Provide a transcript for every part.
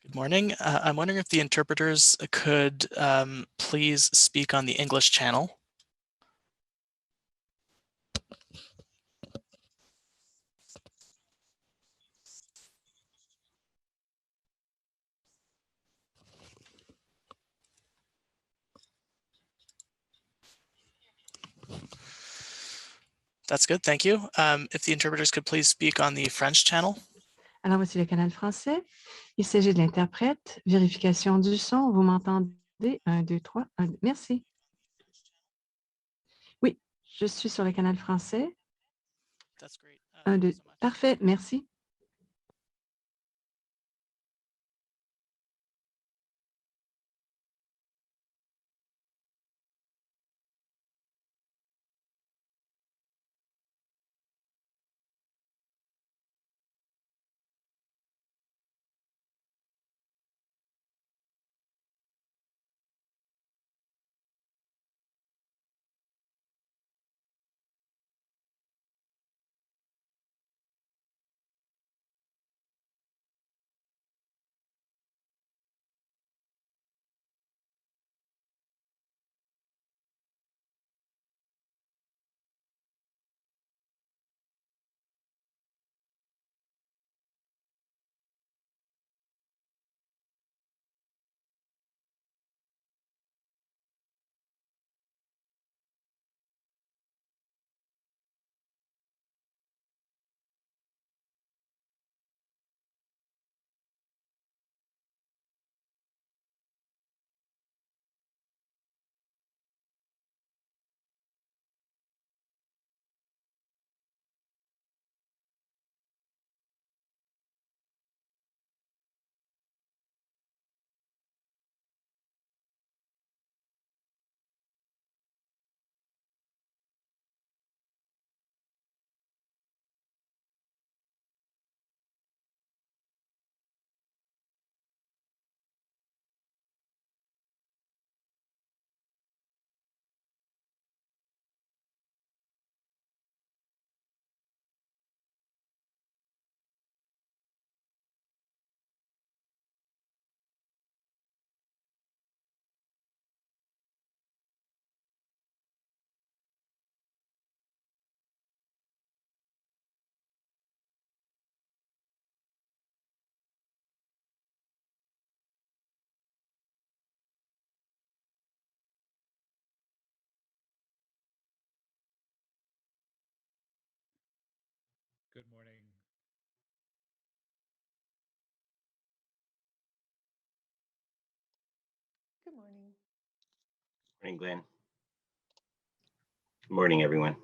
Good morning. I'm wondering if the interpreters could please speak on the English channel. That's good, thank you. If the interpreters could please speak on the French channel. Alors, voici le canal français. Il s'agit de l'interprète. Vérification du son. Vous m'entendez? 1, 2, 3. 1, 2. Merci. Oui, je suis sur le canal français. That's great. 1, 2. Parfait, merci. Good morning. Good morning. Morning, Glenn. Good morning, everyone.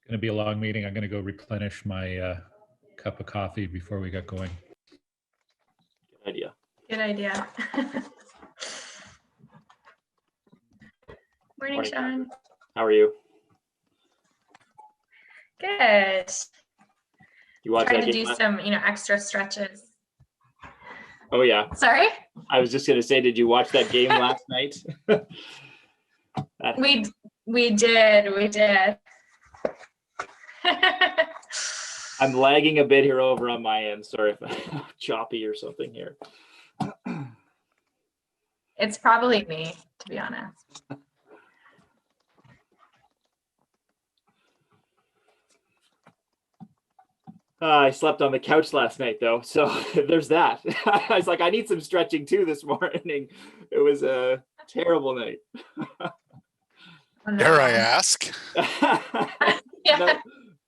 It's going to be a long meeting. I'm going to go replenish my cup of coffee before we get going. Good idea. Good idea. Morning, Morning, Sean. How are you? Good. You watch Trying that to game? do some, extra stretches. Oh yeah, Sorry? I was just gonna say, did you watch that game last night? We did. I'm lagging a bit here over on my end. Sorry if I'm choppy or something here. It's probably me, to be honest. I slept on the couch last night though, so there's that. I was like, I need some stretching too this morning. It was a terrible night. Oh, no. Dare I ask? Yeah.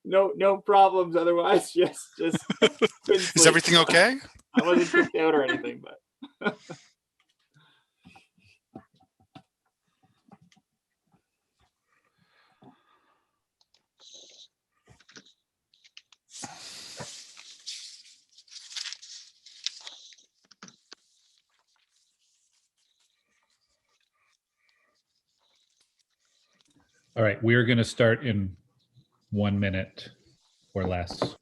No problems otherwise. Just couldn't Is sleep. everything okay? I wasn't freaked out or anything, but All right, we are going to start in 1 minute or less.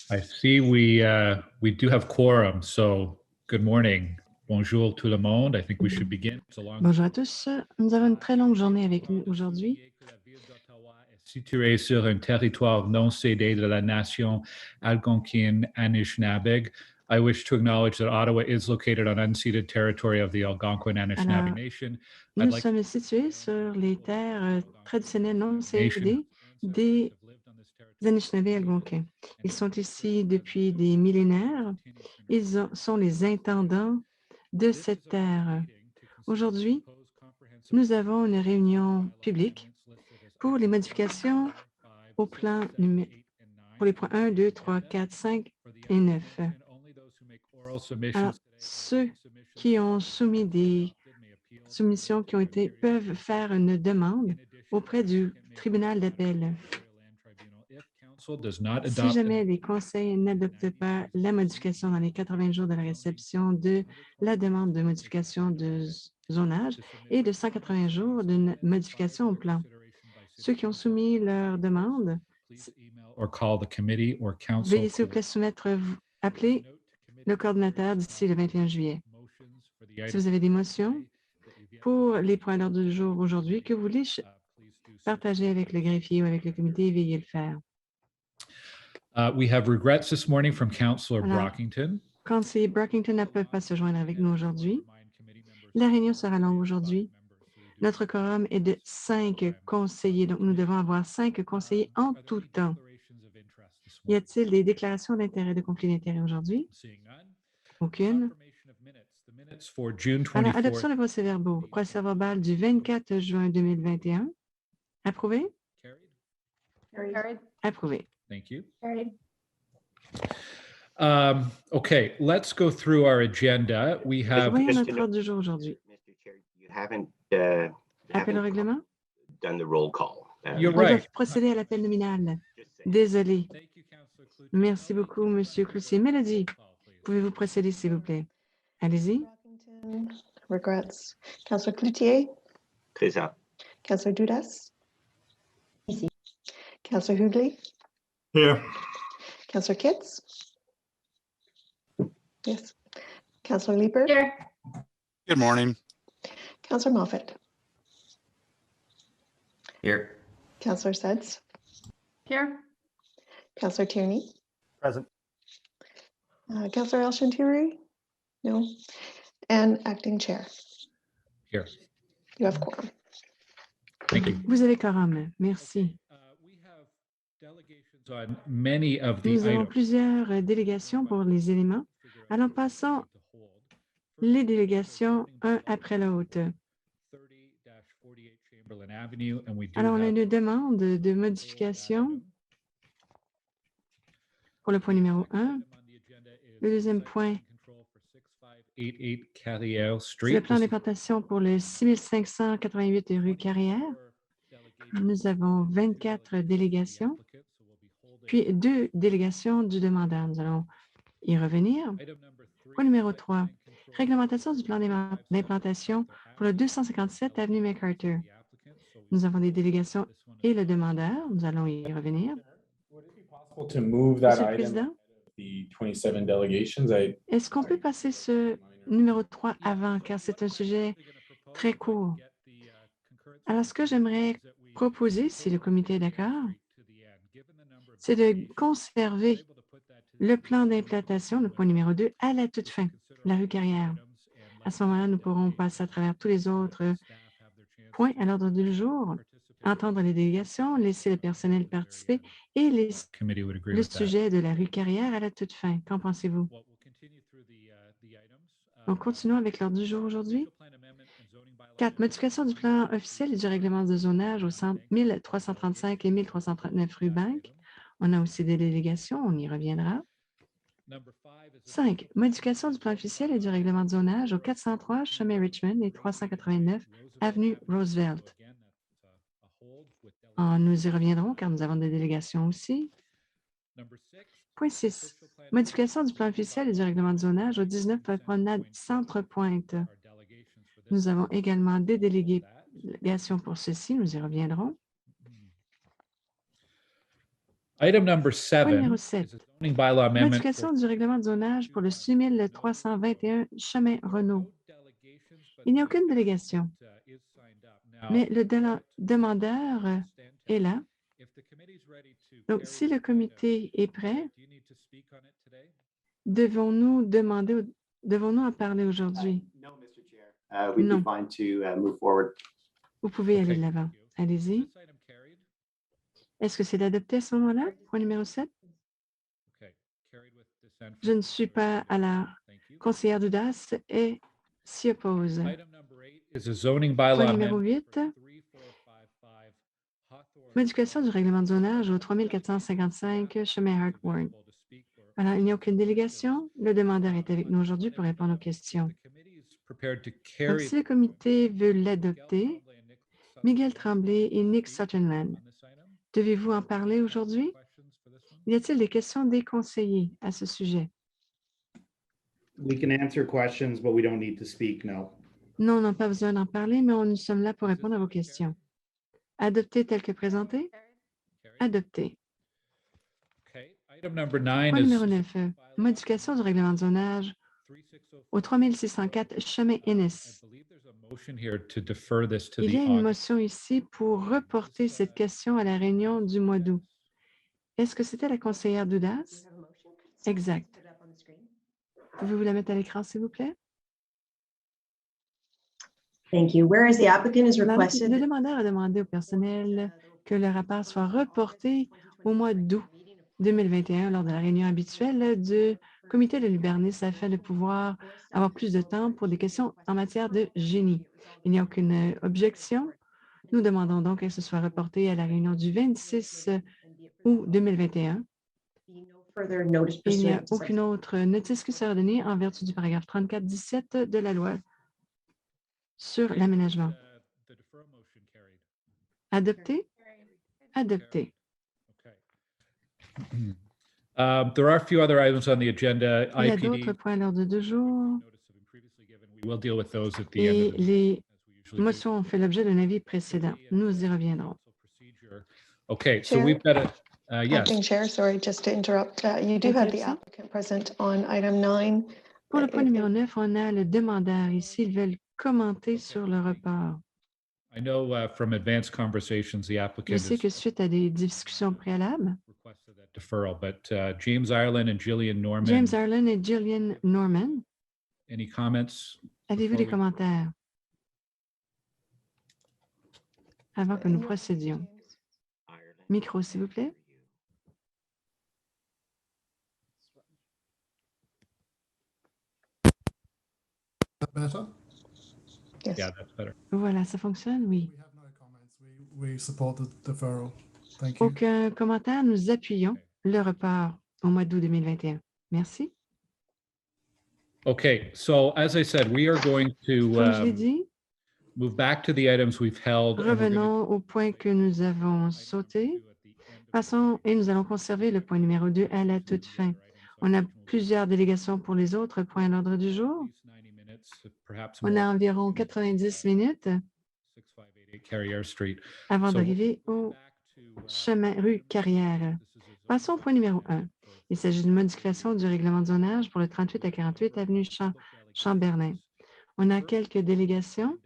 I see we do have quorum, so good morning. Bonjour tout le monde. I think we should begin. It's a long Bonjour à tous. Nous avons une très longue journée avec nous aujourd'hui. Situé sur un territoire non cédé de la nation algonquine Anishinaabe. I wish to acknowledge that Ottawa is located on unceded territory of the Algonquin Anishinaabe Alors, Nation. Nous sommes situés sur les terres traditionnelles non cédées des Anishinaabe algonquins. Ils sont ici depuis des millénaires. Ils sont les intendants de cette terre. Aujourd'hui, nous avons une réunion publique pour les modifications au plan pour les points 1, 2, 3, 4, 5 et 9. Alors, ceux qui ont soumis des soumissions peuvent faire une demande auprès du tribunal d'appel. Si jamais les conseils n'adoptent pas la modification dans les 80 jours de la réception de la demande de modification de zonage et de 180 jours d'une modification au plan, ceux qui ont soumis leur demande, veuillez s'il vous plaît appeler le coordinateur d'ici le 21 juillet. Si vous avez des motions pour les points d'ordre du jour aujourd'hui que vous voulez partager avec le greffier ou avec le comité, veuillez le faire. We have regrets this morning from Councillor Alors, Brockington. Conseiller Brockington ne peut pas se joindre avec nous aujourd'hui. La réunion sera longue aujourd'hui. Notre quorum est de 5 conseillers, donc nous devons avoir 5 conseillers en tout temps. Y a-t-il des déclarations d'intérêt, de conflit d'intérêt aujourd'hui? Aucune. Alors, adoption des procès-verbaux. Procès-verbal du 24 juin 2021. Approuvé? Carried. Approuvé. Thank you. Carried. Okay, let's go through our agenda. We have Voyons Just notre to ordre du jour aujourd'hui. Mr. Chair, you haven't Appel au règlement? done the roll call. You're On doit right. procéder à l'appel nominal. Just saying. Désolé. Thank you, Councillor Cloutier. Merci beaucoup, Monsieur Cloutier. Mélodie, pouvez-vous procéder, s'il vous plaît? Allez-y. Brockington, regrets. Councillor Cloutier, Présent. Councillor Dudas. Ici. Councillor Hughley, Here. Councillor Kitts. Yes. Councillor Liebert, Here. Good morning. Councillor Moffat, Here. Councillor Suds, Here. Councillor Tierney, Present. Councillor El-Shantiri, no, and Acting Chair. Here. You have quorum. Thank you. Vous avez quorum. Merci. We have delegations on many of the Nous avons items. plusieurs délégations pour les éléments. Alors, passons les délégations un après l'autre. Alors, on a une demande de modification pour le point numéro 1. Le deuxième point, Carrière c'est Street. le plan d'implantation pour le 6588 rue Carrière. Nous avons 24 délégations, puis 2 délégations du demandeur. Nous allons y revenir. Point numéro 3, réglementation du plan d'implantation pour le 257 avenue MacArthur. Nous avons des délégations et le demandeur. Nous allons y revenir. Monsieur le Président, est-ce qu'on peut passer ce numéro 3 avant, car c'est un sujet très court? Alors, ce que j'aimerais proposer, si le comité est d'accord, c'est de conserver le plan d'implantation, le point numéro 2, à la toute fin, la rue Carrière. À ce moment-là, nous pourrons passer à travers tous les autres points à l'ordre du jour, entendre les délégations, laisser le personnel participer et le sujet de la rue Carrière à la toute fin. Qu'en pensez-vous? Donc, continuons avec l'ordre du jour aujourd'hui. 4. Modification du plan officiel et du règlement de zonage au centre 1335 et 1339 rue Banque. On a aussi des délégations, on y reviendra. 5. Modification du plan officiel et du règlement de zonage au 403 chemin Richmond et 389 avenue Roosevelt. Nous y reviendrons car nous avons des délégations aussi. Point 6. Modification du plan officiel et du règlement de zonage au 19 promenade Centre-Pointe. Nous avons également des délégations pour ceci. Nous y reviendrons. Item number Point numéro 7. 7. Modification du règlement de zonage pour le 6321 chemin Renault. Il n'y a aucune délégation, mais le demandeur est là. Donc, si le comité est prêt, devons-nous en parler aujourd'hui? Non. Vous pouvez aller de l'avant. Allez-y. Est-ce que c'est adopté à ce moment-là? Point numéro 7. Je ne suis pas à la conseillère d'audace et s'y oppose. Point numéro 8. Modification du règlement de zonage au 3455 chemin Hartward. Alors, il n'y a aucune délégation. Le demandeur est avec nous aujourd'hui pour répondre aux questions. Donc, si le comité veut l'adopter, Miguel Tremblay et Nick Sutherland, devez-vous en parler aujourd'hui? Y a-t-il des questions des conseillers à ce sujet? Non, on n'a pas besoin d'en parler, mais nous sommes là pour répondre à vos questions. Adopté tel que présenté? Adopté. Point numéro 9. Modification du règlement de zonage au 3604 chemin Ennis. Il y a une motion ici pour reporter cette question à la réunion du mois d'août. Est-ce que c'était la conseillère d'audace? Exact. Pouvez-vous la mettre à l'écran, s'il vous plaît? Thank you. Whereas the applicant is Le requested. demandeur a demandé au personnel que le rapport soit reporté au mois d'août 2021 lors de la réunion habituelle du Comité de l'Ubernice afin de pouvoir avoir plus de temps pour des questions en matière de génie. Il n'y a aucune objection. Nous demandons donc que ce soit reporté à la réunion du 26 août 2021. Il n'y a aucune autre notice qui sera donnée en vertu du paragraphe 34-17 de la loi sur l'aménagement. Adopté? Adopté. There are a few other items on the agenda. Il y a d'autres points à l'ordre du jour We will deal with those at the et end. les motions ont fait l'objet d'un avis précédent. Nous y reviendrons. Okay, so Chair? we've got a, yes. Acting Chair, sorry, just to interrupt. You do have the Interruption. applicant present on item 9. Pour le point If numéro they- 9, on a le demandeur ici. Ils veulent commenter sur le report. I know from advanced conversations, the Je applicant sais has que suite à des discussions préalables, requested that deferral, but James Ireland and Gillian Norman, James Arlen et Gillian Norman, any comments? avez-vous before des we- commentaires avant que nous procédions? Micro, s'il vous plaît. Better? Yes. Yeah, that's better. Voilà, ça fonctionne? Oui. We have no comments. We support the deferral. Thank you. Aucun commentaire. Nous appuyons le report au mois d'août 2021. Merci. Okay, so as I said, we are going to Comme je l'ai dit, move back to the items we've held. And we're gonna revenons au point que nous avons sauté. Passons et nous allons conserver le point numéro 2 à la toute fin. On a plusieurs délégations pour les autres points à l'ordre du jour. On a environ 90 minutes 6588 Carrière Street. avant So d'arriver au chemin rue Carrière. Passons au point numéro 1. Il s'agit d'une modification du règlement de zonage pour le 38 à 48 avenue Chamberlain. On a quelques délégations.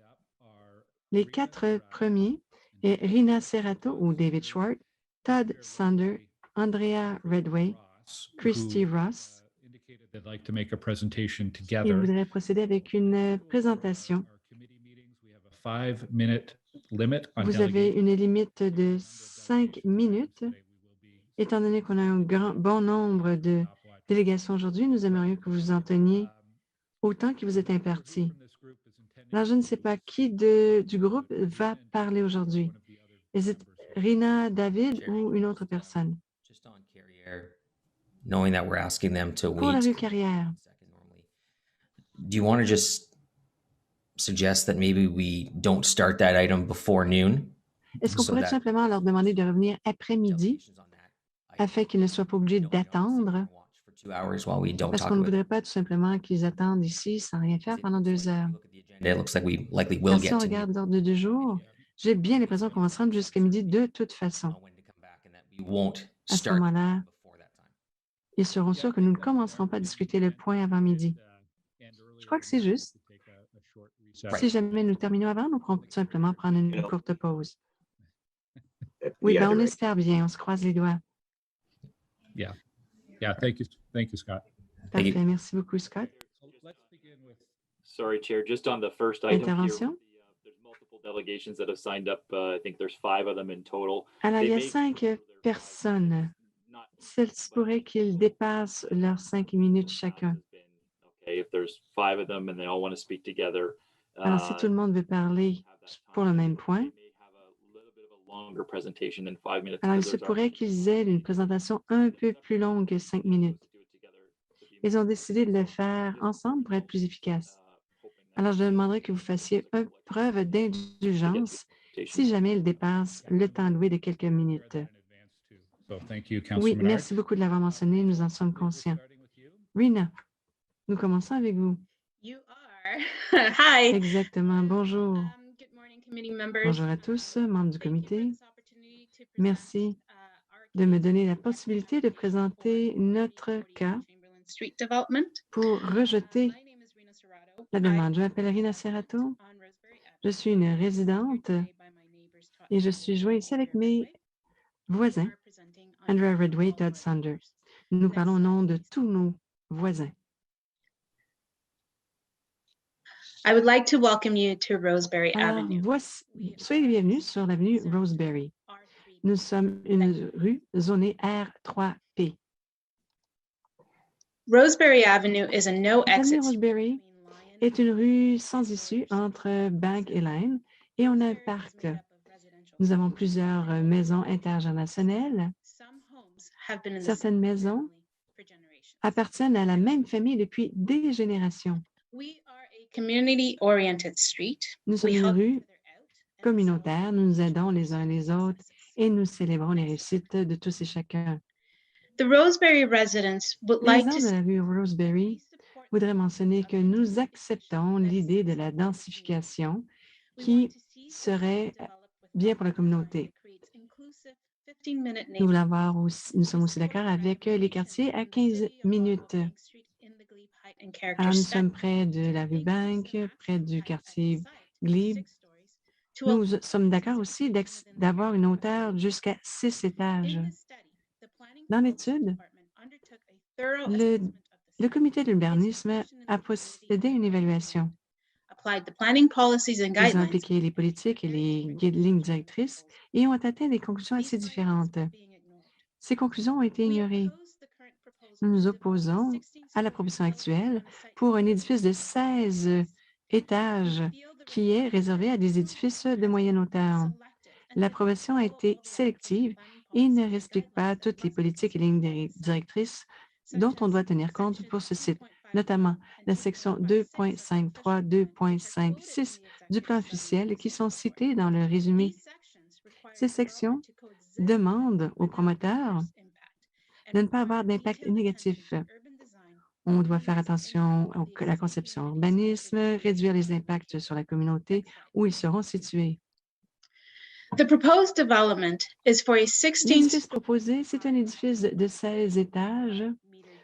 Les 4 premiers est Rina Serrato ou David Schwartz, Todd Sander, Andrea Redway, Christy Ross. they'd like to make a presentation Ils together. voudraient procéder avec une présentation. We have a 5-minute limit on Vous avez delegate. une limite de 5 minutes. Étant donné qu'on a un bon nombre de délégations aujourd'hui, nous aimerions que vous en teniez autant qui vous est imparti. Alors, je ne sais pas qui du groupe va parler aujourd'hui. Est-ce Rina, David ou une autre personne? Just on Carrière, knowing that we're asking them to Pour la wait rue Carrière, normally, do you want to just suggest that maybe we don't start that item before noon? est-ce qu'on So pourrait that tout simplement leur demander de revenir après-midi delegations on that item afin qu'ils ne soient pas obligés don't, you know, sit d'attendre? and watch for 2 hours while we don't Parce talk qu'on ne about it? voudrait pas tout simplement qu'ils attendent ici sans rien faire pendant 2 heures. Look at the agenda, it looks like we likely will Alors, si get on to regarde l'ordre du jour, j'ai bien l'impression qu'on va se rendre jusqu'à midi de toute façon. know when to come back and that we won't À ce start moment-là, before that time. ils seront sûrs que nous ne commencerons pas à discuter le point avant midi. Je crois que c'est juste. Si jamais nous terminons avant, nous pourrons tout simplement prendre une courte pause. Oui, ben on espère bien, on se croise les doigts. Yeah, thank you, Scott. Thank you. Parfait, merci beaucoup, Scott. Sorry, Chair, just on the first item here. Intervention? There's multiple delegations that have signed up. I think there's 5 of them in total. Alors, il y a They may- 5 personnes. Not- Il se pourrait qu'ils dépassent leurs 5 minutes chacun. Okay, if there's 5 of them and they all want to speak together. Alors, si tout le monde veut parler pour le même point, alors il se pourrait qu'ils aient une présentation un peu plus longue que 5 minutes. Ils ont décidé de le faire ensemble pour être plus efficace. Alors, je demanderais que vous fassiez preuve d'indulgence si jamais il dépasse le temps loué de quelques minutes. So thank you, Oui, Councilor Menard. merci beaucoup de l'avoir mentionné, nous en sommes conscients. Rina, nous commençons avec vous. You are. Hi. Exactement, bonjour. Good morning, committee members. Bonjour à tous, membres du Thank you for comité. this opportunity to present, Merci our de me case donner la for possibilité de présenter notre 48 cas Chamberlain Street Development. pour rejeter My name is Rina Serrato. la I demande. Je m'appelle Rina Serrato, on Roseberry je Avenue. suis une résidente Here today by my neighbors, Todd et je Sander suis and jointe ici avec Andrea mes Redway. voisins, We are presenting on Andrea behalf of Redway et all Todd of our Sander. neighbors. Nous Next parlons au slide, nom de please. tous nos voisins. I would like to welcome you to Roseberry Alors, Avenue. soyez les bienvenus sur l'avenue Roseberry. Nous sommes une rue zonée R3P. Roseberry Avenue is a no L'avenue exit street Roseberry between Lyon est une rue sans issue entre Bank et Line et on a un parc. Nous avons plusieurs maisons intergénérationnelles. Certaines maisons appartiennent à la même famille depuis des générations. Nous sommes une rue communautaire, nous nous aidons les uns les autres et nous célébrons les réussites de tous et chacun. The Roseberry residents would Les like résidents to de la rue Roseberry voudraient mentionner que nous acceptons l'idée de la densification qui serait bien pour la communauté. Nous voulons avoir aussi, nous sommes aussi d'accord avec les quartiers à 15 minutes. Alors, nous sommes près de la rue Bank, près du quartier Glebe. Nous sommes d'accord aussi d'avoir une hauteur jusqu'à 6 étages. Dans l'étude, le comité de l'urbanisme a procédé à une évaluation. Ils ont appliqué les politiques et les lignes directrices et ont atteint des conclusions assez différentes. Ces conclusions ont été ignorées. Nous nous opposons à la proposition actuelle pour un édifice de 16 étages qui est réservé à des édifices de moyenne hauteur. L'approbation a été sélective et ne respecte pas toutes les politiques et lignes directrices dont on doit tenir compte pour ce site. notamment la section 2.53, 2.56 du plan officiel qui sont citées dans le résumé. Ces sections demandent aux promoteurs de ne pas avoir d'impact négatif. On doit faire attention à la conception urbanisme, réduire les impacts sur la communauté où ils seront situés. L'édifice proposé, c'est un édifice de 16 étages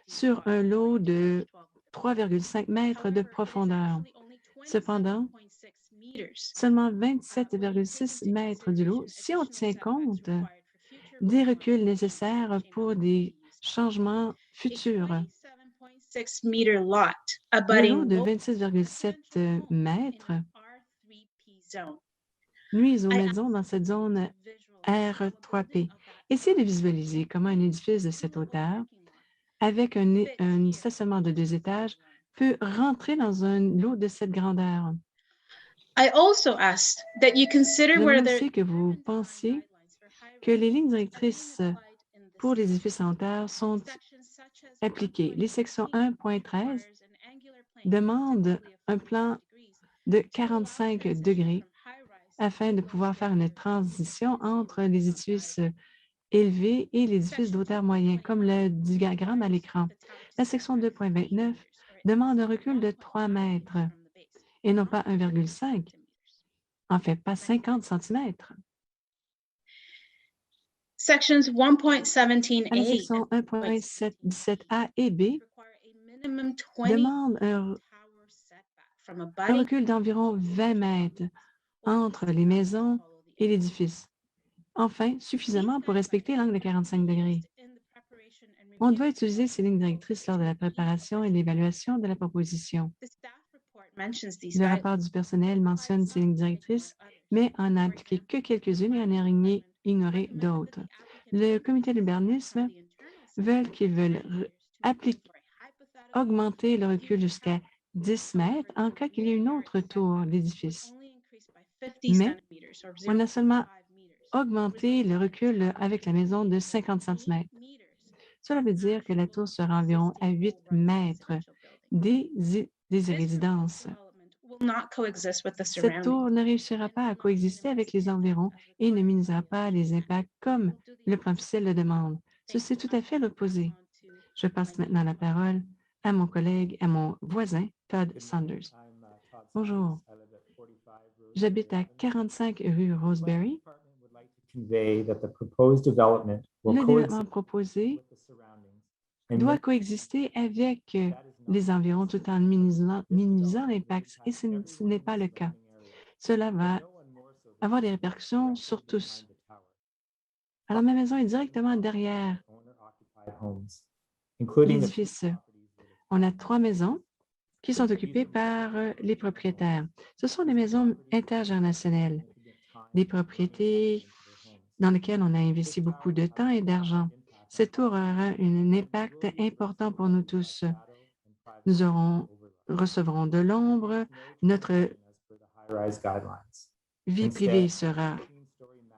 sur un lot de 3,5 mètres de profondeur. Cependant, seulement 27,6 mètres du lot si on tient compte des reculs nécessaires pour des changements futurs. Le lot de 26,7 mètres nuise aux maisons dans cette zone R3P. Essayez de visualiser comment un édifice de cette hauteur, avec un stationnement de 2 étages, peut rentrer dans un lot de cette grandeur. J'aimerais aussi que vous pensiez que les lignes directrices pour les édifices en hauteur sont appliquées. Les sections 1.13 demandent un plan de 45 degrés afin de pouvoir faire une transition entre les édifices élevés et l'édifice d'hauteur moyen, comme le diagramme à l'écran. La section 2.29 demande un recul de 3 mètres et non pas 1,5. En fait, pas 50 cm. Sections 1.17 À la section 1.17A et B demandent un recul d'environ 20 mètres entre les maisons et l'édifice. Enfin, suffisamment pour respecter l'angle de 45 degrés. On doit utiliser ces lignes directrices lors de la préparation et l'évaluation de la proposition. Le rapport du personnel mentionne ces lignes directrices, mais en a appliqué que quelques-unes et en a ignoré d'autres. Le comité d'urbanisme veulent augmenter le recul jusqu'à 10 mètres en cas qu'il y ait une autre tour d'édifice. Mais on a seulement augmenté le recul avec la maison de 50 cm. Cela veut dire que la tour sera environ à 8 mètres des résidences. Cette tour ne réussira pas à coexister avec les environs et ne minimisera pas les impacts comme le plan officiel le demande. Ceci est tout à fait l'opposé. Je passe maintenant la parole à mon collègue, à mon voisin, Todd Saunders. Bonjour. J'habite à 45 rue Roseberry. Le développement proposé doit coexister avec les environs tout en minimisant l'impact, et ce n'est pas le cas. Cela va avoir des répercussions sur tous. Alors, ma maison est directement derrière l'édifice. On a 3 maisons qui sont occupées par les propriétaires. Ce sont des maisons intergénérationnelles, des propriétés dans lesquelles on a investi beaucoup de temps et d'argent. Cette tour aura un impact important pour nous tous. Nous recevrons de l'ombre, notre vie privée sera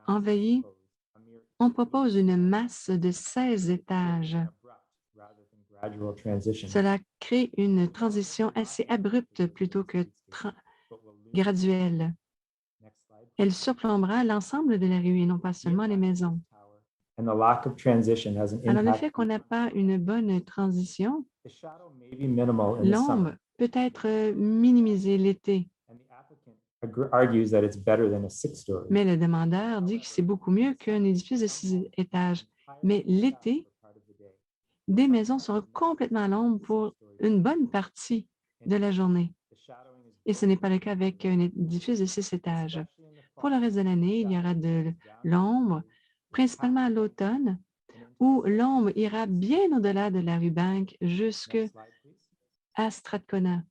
envahie. On propose une masse de 16 étages. Cela crée une transition assez abrupte plutôt que graduelle. Elle surplombera l'ensemble de la rue et non pas seulement les maisons. Alors, le fait qu'on n'a pas une bonne transition, l'ombre peut être minimisée l'été. Mais le demandeur dit que c'est beaucoup mieux qu'un édifice de 6 étages. Mais l'été, des maisons seront complètement à l'ombre pour une bonne partie de la journée. Et ce n'est pas le cas avec un édifice de 6 étages. Pour le reste de l'année, il y aura de l'ombre, principalement à l'automne, où l'ombre ira bien au-delà de la rue Bank jusqu'à Strathcona.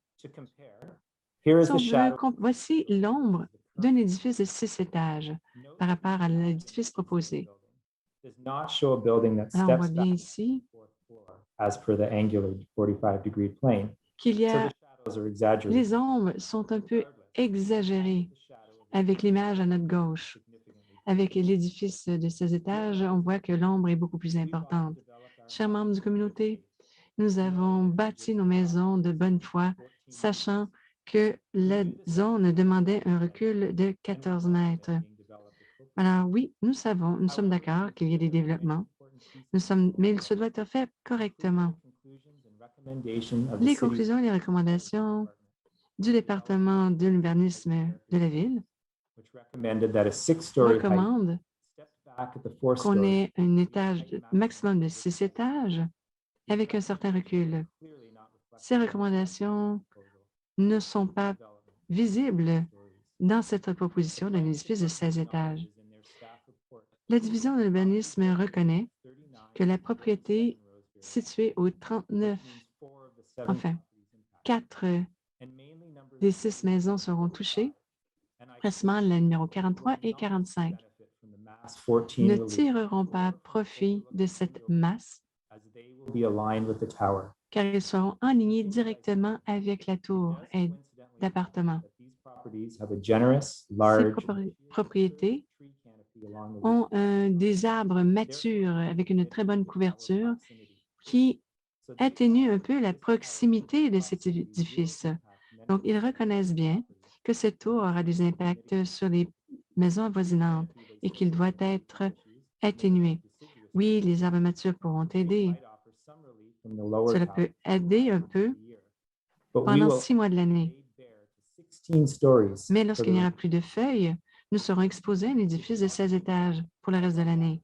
Voici l'ombre d'un édifice de 6 étages par rapport à l'édifice proposé. Alors, on voit bien ici qu'il y a les ombres sont un peu exagérées avec l'image à notre gauche. Avec l'édifice de 16 étages, on voit que l'ombre est beaucoup plus importante. Chers membres du communauté, Nous avons bâti nos maisons de bonne foi, sachant que la zone demandait un recul de 14 mètres. Alors oui, nous sommes d'accord qu'il y a des développements, mais il se doit être fait correctement. Les conclusions et les recommandations du département de l'urbanisme de la ville recommandent qu'on ait un étage maximum de 6 étages avec un certain recul. Ces recommandations ne sont pas visibles dans cette proposition d'un édifice de 16 étages. La division de l'urbanisme reconnaît que la propriété située au 39, enfin, 4 des 6 maisons seront touchées, principalement la numéro 43 et 45, ne tireront pas profit de cette masse car ils seront alignés directement avec la tour d'appartements. Ces propriétés ont des arbres matures avec une très bonne couverture qui atténue un peu la proximité de cet édifice. Donc, ils reconnaissent bien que cette tour aura des impacts sur les maisons avoisinantes et qu'il doit être atténué. Oui, les arbres matures pourront aider. Cela peut aider un peu pendant 6 mois de l'année. Mais lorsqu'il n'y aura plus de feuilles, nous serons exposés à un édifice de 16 étages pour le reste de l'année.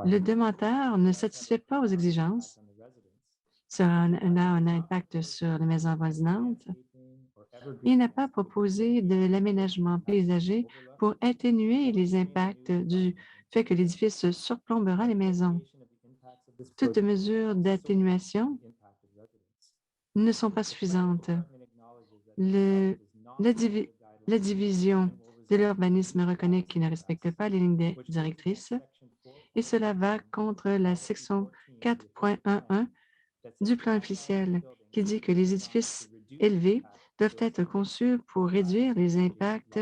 Le demandeur ne satisfait pas aux exigences. Cela a un impact sur les maisons avoisinantes. Il n'a pas proposé de l'aménagement paysager pour atténuer les impacts du fait que l'édifice surplombera les maisons. Toutes mesures d'atténuation ne sont pas suffisantes. La division de l'urbanisme reconnaît qu'il ne respecte pas les lignes directrices et cela va contre la section 4.11 du plan officiel qui dit que les édifices élevés doivent être conçus pour réduire les impacts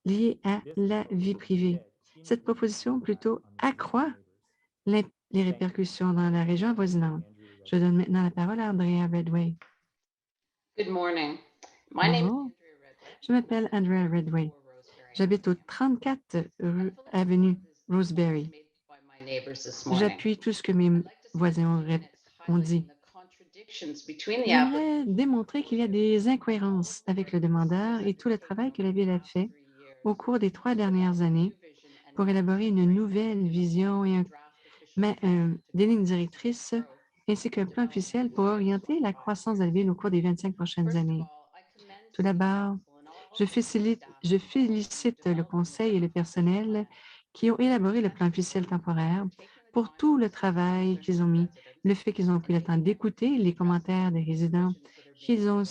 liés à la vie privée. Cette proposition plutôt accroît les répercussions dans la région avoisinante. Je donne maintenant la parole à Andrea Redway. Bonjour, je m'appelle Andrea Redway. J'habite au 34 avenue Roseberry. J'appuie tout ce que mes voisins ont dit. J'aimerais démontrer qu'il y a des incohérences avec le demandeur et tout le travail que la Ville a fait au cours des 3 dernières années pour élaborer une nouvelle vision et des lignes directrices ainsi qu'un plan officiel pour orienter la croissance de la Ville au cours des 25 prochaines années. Tout d'abord, je félicite le Conseil et le personnel qui ont élaboré le plan officiel temporaire pour tout le travail qu'ils ont mis, le fait qu'ils ont pris le temps d'écouter les commentaires des résidents, qu'ils ont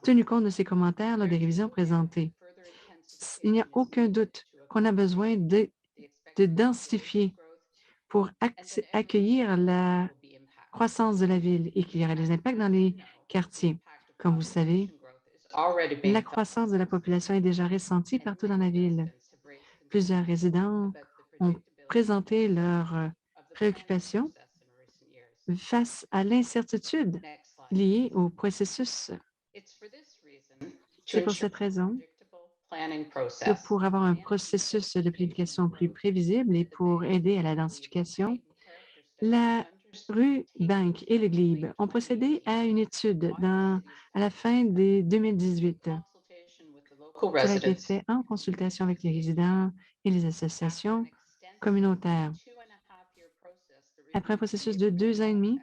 tenu compte de ces commentaires lors des révisions présentées. Il n'y a aucun doute qu'on a besoin de densifier pour accueillir la croissance de la ville et qu'il y aura des impacts dans les quartiers. Comme vous savez, la croissance de la population est déjà ressentie partout dans la ville. Plusieurs résidents ont présenté leurs préoccupations face à l'incertitude liée au processus. C'est pour cette raison que pour avoir un processus de planification plus prévisible et pour aider à la densification, la rue Bank et le Glebe ont procédé à une étude à la fin de 2018. Cela a été fait en consultation avec les résidents et les associations communautaires. Après un processus de 2 ans et demi,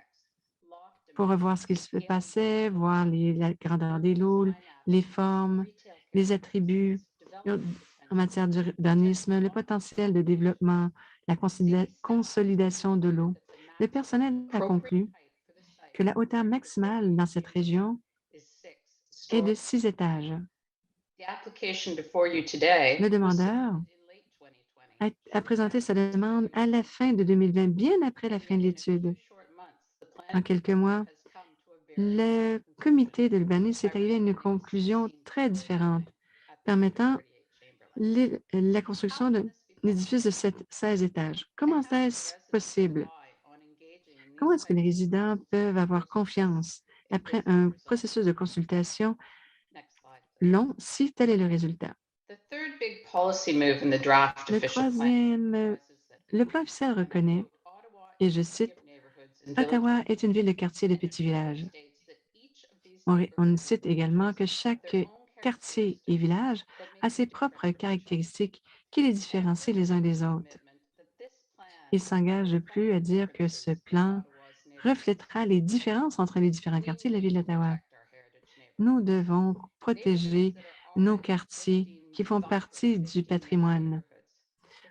pour revoir ce qui se passait, voir la grandeur des lots, les formes, les attributs en matière d'urbanisme, le potentiel de développement, la consolidation de l'eau. Le personnel a conclu que la hauteur maximale dans cette région est de 6 étages. Le demandeur a présenté sa demande à la fin de 2020, bien après la fin de l'étude. En quelques mois, le comité de l'urbanisme est arrivé à une conclusion très différente, permettant la construction d'un édifice de 16 étages. Comment est-ce possible? Comment est-ce que les résidents peuvent avoir confiance après un processus de consultation long si tel est le résultat? Le troisième, le plan officiel reconnaît, et je cite, Ottawa est une ville de quartier de petits villages. On cite également que chaque quartier et village a ses propres caractéristiques qui les différencient les uns des autres. Il s'engage de plus à dire que ce plan reflètera les différences entre les différents quartiers de la ville d'Ottawa. Nous devons protéger nos quartiers qui font partie du patrimoine.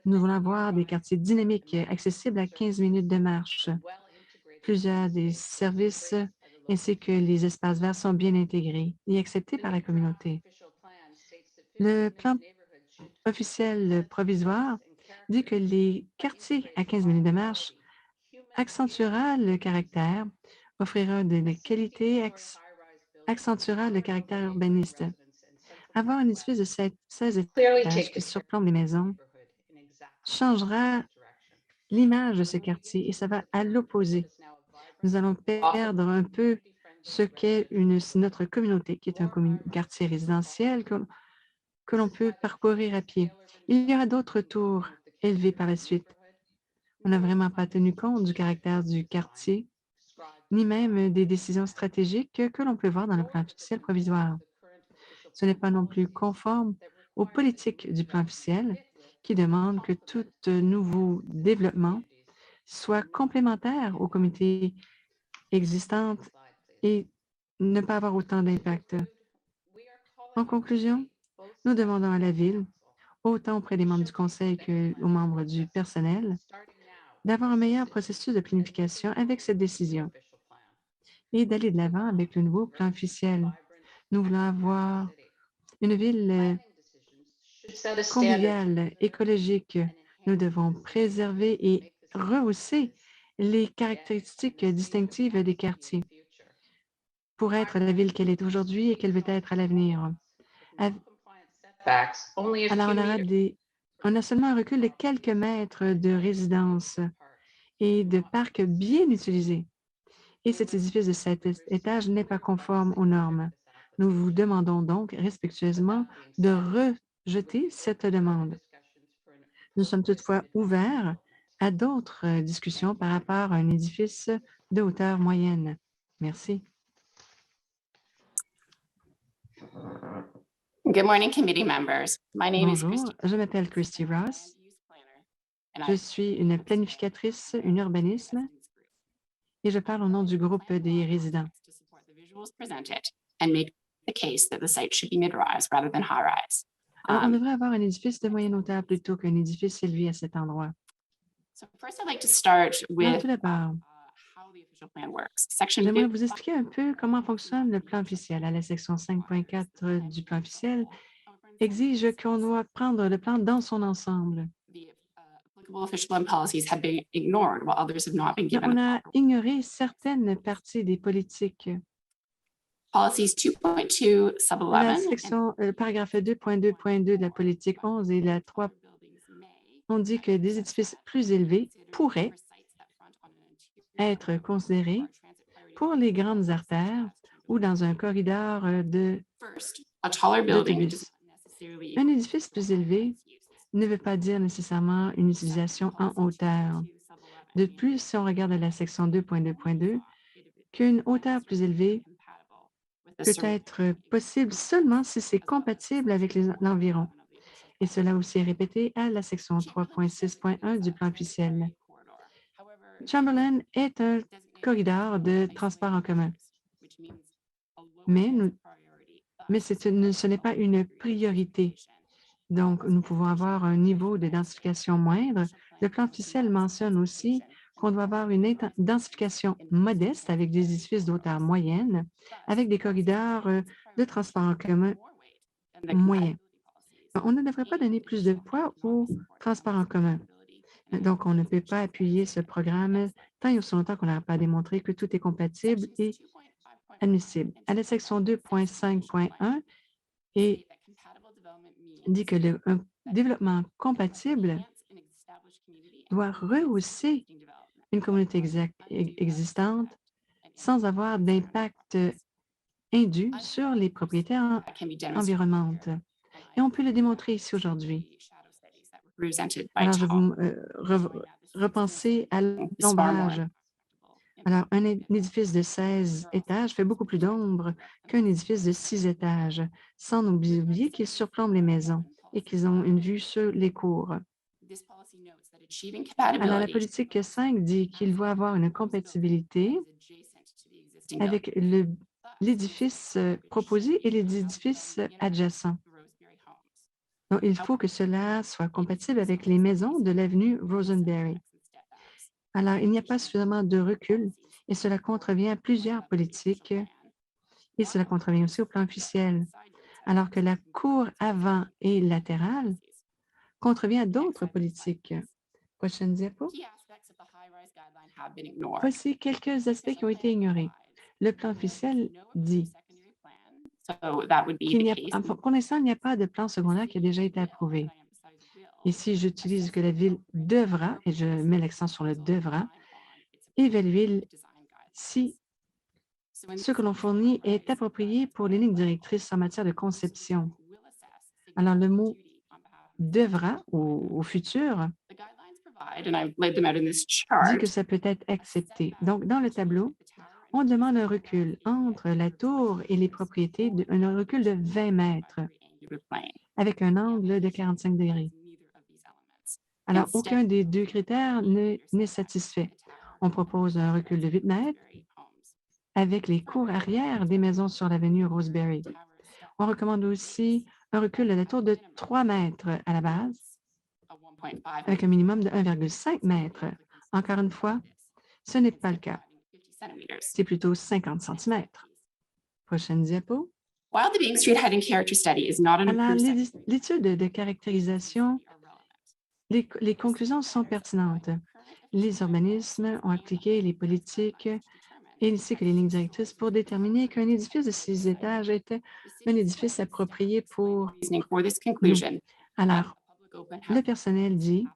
Nous voulons avoir des quartiers dynamiques, accessibles à 15 minutes de marche. Plusieurs des services ainsi que les espaces verts sont bien intégrés et acceptés par la communauté. Le plan officiel provisoire dit que les quartiers à 15 minutes de marche accentuera le caractère, offrira de la qualité, accentuera le caractère urbaniste. Avoir un édifice de 16 étages qui surplombe les maisons changera l'image de ce quartier et ça va à l'opposé. Nous allons perdre un peu ce qu'est notre communauté, qui est un quartier résidentiel que l'on peut parcourir à pied. Il y aura d'autres tours élevées par la suite. On n'a vraiment pas tenu compte du caractère du quartier, ni même des décisions stratégiques que l'on peut voir dans le plan officiel provisoire. Ce n'est pas non plus conforme aux politiques du plan officiel qui demandent que tout nouveau développement soit complémentaire aux comités existantes et ne pas avoir autant d'impact. En conclusion, nous demandons à la Ville, autant auprès des membres du Conseil qu'aux membres du personnel, d'avoir un meilleur processus de planification avec cette décision et d'aller de l'avant avec le nouveau plan officiel. Nous voulons avoir une ville conviviale, écologique. Nous devons préserver et rehausser les caractéristiques distinctives des quartiers pour être la ville qu'elle est aujourd'hui et qu'elle veut être à l'avenir. Alors, on a seulement un recul de quelques mètres de résidence et de parcs bien utilisés. Et cet édifice de 7 étages n'est pas conforme aux normes. Nous vous demandons donc respectueusement de rejeter cette demande. Nous sommes toutefois ouverts à d'autres discussions par rapport à un édifice de hauteur moyenne. Merci. Good morning, committee members. My name is Bonjour, je m'appelle Christy Ross. Je suis une planificatrice, une urbanisme, et je parle au nom du groupe des résidents. Alors, on devrait avoir un édifice de moyenne hauteur plutôt qu'un édifice élevé à cet endroit. Alors, tout d'abord, j'aimerais vous expliquer un peu comment fonctionne le plan officiel. À la section 5.4 du plan officiel exige qu'on doit prendre le plan dans son ensemble. On a ignoré certaines parties des politiques. La section, paragraphe 2.2.2 de la politique 11 et la 3, on dit que des édifices plus élevés pourraient être considérés pour les grandes artères ou dans un corridor d'autobus. Un édifice plus élevé ne veut pas dire nécessairement une utilisation en hauteur. De plus, si on regarde la section 2.2.2, qu'une hauteur plus élevée peut être possible seulement si c'est compatible avec l'environ. Et cela aussi est répété à la section 3.6.1 du plan officiel. Chamberlain est un corridor de transport en commun. Mais ce n'est pas une priorité. Donc, nous pouvons avoir un niveau de densification moindre. Le plan officiel mentionne aussi qu'on doit avoir une densification modeste avec des édifices d'auteur moyenne, avec des corridors de transport en commun moyens. On ne devrait pas donner plus de poids au transport en commun. Donc, on ne peut pas appuyer ce programme tant et aussi longtemps qu'on n'aura pas démontré que tout est compatible et admissible. À la section 2.5.1, et dit que un développement compatible doit rehausser une communauté existante sans avoir d'impact indu sur les propriétaires environnantes. Et on peut le démontrer ici aujourd'hui. Alors, je vous repenser à l'ombrage. Alors, un édifice de 16 étages fait beaucoup plus d'ombre qu'un édifice de 6 étages, sans oublier qu'ils surplombent les maisons et qu'ils ont une vue sur les cours. Alors, la politique 5 dit qu'il doit avoir une compatibilité avec l'édifice proposé et les édifices adjacents. Donc, il faut que cela soit compatible avec les maisons de l'avenue Rosenberry. Alors, il n'y a pas suffisamment de recul et cela contrevient à plusieurs politiques et cela contrevient aussi au plan officiel, alors que la cour avant et latérale contrevient à d'autres politiques. Prochaine diapo. Voici quelques aspects qui ont été ignorés. Le plan officiel dit qu'il n'y a, pour l'instant, il n'y a pas de plan secondaire qui a déjà été approuvé. Ici, j'utilise que la ville devra, et je mets l'accent sur le devra, évaluer si ce que l'on fournit est approprié pour les lignes directrices en matière de conception. Alors, le mot devra au futur dit que ça peut être accepté. Donc, dans le tableau, on demande un recul entre la tour et les propriétés, un recul de 20 mètres avec un angle de 45 degrés. Alors, aucun des deux critères n'est satisfait. On propose un recul de 8 mètres avec les cours arrière des maisons sur l'avenue Roseberry. On recommande aussi un recul de la tour de 3 mètres à la base, avec un minimum de 1,5 mètres. Encore une fois, ce n'est pas le cas. C'est plutôt 50 cm. Prochaine diapo. Alors, l'étude de caractérisation, les conclusions sont pertinentes. Les organismes ont appliqué les politiques ainsi que les lignes directrices pour déterminer qu'un édifice de 6 étages était un édifice approprié pour nous. Alors, le personnel dit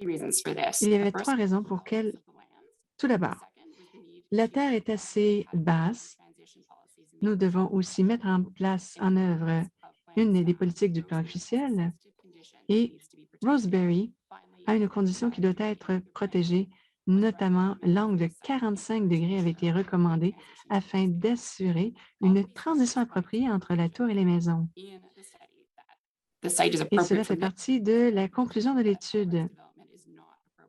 il y avait 3 raisons pour lesquelles. Tout d'abord, la terre est assez basse. Nous devons aussi mettre en œuvre une des politiques du plan officiel et Roseberry a une condition qui doit être protégée, notamment l'angle de 45 degrés avait été recommandé afin d'assurer une transition appropriée entre la tour et les maisons. Et cela fait partie de la conclusion de l'étude.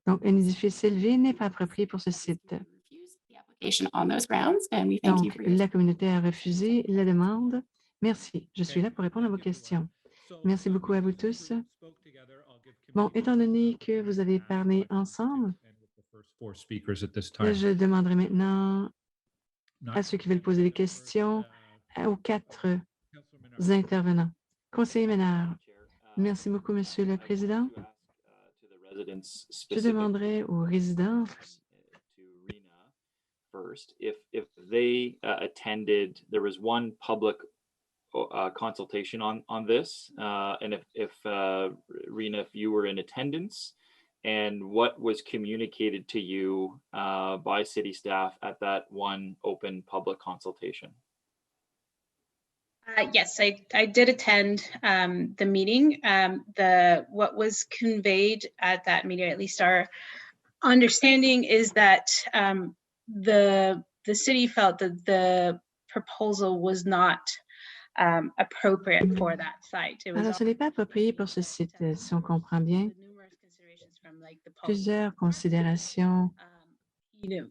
Donc, un édifice élevé n'est pas approprié pour ce site. Donc, la communauté a refusé la demande. Merci. Je suis là pour répondre à vos questions. Merci beaucoup à vous tous. Bon, étant donné que vous avez parlé ensemble, je demanderai maintenant à ceux qui veulent poser des questions aux 4 intervenants. Conseiller Ménard. Merci beaucoup, Monsieur le Président. Je demanderai aux résidents first, if they attended, there was one public consultation on this, and if Rena, if you were in attendance, and what was communicated to you by city staff at that one open public consultation? Yes, I did attend the meeting. What was conveyed at that meeting, at least our understanding, is that the city felt that the proposal was not appropriate for that site. Alors, ce n'est pas approprié pour ce site, si on comprend bien. Plusieurs considérations.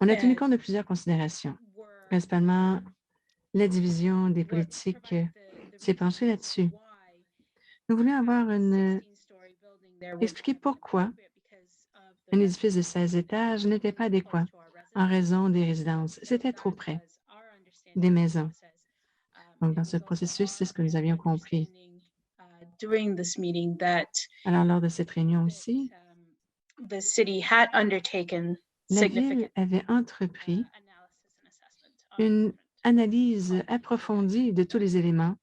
On a tenu compte de plusieurs considérations, principalement la division des politiques s'est penchée là-dessus. Nous voulions avoir expliquer pourquoi un édifice de 16 étages n'était pas adéquat en raison des résidences. C'était trop près des maisons. Donc, dans ce processus, c'est ce que nous avions compris. Alors, lors de cette réunion aussi, la ville avait entrepris une analyse approfondie de tous les éléments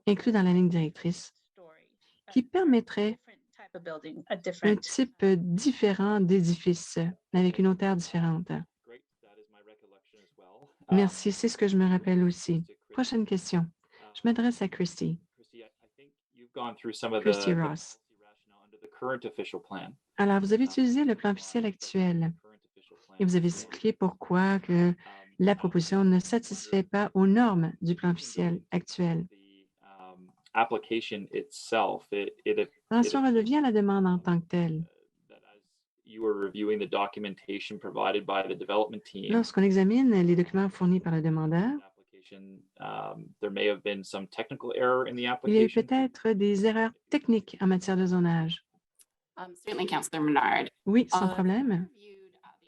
inclus dans la ligne directrice qui permettrait type of building, a un different. type différent d'édifice, avec une hauteur différente. Great, that is my recollection as well. Merci, c'est ce que je me rappelle aussi. Prochaine question. Je m'adresse à Christy. Christy, I think you've gone through some of Christy the Ross. policy rationale under the current official plan. Alors, vous avez utilisé le plan officiel actuel et vous avez expliqué pourquoi que la proposition ne satisfait pas aux normes du plan officiel actuel. Application itself, Alors, si on revient à la demande en tant que telle, you were reviewing the documentation provided by the development team. lorsqu'on examine les documents fournis par le demandeur, There may have been some technical error in the il y a eu application. peut-être des erreurs techniques en matière de zonage. Certainly, Councillor Menard. Oui, sans problème.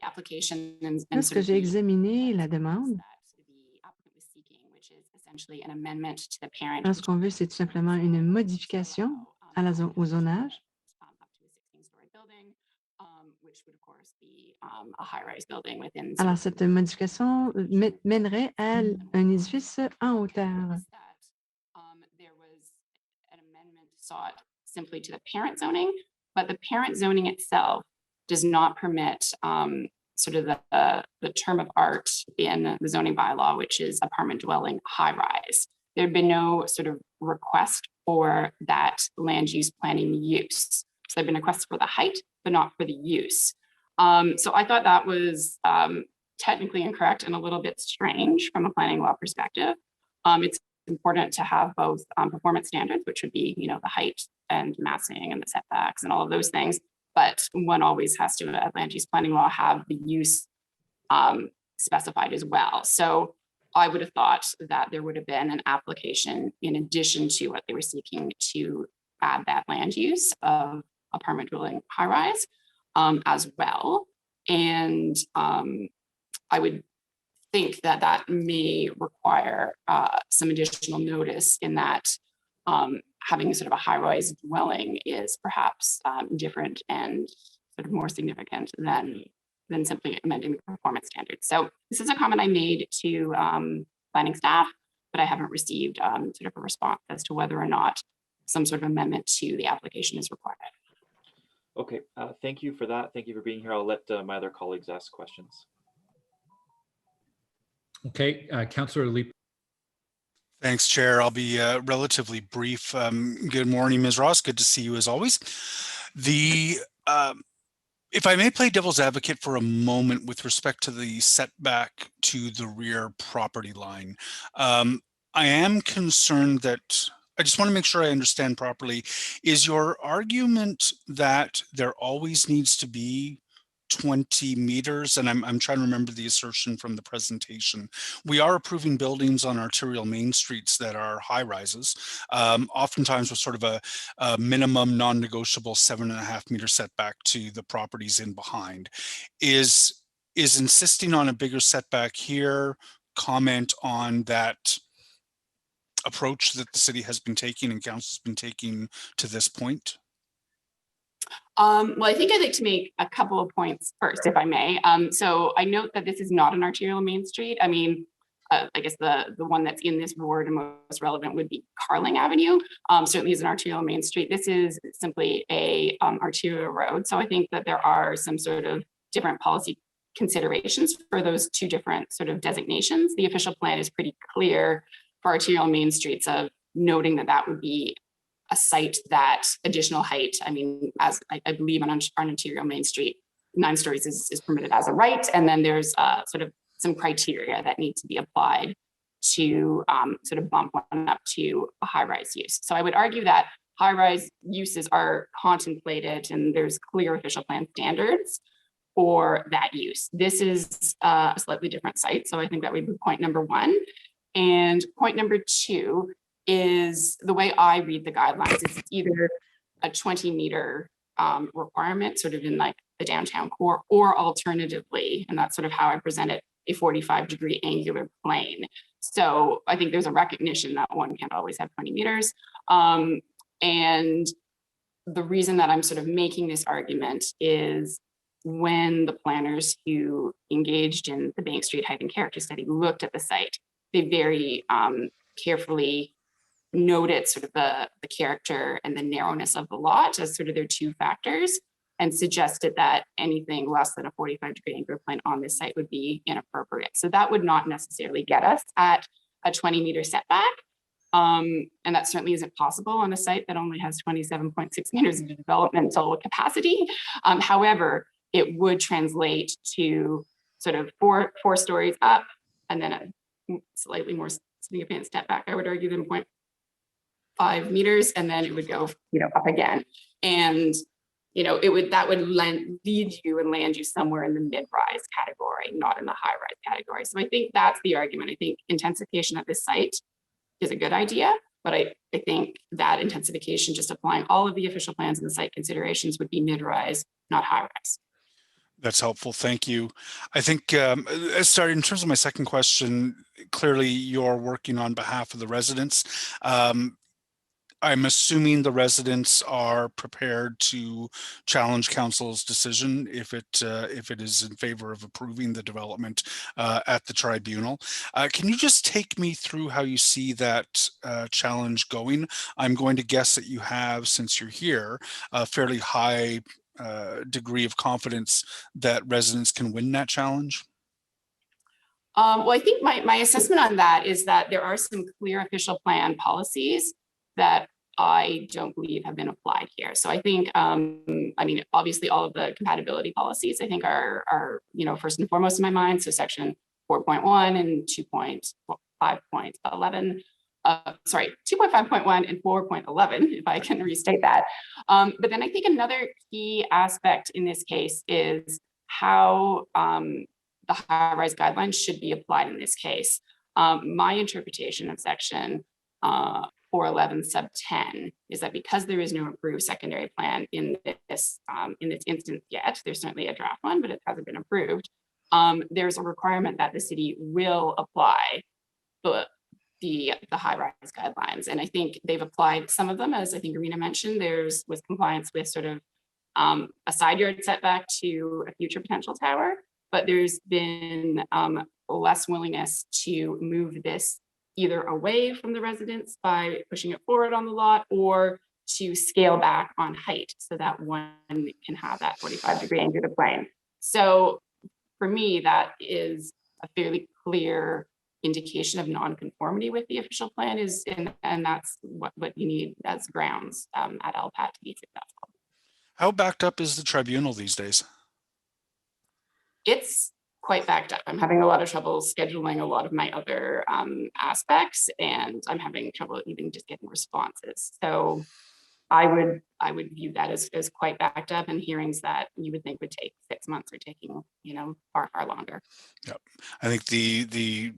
The application and Lorsque sort of j'ai the examiné la demande, that the applicant was seeking, which is essentially an amendment to the parent. alors ce qu'on veut, c'est tout simplement une modification à au zonage. Up to a 16-story building, which would of course be a high-rise building within. Alors, cette modification mènerait à un édifice en hauteur. There was an amendment sought simply to the parent zoning, but the parent zoning itself does not permit sort of the term of art in the zoning bylaw, which is apartment dwelling high rise. There'd been no sort of request for that land use planning use. So there'd been requests for the height, but not for the use. So I thought that was technically incorrect and a little bit strange from a planning law perspective. It's important to have both performance standards, which would be, you know, the height and massing and the setbacks and all of those things. But one always has to, at land use planning law, have the use specified as well. So I would have thought that there would have been an application in addition to what they were seeking to add that land use of apartment dwelling high rise as well. And I would think that that may require some additional notice in that having sort of a high-rise dwelling is perhaps different and sort of more significant than simply amending the performance standards. So this is a comment I made to planning staff, but I haven't received sort of a response as to whether or not some sort of amendment to the application is required. Okay, thank you for that. Thank you for being here. I'll let my other colleagues ask questions. Okay, Councillor Leap. Thanks, Chair. I'll be relatively brief. Good morning, Ms. Ross. Good to see you as always. If I may play devil's advocate for a moment with respect to the setback to the rear property line, I am concerned that I just want to make sure I understand properly. Is your argument that there always needs to be 20 meters? And I'm trying to remember the assertion from the presentation. We are approving buildings on arterial main streets that are high rises, oftentimes with sort of a minimum non-negotiable 7.5 meter setback to the properties in behind. Is insisting on a bigger setback here comment on that approach that the city has been taking and council's been taking to this point? Well, I think I'd like to make a couple of points first, if I may. So I note that this is not an arterial main street. I mean, I guess the one that's in this ward and most relevant would be Carling Avenue. Certainly is an arterial main street. This is simply a arterial road. So I think that there are some sort of different policy considerations for those two different sort of designations. The official plan is pretty clear for arterial main streets of noting that that would be a site that additional height, I mean, as I believe on arterial main street, 9 stories is permitted as a right. And then there's sort of some criteria that need to be applied to sort of bump one up to a high-rise use. So I would argue that high-rise uses are contemplated and there's clear official plan standards for that use. This is a slightly different site. So I think that would be point number 1. And point number 2 is the way I read the guidelines is either a 20 meter requirement sort of in like the downtown core, or alternatively, and that's sort of how I present it, a 45-degree angular plane. So I think there's a recognition that one can't always have 20 meters. And the reason that I'm sort of making this argument is when the planners who engaged in the Bank Street height and character study looked at the site, they very carefully noted sort of the character and the narrowness of the lot as sort of their two factors, and suggested that anything less than a 45-degree anchor point on this site would be inappropriate. So that would not necessarily get us at a 20-meter setback. And that certainly isn't possible on a site that only has 27.6 meters of developmental capacity. However, it would translate to sort of four stories up and then a slightly more significant step back, I would argue, than 0.5 meters, and then it would go, up again. And that would lead you and land you somewhere in the mid-rise category, not in the high-rise category. So I think that's the argument. I think intensification at this site is a good idea, but I think that intensification, just applying all of the official plans and the site considerations, would be mid-rise, not high-rise. That's helpful. Thank you. I think starting in terms of my second question, clearly you're working on behalf of the residents. I'm assuming the residents are prepared to challenge council's decision if it is in favor of approving the development at the tribunal. Can you just take me through how you see that challenge going? I'm going to guess that you have, since you're here, a fairly high degree of confidence that residents can win that challenge. Well, I think my assessment on that is that there are some clear official plan policies that I don't believe have been applied here. So I think, obviously all of the compatibility policies I think are first and foremost in my mind. So section 4.1 and 2.5.11, 2.5.1 and 4.11, if I can restate that. But then I think another key aspect in this case is how the high-rise guidelines should be applied in this case. My interpretation of section 411 sub 10 is that because there is no approved secondary plan in this instance yet, there's certainly a draft one, but it hasn't been approved. There's a requirement that the city will apply the high-rise guidelines, and I think they've applied some of them, as I think Irina mentioned. There's with compliance with sort of a side yard setback to a future potential tower, but there's been less willingness to move this either away from the residents by pushing it forward on the lot, or to scale back on height so that one can have that 45-degree angle to plane. So for me, that is a fairly clear indication of non-conformity with the official plan, and that's what you need as grounds at LPAT to be successful. How backed up is the tribunal these days? It's quite backed up. I'm having a lot of trouble scheduling a lot of my other aspects, and I'm having trouble even just getting responses. So I would view that as quite backed up, and hearings that you would think would take 6 months are taking, far longer. Yep. I think the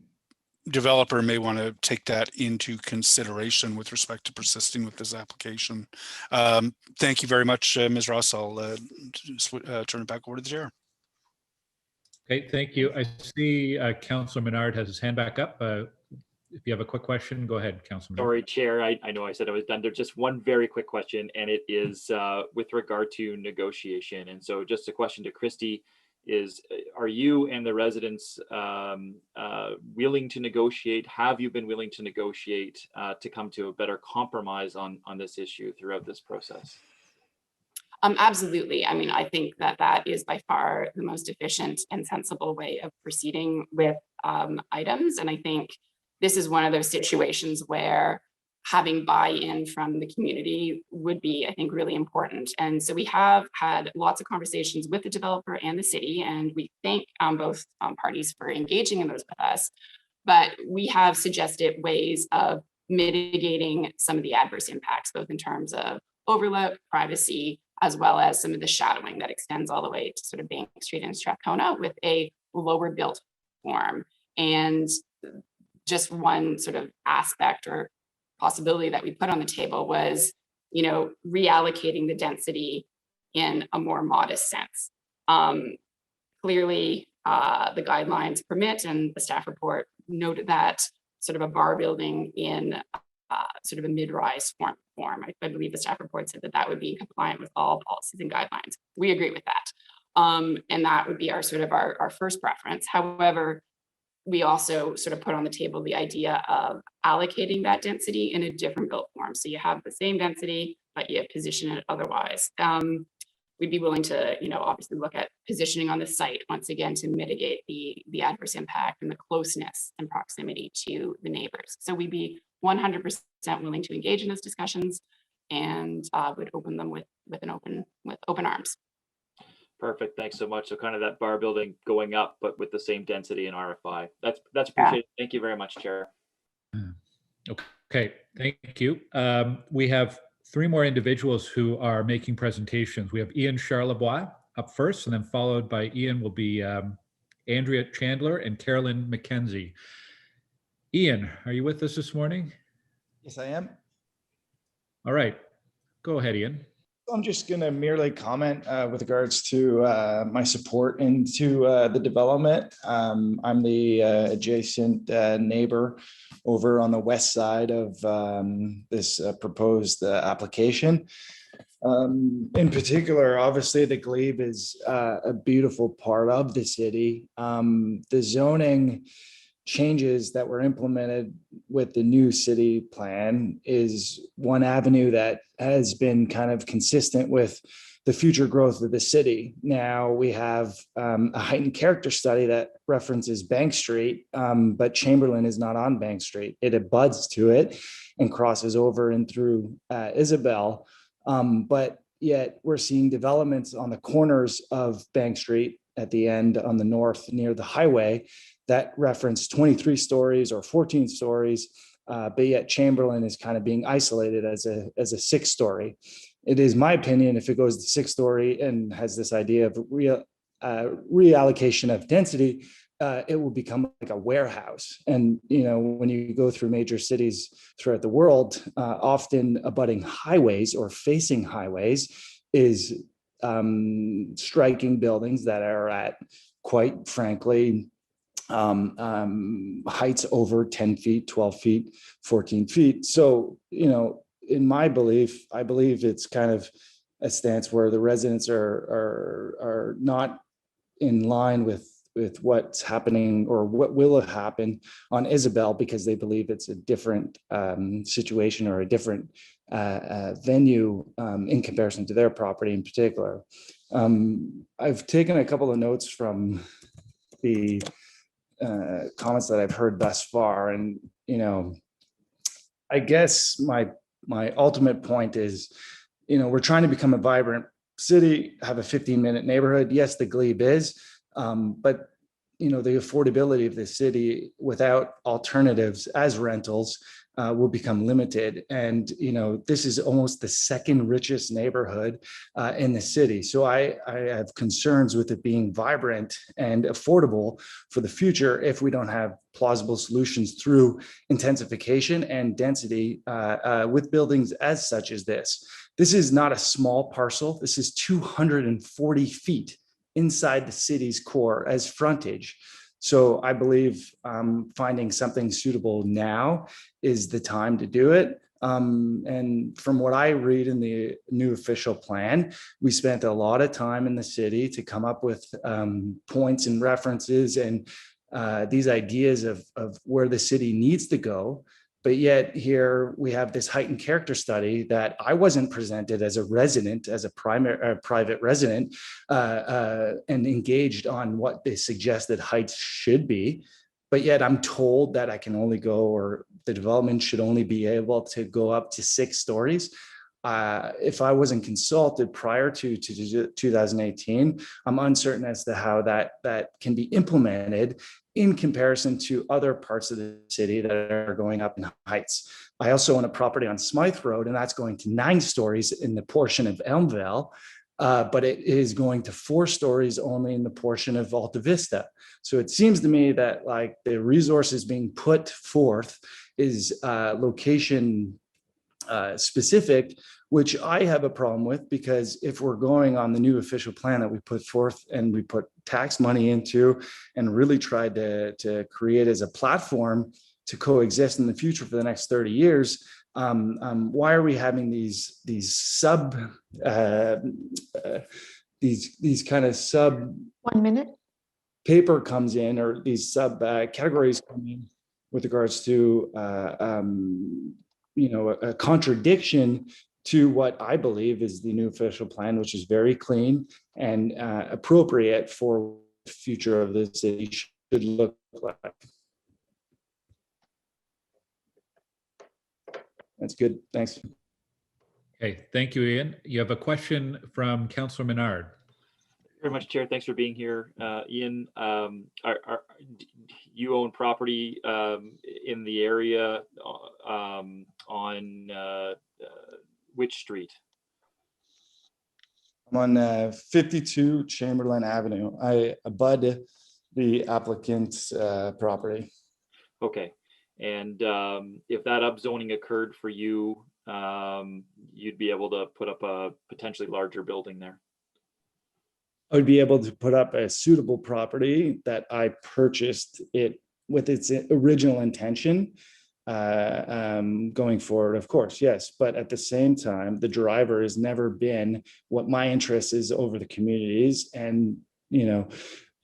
developer may want to take that into consideration with respect to persisting with this application. Thank you very much, Ms. Ross. I'll turn it back over to the chair. Okay, thank you. I see Councillor Menard has his hand back up. If you have a quick question, go ahead, Councillor Menard. Sorry, Chair. I know I said I was done. There's just one very quick question, and it is with regard to negotiation. And so just a question to Christy is, are you and the residents willing to negotiate? Have you been willing to negotiate to come to a better compromise on this issue throughout this process? Absolutely. I mean, I think that is by far the most efficient and sensible way of proceeding with items. And I think this is one of those situations where having buy-in from the community would be, I think, really important. And so we have had lots of conversations with the developer and the city, and we thank both parties for engaging in those with us. But we have suggested ways of mitigating some of the adverse impacts, both in terms of overlap, privacy, as well as some of the shadowing that extends all the way to sort of Bank Street and Strathcona with a lower built form. And just one sort of aspect or possibility that we put on the table was, reallocating the density in a more modest sense. Clearly, the guidelines permit, and the staff report noted that sort of a bar building in sort of a mid-rise form. I believe the staff report said that would be compliant with all policies and guidelines. We agree with that. And that would be our first preference. However, we also sort of put on the table the idea of allocating that density in a different built form. So you have the same density, but you position it otherwise. We'd be willing to, obviously look at positioning on the site once again to mitigate the adverse impact and the closeness and proximity to the neighbors. So we'd be 100% willing to engage in those discussions and would open them with open arms. Perfect. Thanks so much. So kind of that bar building going up, but with the same density and RFI. That's appreciated. Yeah. Thank you very much, Chair. Okay, thank you. We have 3 more individuals who are making presentations. We have Ian Charlebois up first, and then followed by Ian will be Andrea Chandler and Carolyn McKenzie. Ian, are you with us this morning? Yes, I am. All right, go ahead, Ian. I'm just going to merely comment with regards to my support into the development. I'm the adjacent neighbor over on the west side of this proposed application. In particular, obviously, the glebe is a beautiful part of the city. The zoning changes that were implemented with the new city plan is one avenue that has been kind of consistent with the future growth of the city. Now we have a heightened character study that references Bank Street, but Chamberlain is not on Bank Street. It abuts to it and crosses over and through Isabel. But yet we're seeing developments on the corners of Bank Street at the end on the north near the highway that reference 23 stories or 14 stories, but yet Chamberlain is kind of being isolated as a 6-story. It is my opinion, if it goes to 6-story and has this idea of reallocation of density, it will become like a warehouse. And when you go through major cities throughout the world, often abutting highways or facing highways is striking buildings that are at, quite frankly, heights over 10 feet, 12 feet, 14 feet. So, in my belief, I believe it's kind of a stance where the residents are not in line with what's happening or what will happen on Isabel, because they believe it's a different situation or a different venue in comparison to their property in particular. I've taken a couple of notes from the comments that I've heard thus far, and I guess my ultimate point is, we're trying to become a vibrant city, have a 15-minute neighborhood. Yes, the glebe is, but the affordability of the city without alternatives as rentals will become limited. And, this is almost the second richest neighborhood in the city. So I have concerns with it being vibrant and affordable for the future if we don't have plausible solutions through intensification and density with buildings as such as this. This is not a small parcel. This is 240 feet inside the city's core as frontage. So I believe finding something suitable now is the time to do it. And from what I read in the new official plan, we spent a lot of time in the city to come up with points and references and these ideas of where the city needs to go. But yet here we have this heightened character study that I wasn't presented as a resident, as a private resident, and engaged on what the suggested heights should be. But yet I'm told that I can only go, or the development should only be able to go up to 6 stories. If I wasn't consulted prior to 2018, I'm uncertain as to how that can be implemented in comparison to other parts of the city that are going up in heights. I also own a property on Smythe Road, and that's going to 9 stories in the portion of Elmvale, but it is going to 4 stories only in the portion of Alta Vista. So it seems to me that like the resources being put forth is location specific, which I have a problem with, because if we're going on the new official plan that we put forth and we put tax money into and really tried to create as a platform to coexist in the future for the next 30 years, why are we having these kind of sub 1 minute? paper comes in, or these sub categories come in with regards to a contradiction to what I believe is the new official plan, which is very clean and appropriate for the future of the city should look like. That's good. Thanks. Okay, thank you, Ian. You have a question from Councillor Menard. Very much, Chair. Thanks for being here. Ian, you own property in the area on which street? I'm on 52 Chamberlain Avenue. I abut the applicant's property. Okay. And if that upzoning occurred for you, you'd be able to put up a potentially larger building there. I would be able to put up a suitable property that I purchased it with its original intention going forward, of course, yes. But at the same time, the driver has never been what my interest is over the communities. And,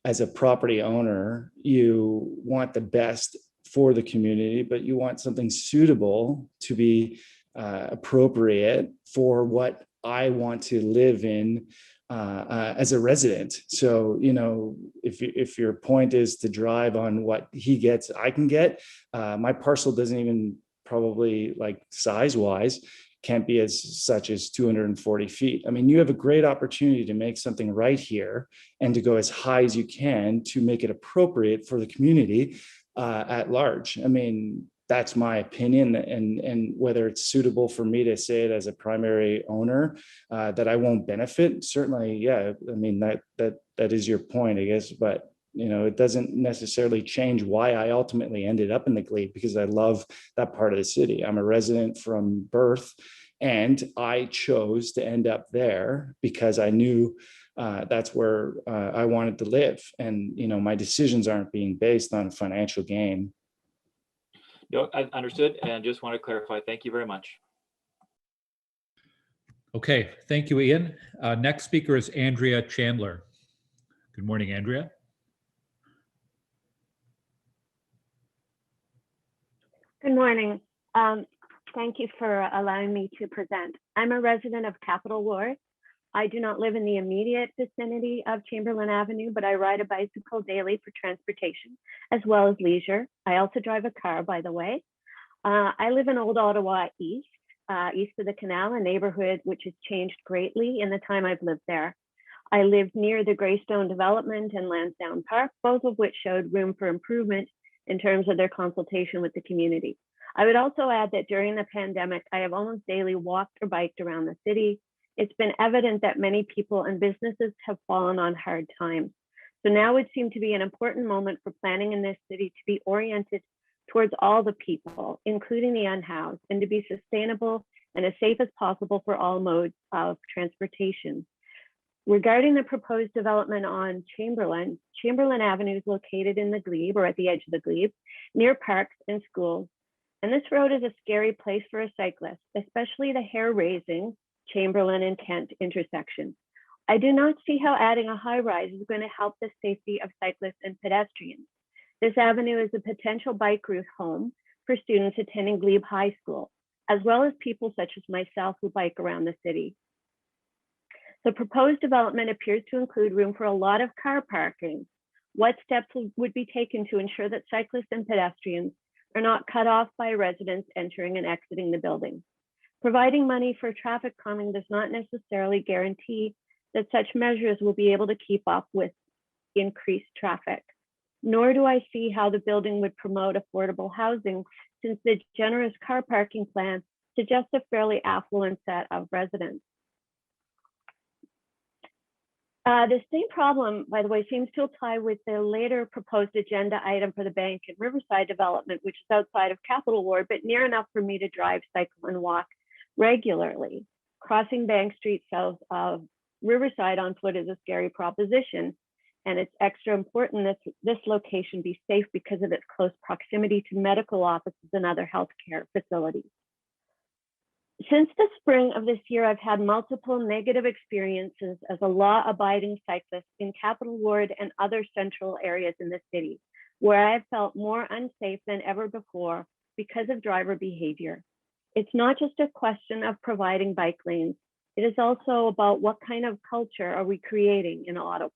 as a property owner, you want the best for the community, but you want something suitable to be appropriate for what I want to live in as a resident. So, if your point is to drive on what he gets, I can get, my parcel doesn't even probably, like, size wise, can't be as such as 240 feet. I mean, you have a great opportunity to make something right here and to go as high as you can to make it appropriate for the community at large. I mean, that's my opinion, and whether it's suitable for me to say it as a primary owner that I won't benefit, certainly, yeah. I mean, that is your point, I guess, but it doesn't necessarily change why I ultimately ended up in the Glebe, because I love that part of the city. I'm a resident from birth, and I chose to end up there because I knew that's where I wanted to live, and my decisions aren't being based on financial gain. No, I understood, and just want to clarify. Thank you very much. Okay, thank you, Ian. Next speaker is Andrea Chandler. Good morning, Andrea. Good morning. Thank you for allowing me to present. I'm a resident of Capitol Ward. I do not live in the immediate vicinity of Chamberlain Avenue, but I ride a bicycle daily for transportation as well as leisure. I also drive a car, by the way. I live in Old Ottawa East, east of the canal, a neighborhood which has changed greatly in the time I've lived there. I lived near the Greystone development and Lansdowne Park, both of which showed room for improvement in terms of their consultation with the community. I would also add that during the pandemic, I have almost daily walked or biked around the city. It's been evident that many people and businesses have fallen on hard times. So now would seem to be an important moment for planning in this city to be oriented towards all the people, including the unhoused, and to be sustainable and as safe as possible for all modes of transportation. Regarding the proposed development on Chamberlain Avenue is located in the Glebe, or at the edge of the Glebe, near parks and schools. And this road is a scary place for a cyclist, especially the hair-raising Chamberlain and Kent intersection. I do not see how adding a high rise is going to help the safety of cyclists and pedestrians. This avenue is a potential bike route home for students attending Glebe High School, as well as people such as myself who bike around the city. The proposed development appears to include room for a lot of car parking. What steps would be taken to ensure that cyclists and pedestrians are not cut off by residents entering and exiting the building? Providing money for traffic calming does not necessarily guarantee that such measures will be able to keep up with increased traffic. Nor do I see how the building would promote affordable housing, since the generous car parking plan suggests a fairly affluent set of residents. The same problem, by the way, seems to apply with the later proposed agenda item for the Bank and Riverside development, which is outside of Capitol Ward, but near enough for me to drive, cycle, and walk regularly. Crossing Bank Street south of Riverside on foot is a scary proposition, and it's extra important that this location be safe because of its close proximity to medical offices and other healthcare facilities. Since the spring of this year, I've had multiple negative experiences as a law-abiding cyclist in Capital Ward and other central areas in the city, where I have felt more unsafe than ever before because of driver behavior. It's not just a question of providing bike lanes. It is also about what kind of culture are we creating in Ottawa?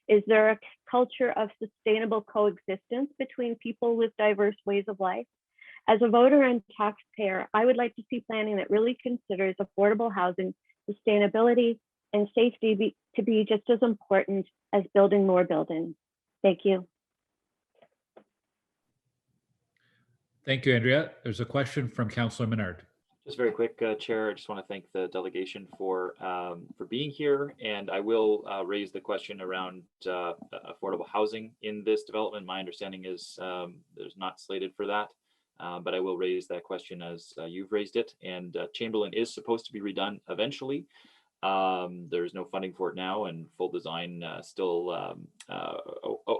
Is there a culture of sustainable coexistence between people with diverse ways of life? As a voter and taxpayer, I would like to see planning that really considers affordable housing, sustainability, and safety to be just as important as building more buildings. Thank you. Thank you, Andrea. There's a question from Councillor Menard. Just very quick, Chair. I just want to thank the delegation for being here, and I will raise the question around affordable housing in this development. My understanding is there's not slated for that. But I will raise that question as you've raised it. And Chamberlain is supposed to be redone eventually. There's no funding for it now, and full design still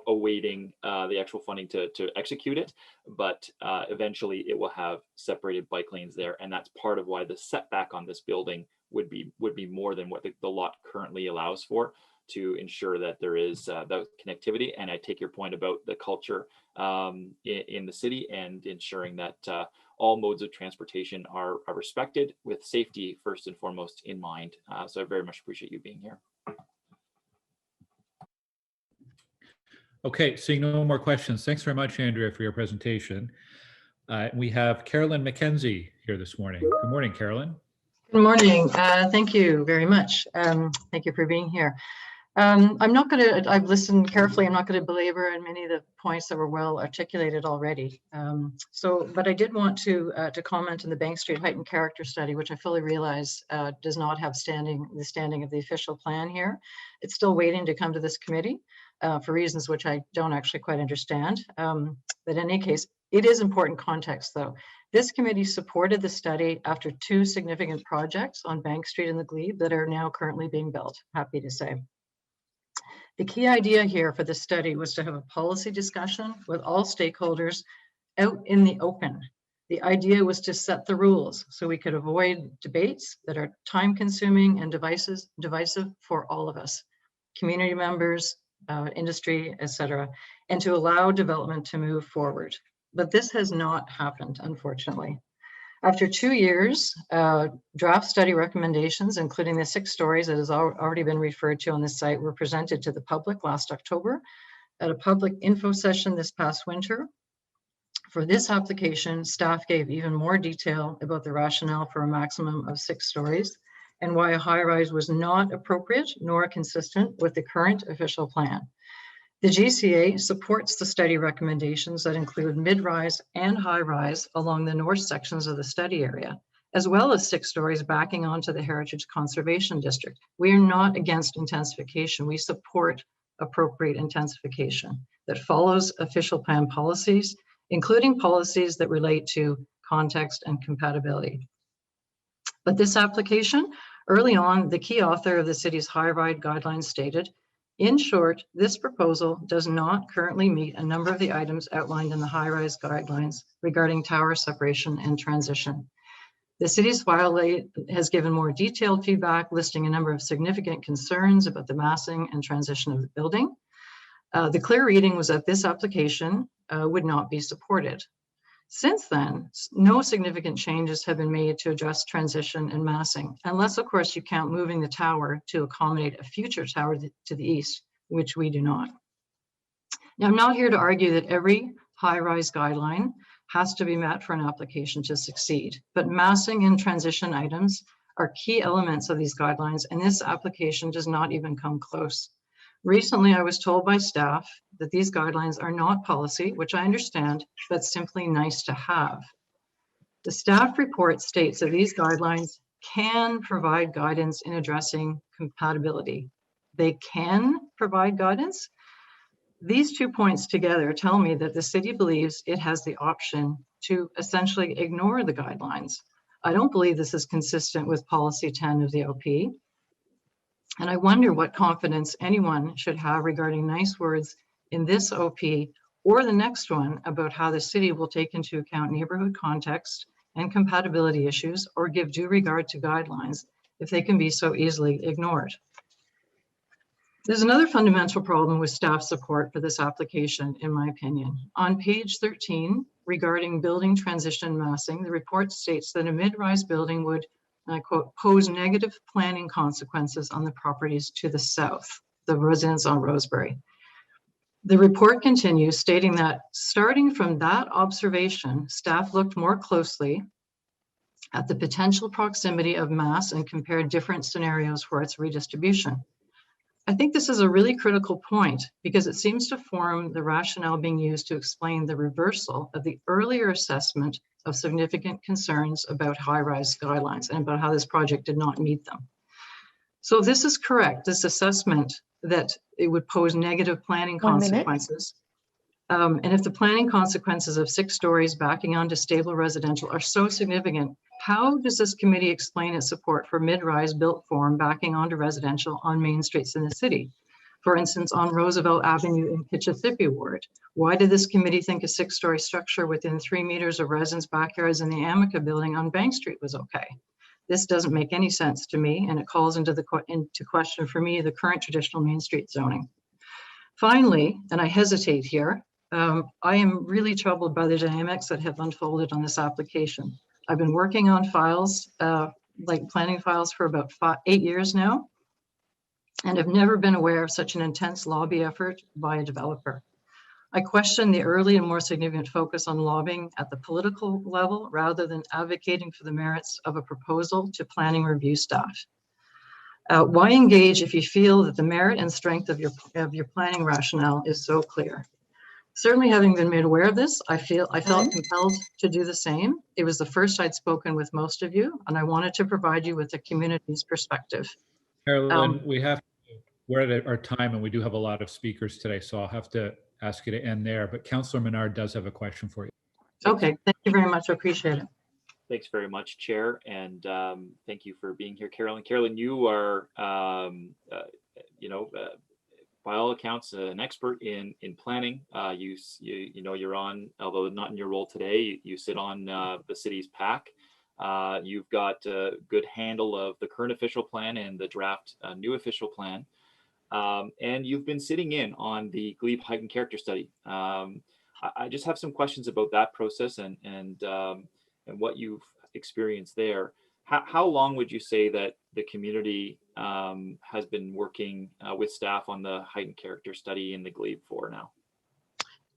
awaiting the actual funding to execute it. But eventually it will have separated bike lanes there. And that's part of why the setback on this building would be more than what the lot currently allows for, to ensure that there is that connectivity. And I take your point about the culture in the city and ensuring that all modes of transportation are respected, with safety first and foremost in mind. So I very much appreciate you being here. Okay, seeing no more questions. Thanks very much, Andrea, for your presentation. We have Carolyn McKenzie here this morning. Good morning, Carolyn. Good morning. Thank you very much. Thank you for being here. I'm not going to, I've listened carefully. I'm not going to belabor on many of the points that were well articulated already. But I did want to comment on the Bank Street Heightened Character Study, which I fully realize does not have the standing of the official plan here. It's still waiting to come to this committee for reasons which I don't actually quite understand. But in any case, it is important context though. This committee supported the study after 2 significant projects on Bank Street and the Glebe that are now currently being built, happy to say. The key idea here for the study was to have a policy discussion with all stakeholders out in the open. The idea was to set the rules so we could avoid debates that are time consuming and divisive for all of us, community members, industry, etc., and to allow development to move forward. But this has not happened, unfortunately. After 2 years, draft study recommendations, including the 6 stories that has already been referred to on the site, were presented to the public last October at a public info session this past winter. For this application, staff gave even more detail about the rationale for a maximum of 6 stories and why a high-rise was not appropriate nor consistent with the current official plan. The GCA supports the study recommendations that include mid-rise and high-rise along the north sections of the study area, as well as 6 stories backing onto the Heritage Conservation District. We are not against intensification. We support appropriate intensification that follows official plan policies, including policies that relate to context and compatibility. But this application, early on, the key author of the city's high-rise guidelines stated, in short, this proposal does not currently meet a number of the items outlined in the high-rise guidelines regarding tower separation and transition. The city's file has given more detailed feedback, listing a number of significant concerns about the massing and transition of the building. The clear reading was that this application would not be supported. Since then, no significant changes have been made to address transition and massing, unless, of course, you count moving the tower to accommodate a future tower to the east, which we do not. Now, I'm not here to argue that every high-rise guideline has to be met for an application to succeed, but massing and transition items are key elements of these guidelines, and this application does not even come close. Recently, I was told by staff that these guidelines are not policy, which I understand, but simply nice to have. The staff report states that these guidelines can provide guidance in addressing compatibility. They can provide guidance. These 2 points together tell me that the city believes it has the option to essentially ignore the guidelines. I don't believe this is consistent with policy 10 of the OP. And I wonder what confidence anyone should have regarding nice words in this OP or the next one about how the city will take into account neighborhood context and compatibility issues or give due regard to guidelines if they can be so easily ignored. There's another fundamental problem with staff support for this application, in my opinion. On page 13, regarding building transition massing, the report states that a mid-rise building would, and I quote, pose negative planning consequences on the properties to the south, the residents on Rosebery. The report continues stating that starting from that observation, staff looked more closely at the potential proximity of mass and compared different scenarios for its redistribution. I think this is a really critical point because it seems to form the rationale being used to explain the reversal of the earlier assessment of significant concerns about high-rise guidelines and about how this project did not meet them. So if this is correct, this assessment that it would pose negative planning consequences, and if the planning consequences of 6 stories backing onto stable residential are so significant, how does this committee explain its support for mid-rise built form backing onto residential on main streets in the city? For instance, on Roosevelt Avenue in Kitchissippi Ward. Why did this committee think a 6-story structure within 3 meters of residents' backyards in the Amica building on Bank Street was okay? This doesn't make any sense to me, and it calls into question for me the current traditional Main Street zoning. Finally, and I hesitate here, I am really troubled by the dynamics that have unfolded on this application. I've been working on files, like planning files, for about 8 years now, and have never been aware of such an intense lobby effort by a developer. I question the early and more significant focus on lobbying at the political level rather than advocating for the merits of a proposal to planning review staff. Why engage if you feel that the merit and strength of your planning rationale is so clear? Certainly, having been made aware of this, I felt compelled to do the same. It was the first I'd spoken with most of you, and I wanted to provide you with the community's perspective. Carolyn, we're at our time, and we do have a lot of speakers today, so I'll have to ask you to end there. But Councillor Menard does have a question for you. Okay, thank you very much. I appreciate it. Thanks very much, Chair, and thank you for being here, Carolyn. Carolyn, you are, by all accounts, an expert in planning. You're on, although not in your role today, you sit on the city's PAC. You've got a good handle of the current official plan and the draft new official plan. And you've been sitting in on the Glebe Height and Character Study. I just have some questions about that process and what you've experienced there. How long would you say that the community has been working with staff on the Height and Character Study in the Glebe for now?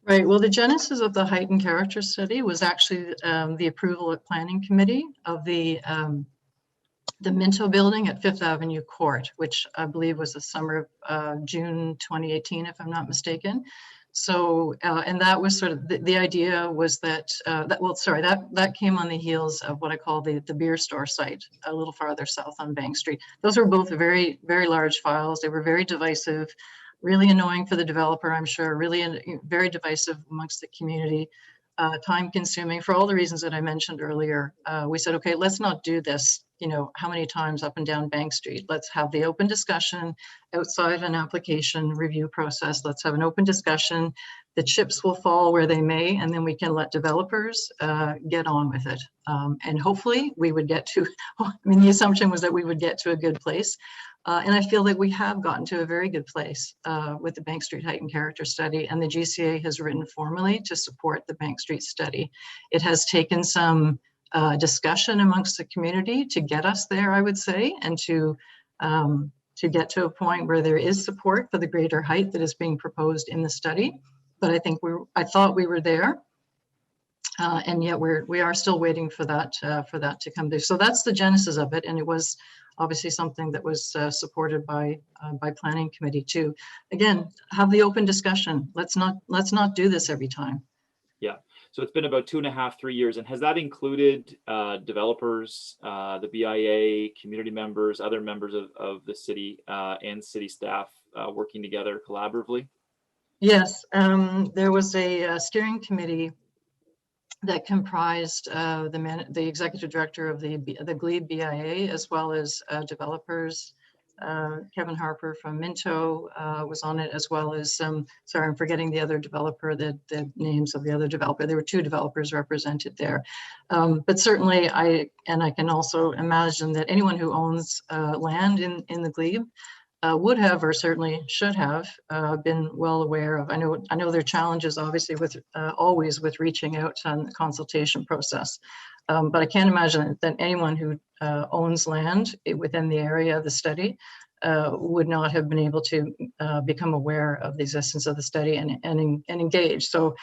Right. Well, the genesis of the Height and Character Study was actually the approval at Planning Committee of the Minto building at 5th Avenue Court, which I believe was the summer of June 2018, if I'm not mistaken. So, and that was sort of the idea was that, that came on the heels of what I call the beer store site a little farther south on Bank Street. Those were both very, very large files. They were very divisive, really annoying for the developer, I'm sure, really very divisive amongst the community, time consuming for all the reasons that I mentioned earlier. We said, okay, let's not do this, how many times up and down Bank Street. Let's have the open discussion outside of an application review process. Let's have an open discussion. The chips will fall where they may, and then we can let developers get on with it. And hopefully we would get to, the assumption was that we would get to a good place. And I feel that we have gotten to a very good place with the Bank Street Height and Character Study, and the GCA has written formally to support the Bank Street study. It has taken some discussion amongst the community to get us there, I would say, and to get to a point where there is support for the greater height that is being proposed in the study. But I thought we were there, and yet we are still waiting for that to come through. So that's the genesis of it, and it was obviously something that was supported by Planning Committee too. Again, have the open discussion. Let's not do this every time. Yeah. So it's been about 2.5, 3 years. And has that included developers, the BIA, community members, other members of the city and city staff working together collaboratively? Yes, there was a steering committee that comprised the executive director of the Glebe BIA, as well as developers, Kevin Harper from Minto was on it, as well as, sorry, I'm forgetting the other developer, the names of the other developer. There were 2 developers represented there. But certainly I can also imagine that anyone who owns land in the glebe would have, or certainly should have, been well aware of. I know there are challenges, obviously, with always with reaching out on the consultation process, but I can't imagine that anyone who owns land within the area of the study would not have been able to become aware of the existence of the study and engage. So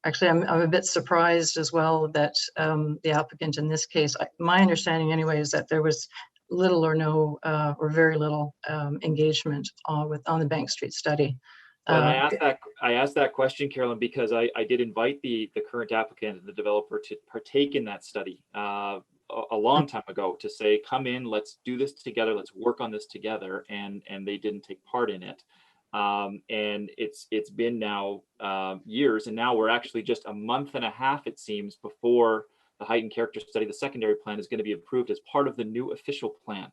actually, I'm a bit surprised as well that the applicant in this case, my understanding anyway, is that there was little or no or very little engagement on the Bank Street study. Well, I asked that question, Carolyn, because I did invite the current applicant and the developer to partake in that study a long time ago, to say, come in, let's do this together, let's work on this together, and they didn't take part in it. And it's been now years, and now we're actually just a month and a half, it seems, before the heightened character study, the secondary plan, is going to be approved as part of the new official plan.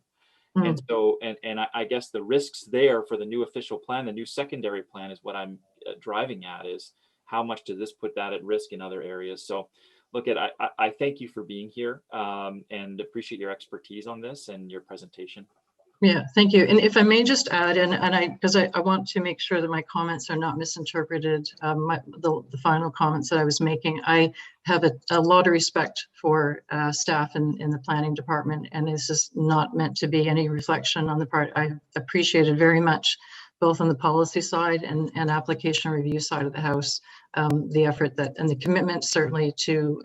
And so, and I guess the risks there for the new official plan, the new secondary plan, is what I'm driving at, is how much does this put that at risk in other areas? So look, I thank you for being here and appreciate your expertise on this and your presentation. Yeah, thank you. And if I may just add, because I want to make sure that my comments are not misinterpreted, the final comments that I was making, I have a lot of respect for staff in the planning department, and this is not meant to be any reflection on the part. I appreciated very much, both on the policy side and application review side of the house, the effort and the commitment certainly to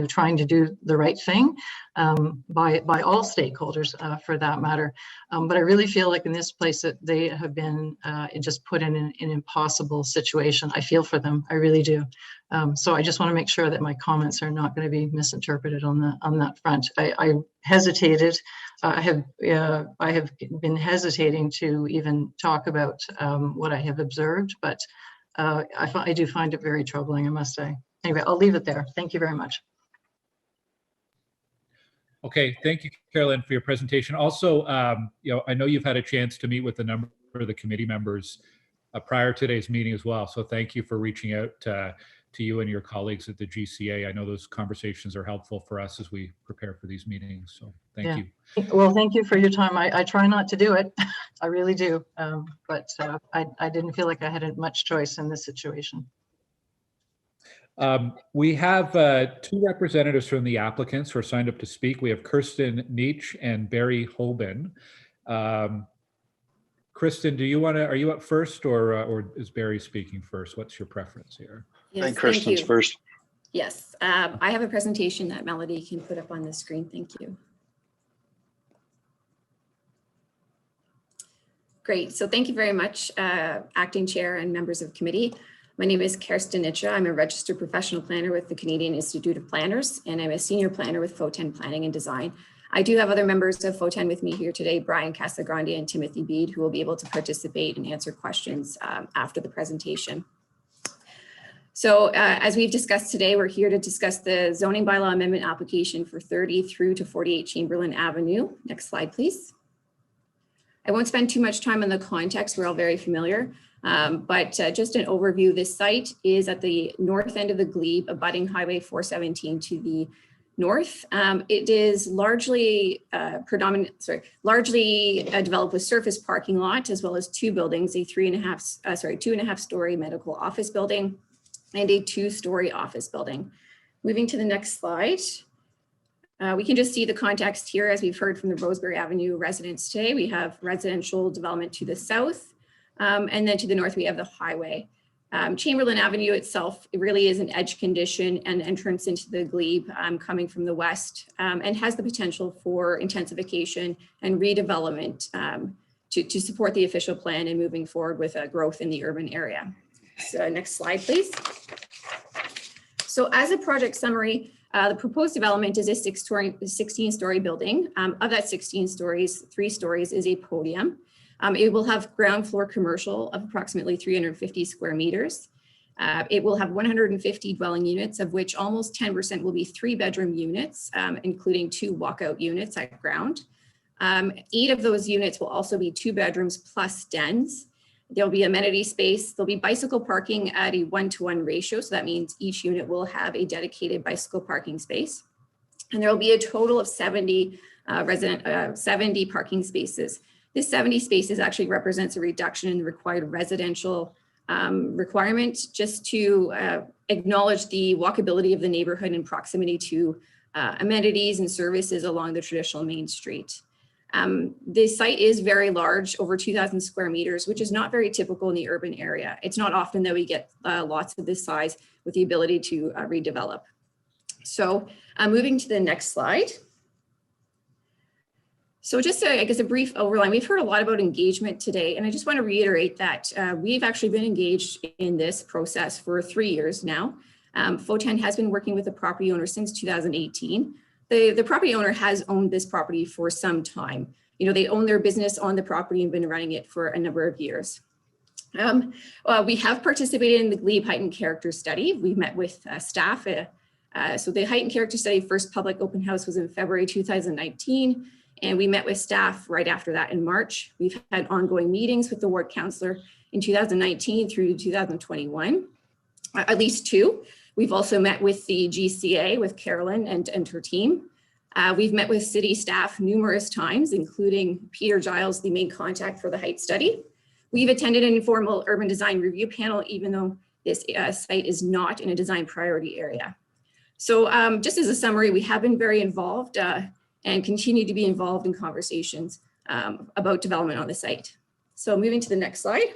trying to do the right thing by all stakeholders for that matter. But I really feel like in this place that they have been just put in an impossible situation. I feel for them, I really do. So I just want to make sure that my comments are not going to be misinterpreted on that front. I hesitated. I have been hesitating to even talk about what I have observed, but I do find it very troubling, I must say. Anyway, I'll leave it there. Thank you very much. Okay, thank you, Carolyn, for your presentation. Also, I know you've had a chance to meet with a number of the committee members prior to today's meeting as well. So thank you for reaching out to you and your colleagues at the GCA. I know those conversations are helpful for us as we prepare for these meetings. So thank you. Well, thank you for your time. I try not to do it. I really do. But I didn't feel like I had much choice in this situation. We have 2 representatives from the applicants who are signed up to speak. We have Kirsten Nietzsch and Barry Hoban. Kristen, are you up first, or is Barry speaking first? What's your preference here? Yes, I think Kristen's first. Yes, I have a presentation that Melody can put up on the screen. Thank you. Great, so thank you very much, Acting Chair and members of committee. My name is Kirsten Nietzsche. I'm a registered professional planner with the Canadian Institute of Planners, and I'm a senior planner with FOTEN Planning and Design. I do have other members of FOTEN with me here today, Brian Casagrande and Timothy Bede, who will be able to participate and answer questions after the presentation. So as we've discussed today, we're here to discuss the zoning bylaw amendment application for 30 through to 48 Chamberlain Avenue. Next slide, please. I won't spend too much time on the context. We're all very familiar, but just an overview. This site is at the north end of the glebe, abutting Highway 417 to the north. It is largely developed with surface parking lot, as well as 2 buildings, a 2.5 story medical office building and a 2-story office building. Moving to the next slide. We can just see the context here, as we've heard from the Rosebery Avenue residents today. We have residential development to the south, and then to the north, we have the highway. Chamberlain Avenue itself, it really is an edge condition and entrance into the glebe coming from the west, and has the potential for intensification and redevelopment to support the official plan and moving forward with growth in the urban area. So next slide, please. So as a project summary, the proposed development is a 16-story building. Of that 16 stories, 3 stories is a podium. It will have ground floor commercial of approximately 350 square meters. It will have 150 dwelling units, of which almost 10% will be 3-bedroom units, including 2 walkout units at ground. 8 of those units will also be 2 bedrooms plus dens. There'll be amenity space. There'll be bicycle parking at a 1-to-1 ratio. So that means each unit will have a dedicated bicycle parking space. And there will be a total of 70 70 parking spaces. This 70 spaces actually represents a reduction in the required residential requirement, just to acknowledge the walkability of the neighborhood and proximity to amenities and services along the traditional main street. The site is very large, over 2,000 square meters, which is not very typical in the urban area. It's not often that we get lots of this size with the ability to redevelop. So moving to the next slide. So just I guess a brief overline. We've heard a lot about engagement today, and I just want to reiterate that we've actually been engaged in this process for 3 years now. FOTAN has been working with the property owner since 2018. The property owner has owned this property for some time. You know, they own their business on the property and been running it for a number of years. We have participated in the Glebe Heightened Character Study. We've met with staff. So the Heightened Character Study first public open house was in February 2019. And we met with staff right after that in March. We've had ongoing meetings with the ward councillor in 2019 through 2021, at least 2. We've also met with the GCA, with Carolyn and her team. We've met with city staff numerous times, including Peter Giles, the main contact for the Heights study. We've attended an informal urban design review panel, even though this site is not in a design priority area. So just as a summary, we have been very involved and continue to be involved in conversations about development on the site. So moving to the next slide.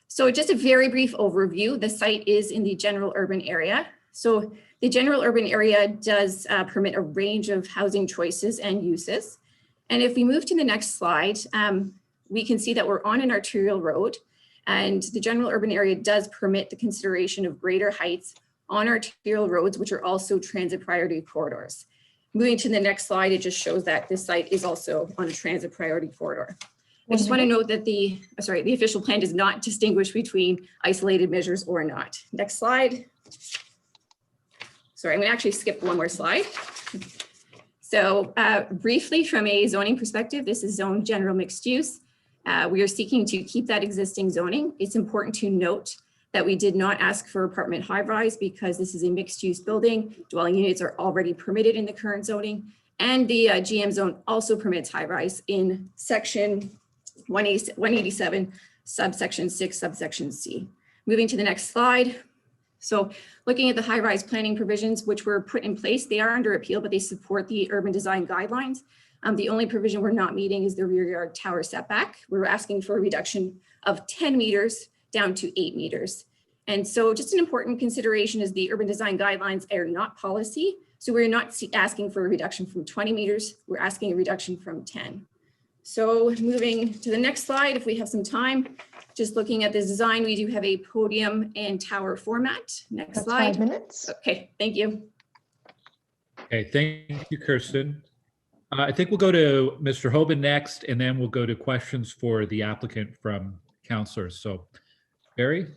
So just a very brief overview. The site is in the general urban area. So the general urban area does permit a range of housing choices and uses. And if we move to the next slide, we can see that we're on an arterial road, and the general urban area does permit the consideration of greater heights on arterial roads, which are also transit priority corridors. Moving to the next slide, it just shows that this site is also on a transit priority corridor. I just want to note that the official plan does not distinguish between isolated measures or not. Next slide. Sorry, I'm going to actually skip one more slide. So briefly, from a zoning perspective, this is zoned general mixed use. We are seeking to keep that existing zoning. It's important to note that we did not ask for apartment high rise because this is a mixed use building. Dwelling units are already permitted in the current zoning, and the GM zone also permits high rise in section 187, subsection 6, subsection C. Moving to the next slide. So looking at the high rise planning provisions, which were put in place, they are under appeal, but they support the urban design guidelines. The only provision we're not meeting is the rear yard tower setback. We're asking for a reduction of 10 meters down to 8 meters. And so just an important consideration is the urban design guidelines are not policy. So we're not asking for a reduction from 20 meters, we're asking a reduction from 10. So moving to the next slide, if we have some time, just looking at this design, we do have a podium and tower format. Next slide. 5 minutes. Okay, thank you. Okay, thank you, Kirsten. I think we'll go to Mr. Hoban next, and then we'll go to questions for the applicant from councillors. So Barry?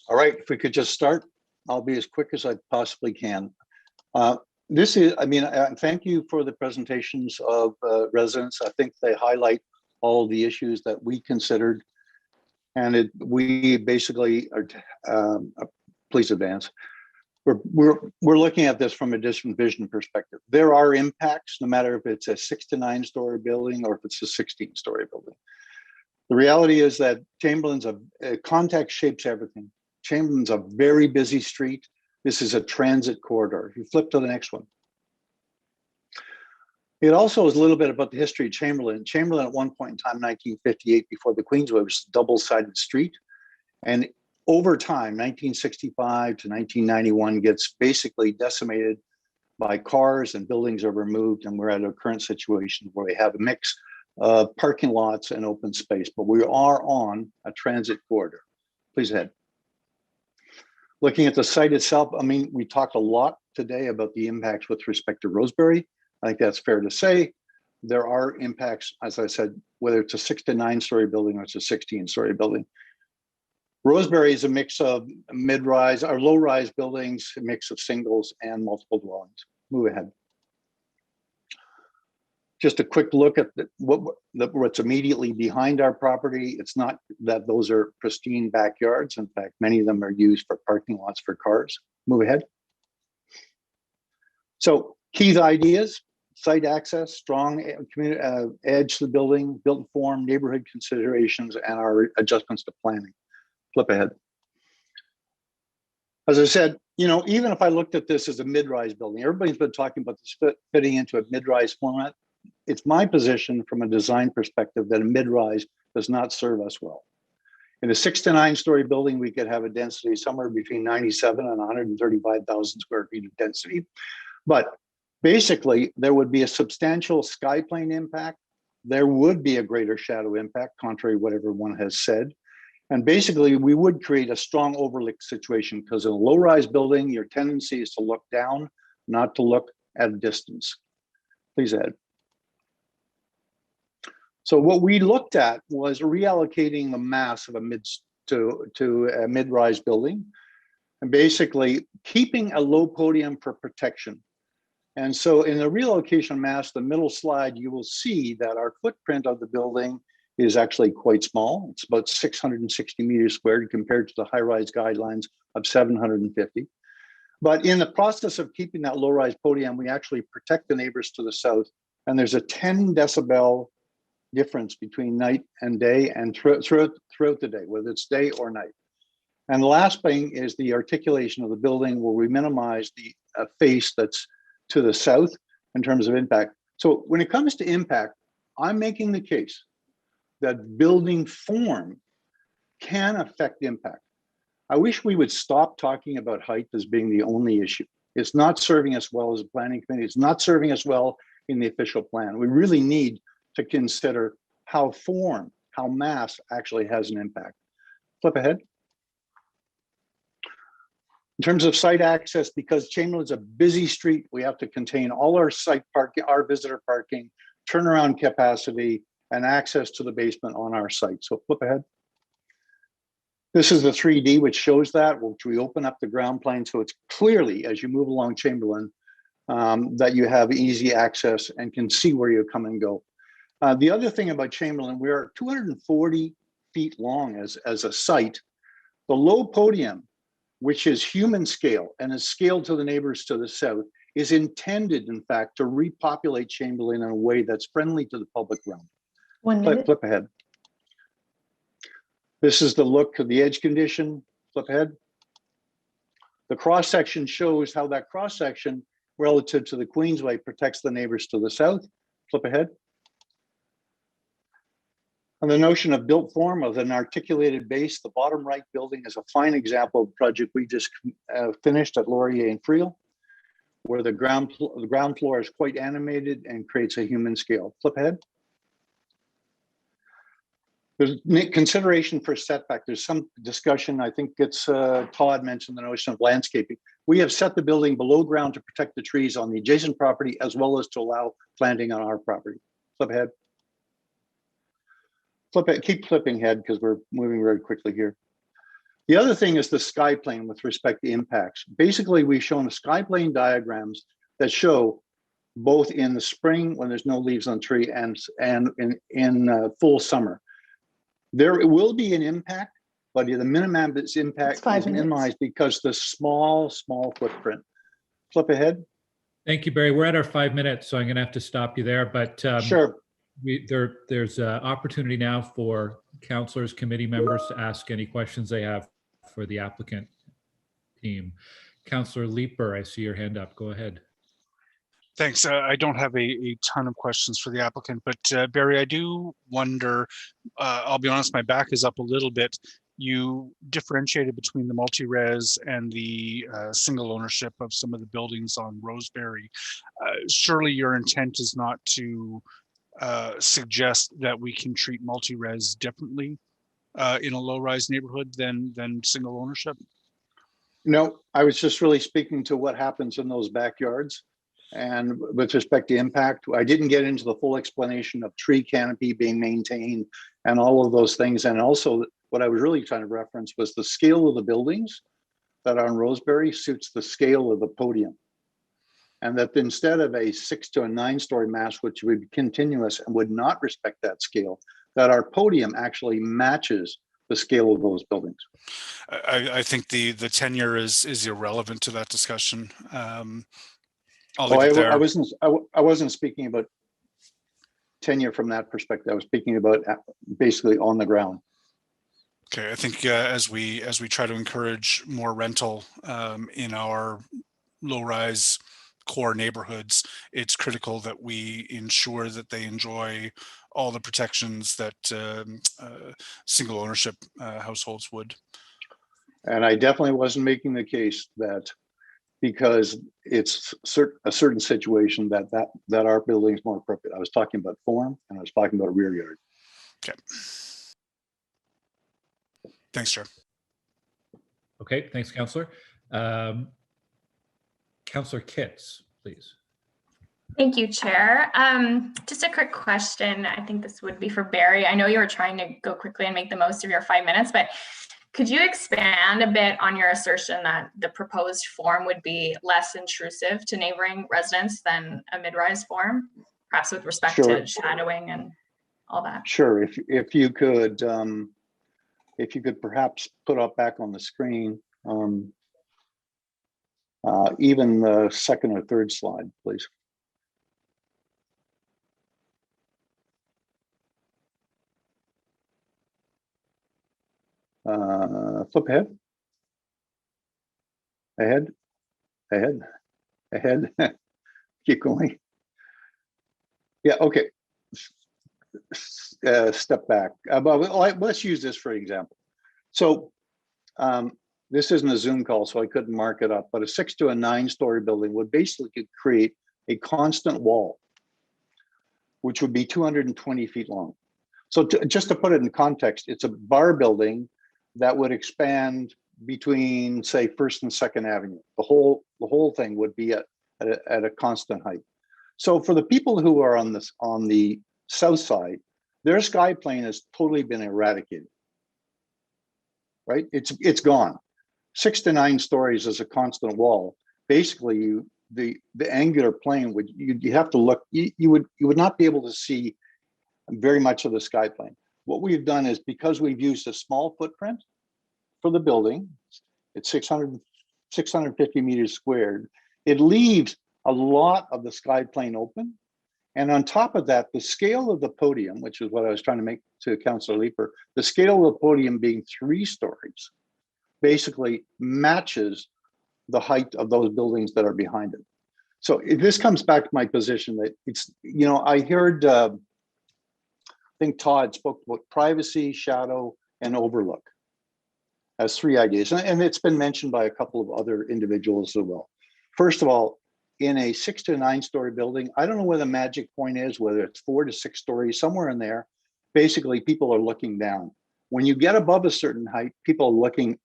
All right, if we could just start, I'll be as quick as I possibly can. Thank you for the presentations of residents. I think they highlight all the issues that we considered, and we basically are, please advance. We're looking at this from a distant vision perspective. There are impacts, no matter if it's a 6 to 9 story building or if it's a 16-story building. The reality is that Chamberlain's context shapes everything. Chamberlain's a very busy street. This is a transit corridor. If you flip to the next one. It also is a little bit about the history of Chamberlain. Chamberlain at one point in time, 1958, before the Queensway, was a double-sided street. And over time, 1965 to 1991 gets basically decimated by cars and buildings are removed. And we're at a current situation where we have a mix of parking lots and open space, but we are on a transit corridor. Please ahead. Looking at the site itself, I mean, we talked a lot today about the impacts with respect to Rosebery. I think that's fair to say. There are impacts, as I said, whether it's a 6 to 9 story building or it's a 16-story building. Rosebery is a mix of mid-rise or low-rise buildings, a mix of singles and multiple dwellings. Move ahead. just a quick look at what's immediately behind our property. It's not that those are pristine backyards. In fact, many of them are used for parking lots for cars. Move ahead. So key ideas: site access, strong edge to the building, built form, neighborhood considerations, and our adjustments to planning. Flip ahead. As I said, you know, even if I looked at this as a mid-rise building, everybody's been talking about this fitting into a mid-rise format. It's my position from a design perspective that a mid-rise does not serve us well. In a 6 to 9 story building, we could have a density somewhere between 97 and 135,000 square feet of density. But basically, there would be a substantial sky plane impact. There would be a greater shadow impact, contrary to what everyone has said. And basically, we would create a strong overlook situation, because in a low-rise building, your tendency is to look down, not to look at a distance. Please add. So what we looked at was reallocating the mass of a mid-rise building, and basically keeping a low podium for protection. And so in the reallocation mass, the middle slide, you will see that our footprint of the building is actually quite small. It's about 660 meters squared compared to the high-rise guidelines of 750. But in the process of keeping that low-rise podium, we actually protect the neighbors to the south. And there's a 10 decibel difference between night and day and throughout the day, whether it's day or night. And the last thing is the articulation of the building, where we minimize the face that's to the south in terms of impact. So when it comes to impact, I'm making the case that building form can affect impact. I wish we would stop talking about height as being the only issue. It's not serving us well as a planning committee. It's not serving us well in the official plan. We really need to consider how form, how mass actually has an impact. Flip ahead. In terms of site access, because Chamberlain's a busy street, we have to contain all our site parking, our visitor parking, turnaround capacity, and access to the basement on our site. So flip ahead. This is the 3D, which shows that, which we open up the ground plane. So it's clearly, as you move along Chamberlain, that you have easy access and can see where you come and go. The other thing about Chamberlain, we are 240 feet long as a site. The low podium, which is human scale and is scaled to the neighbors to the south, is intended, in fact, to repopulate Chamberlain in a way that's friendly to the public realm. 1 minute. Flip ahead. This is the look of the edge condition. Flip ahead. The cross section shows how that cross section relative to the Queensway protects the neighbors to the south. Flip ahead. And the notion of built form of an articulated base, the bottom right building is a fine example of a project we just finished at Laurier and Friel, where the ground floor is quite animated and creates a human scale. Flip ahead. There's consideration for setback. There's some discussion, I think it's Todd mentioned the notion of landscaping. We have set the building below ground to protect the trees on the adjacent property, as well as to allow planting on our property. Flip ahead. Flip it, keep flipping ahead because we're moving very quickly here. The other thing is the sky plane with respect to impacts. Basically, we've shown the sky plane diagrams that show both in the spring when there's no leaves on the tree and in full summer. There will be an impact, but the minimum impact is minimized because the small footprint. Flip ahead. Thank you, Barry. We're at our 5 minutes, so I'm going to have to stop you there. But sure. There's an opportunity now for councilors, committee members to ask any questions they have for the applicant team. Councilor Leeper, I see your hand up. Go ahead. Thanks. I don't have a ton of questions for the applicant, but Barry, I do wonder, I'll be honest, my back is up a little bit. You differentiated between the multi-res and the single ownership of some of the buildings on Roseberry. Surely your intent is not to suggest that we can treat multi-res differently in a low-rise neighborhood than single ownership? No, I was just really speaking to what happens in those backyards. And with respect to impact, I didn't get into the full explanation of tree canopy being maintained and all of those things. And also what I was really trying to reference was the scale of the buildings that are on Roseberry suits the scale of the podium. And that instead of a 6 to a 9-story mast, which would be continuous and would not respect that scale, that our podium actually matches the scale of those buildings. I think the tenure is irrelevant to that discussion. I'll Oh, leave it there. I wasn't speaking about tenure from that perspective. I was speaking about basically on the ground. Okay, I think as we try to encourage more rental in our low-rise core neighborhoods, it's critical that we ensure that they enjoy all the protections that single ownership households would. And I definitely wasn't making the case that because it's a certain situation that our building is more appropriate. I was talking about form, and I was talking about a rear yard. Okay. Thanks, Chair. Okay, thanks, Councillor. Councillor Kitts, please. Thank you, Chair. Just a quick question. I think this would be for Barry. I know you were trying to go quickly and make the most of your 5 minutes, but could you expand a bit on your assertion that the proposed form would be less intrusive to neighboring residents than a mid-rise form, perhaps with respect to shadowing and all that? Sure. If you could perhaps put up back on the screen, even the second or third slide, please. Flip ahead. Keep going. Yeah, okay. Step back. But let's use this for example. So this isn't a Zoom call, so I couldn't mark it up, but a 6 to a 9-story building would basically create a constant wall, which would be 220 feet long. So just to put it in context, it's a bar building that would expand between, say, 1st and 2nd Avenue. The whole thing would be at a constant height. So for the people who are on the south side, their sky plane has totally been eradicated. Right? It's gone. 6 to 9 stories is a constant wall. Basically, the angular plane would you have to look. You would not be able to see very much of the sky plane. What we've done is, because we've used a small footprint for the building, it's 650 meters squared. It leaves a lot of the sky plane open. And on top of that, the scale of the podium, which is what I was trying to make to Councillor Leeper, the scale of the podium being 3 stories, basically matches the height of those buildings that are behind it. So this comes back to my position that it's, I heard, I think Todd spoke about privacy, shadow, and overlook as 3 ideas. And it's been mentioned by a couple of other individuals as well. First of all, in a 6 to 9-story building, I don't know where the magic point is, whether it's 4 to 6 stories, somewhere in there. Basically, people are looking down. When you get above a certain height, people are looking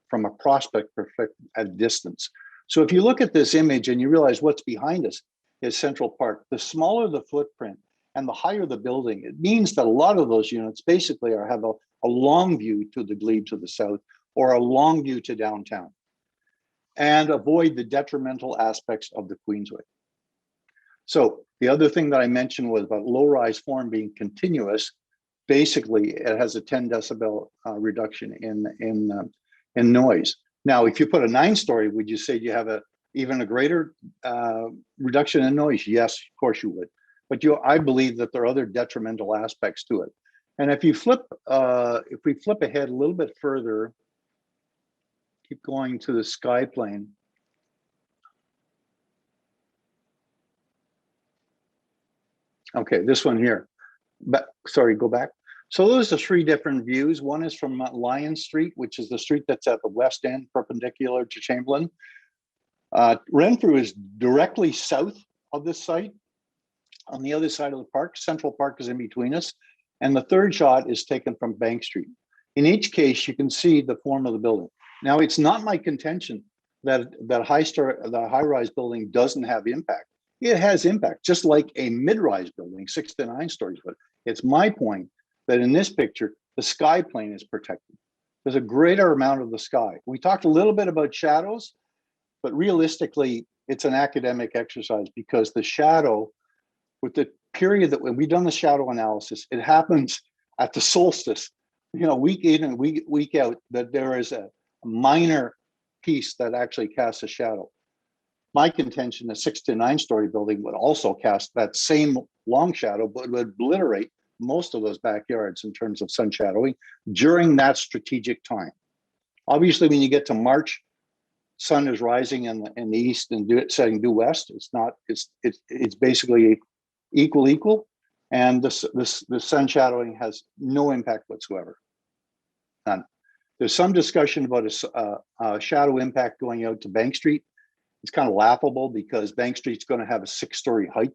from a prospect perspective at a distance. So if you look at this image and you realize what's behind us is Central Park, the smaller the footprint and the higher the building, it means that a lot of those units basically have a long view to the glebe to the south or a long view to downtown, and avoid the detrimental aspects of the Queensway. So the other thing that I mentioned was about low-rise form being continuous. Basically, it has a 10 decibel reduction in noise. Now, if you put a 9-story, would you say you have even a greater reduction in noise? Yes, of course you would. But I believe that there are other detrimental aspects to it. And if you flip, if we flip ahead a little bit further, keep going to the sky plane. Okay, this one here. But sorry, go back. So those are 3 different views. One is from Lion Street, which is the street that's at the west end, perpendicular to Chamberlain. Renfrew is directly south of this site. On the other side of the park, Central Park is in between us. And the third shot is taken from Bank Street. In each case, you can see the form of the building. Now, it's not my contention that the high-rise building doesn't have impact. It has impact, just like a mid-rise building, 6 to 9 stories. But it's my point that in this picture, the sky plane is protected. There's a greater amount of the sky. We talked a little bit about shadows, but realistically, it's an academic exercise because the shadow, with the period that when we've done the shadow analysis, it happens at the solstice, week in and week out, that there is a minor piece that actually casts a shadow. My contention, a 6 to 9 story building would also cast that same long shadow, but would obliterate most of those backyards in terms of sun shadowing during that strategic time. Obviously, when you get to March, sun is rising in the east and setting due west. It's basically equal, and the sun shadowing has no impact whatsoever. None. There's some discussion about a shadow impact going out to Bank Street. It's kind of laughable because Bank Street's going to have a 6-story height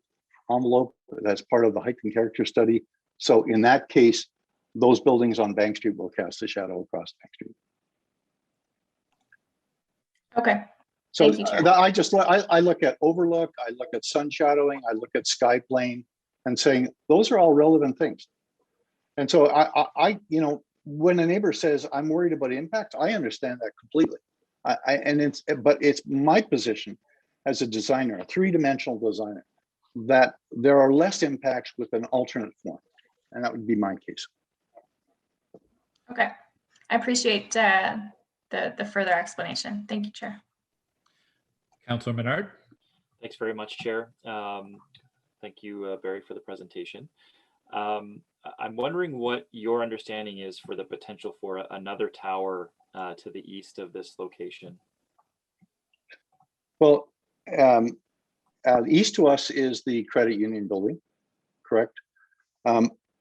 envelope. That's part of the height and character study. So in that case, those buildings on Bank Street will cast a shadow across Bank Street. Okay. So thank you, Chair. I look at overlook, I look at sun shadowing, I look at sky plane, and saying those are all relevant things. And so when a neighbor says I'm worried about impact, I understand that completely. But it's my position as a designer, a 3-dimensional designer, that there are less impacts with an alternate form, and that would be my case. Okay, I appreciate the further explanation. Thank you, Chair. Councillor Menard. Thanks very much, Chair. Thank you, Barry, for the presentation. I'm wondering what your understanding is for the potential for another tower to the east of this location. Well, east to us is the credit union building, correct?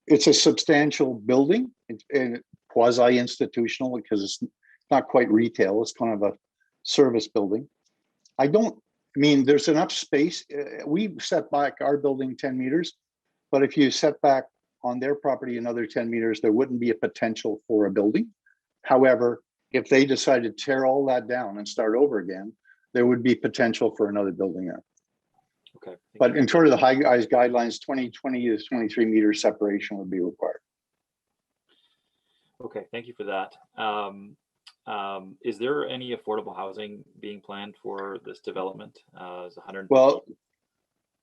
It's a substantial building. It's quasi-institutional because it's not quite retail. It's kind of a service building. There's enough space. We set back our building 10 meters, but if you set back on their property another 10 meters, there wouldn't be a potential for a building. However, if they decide to tear all that down and start over again, there would be potential for another building there. Okay. But in terms of the high-rise guidelines, 20 to 23 meters separation would be required. Okay, thank you for that. Is there any affordable housing being planned for this development? Well,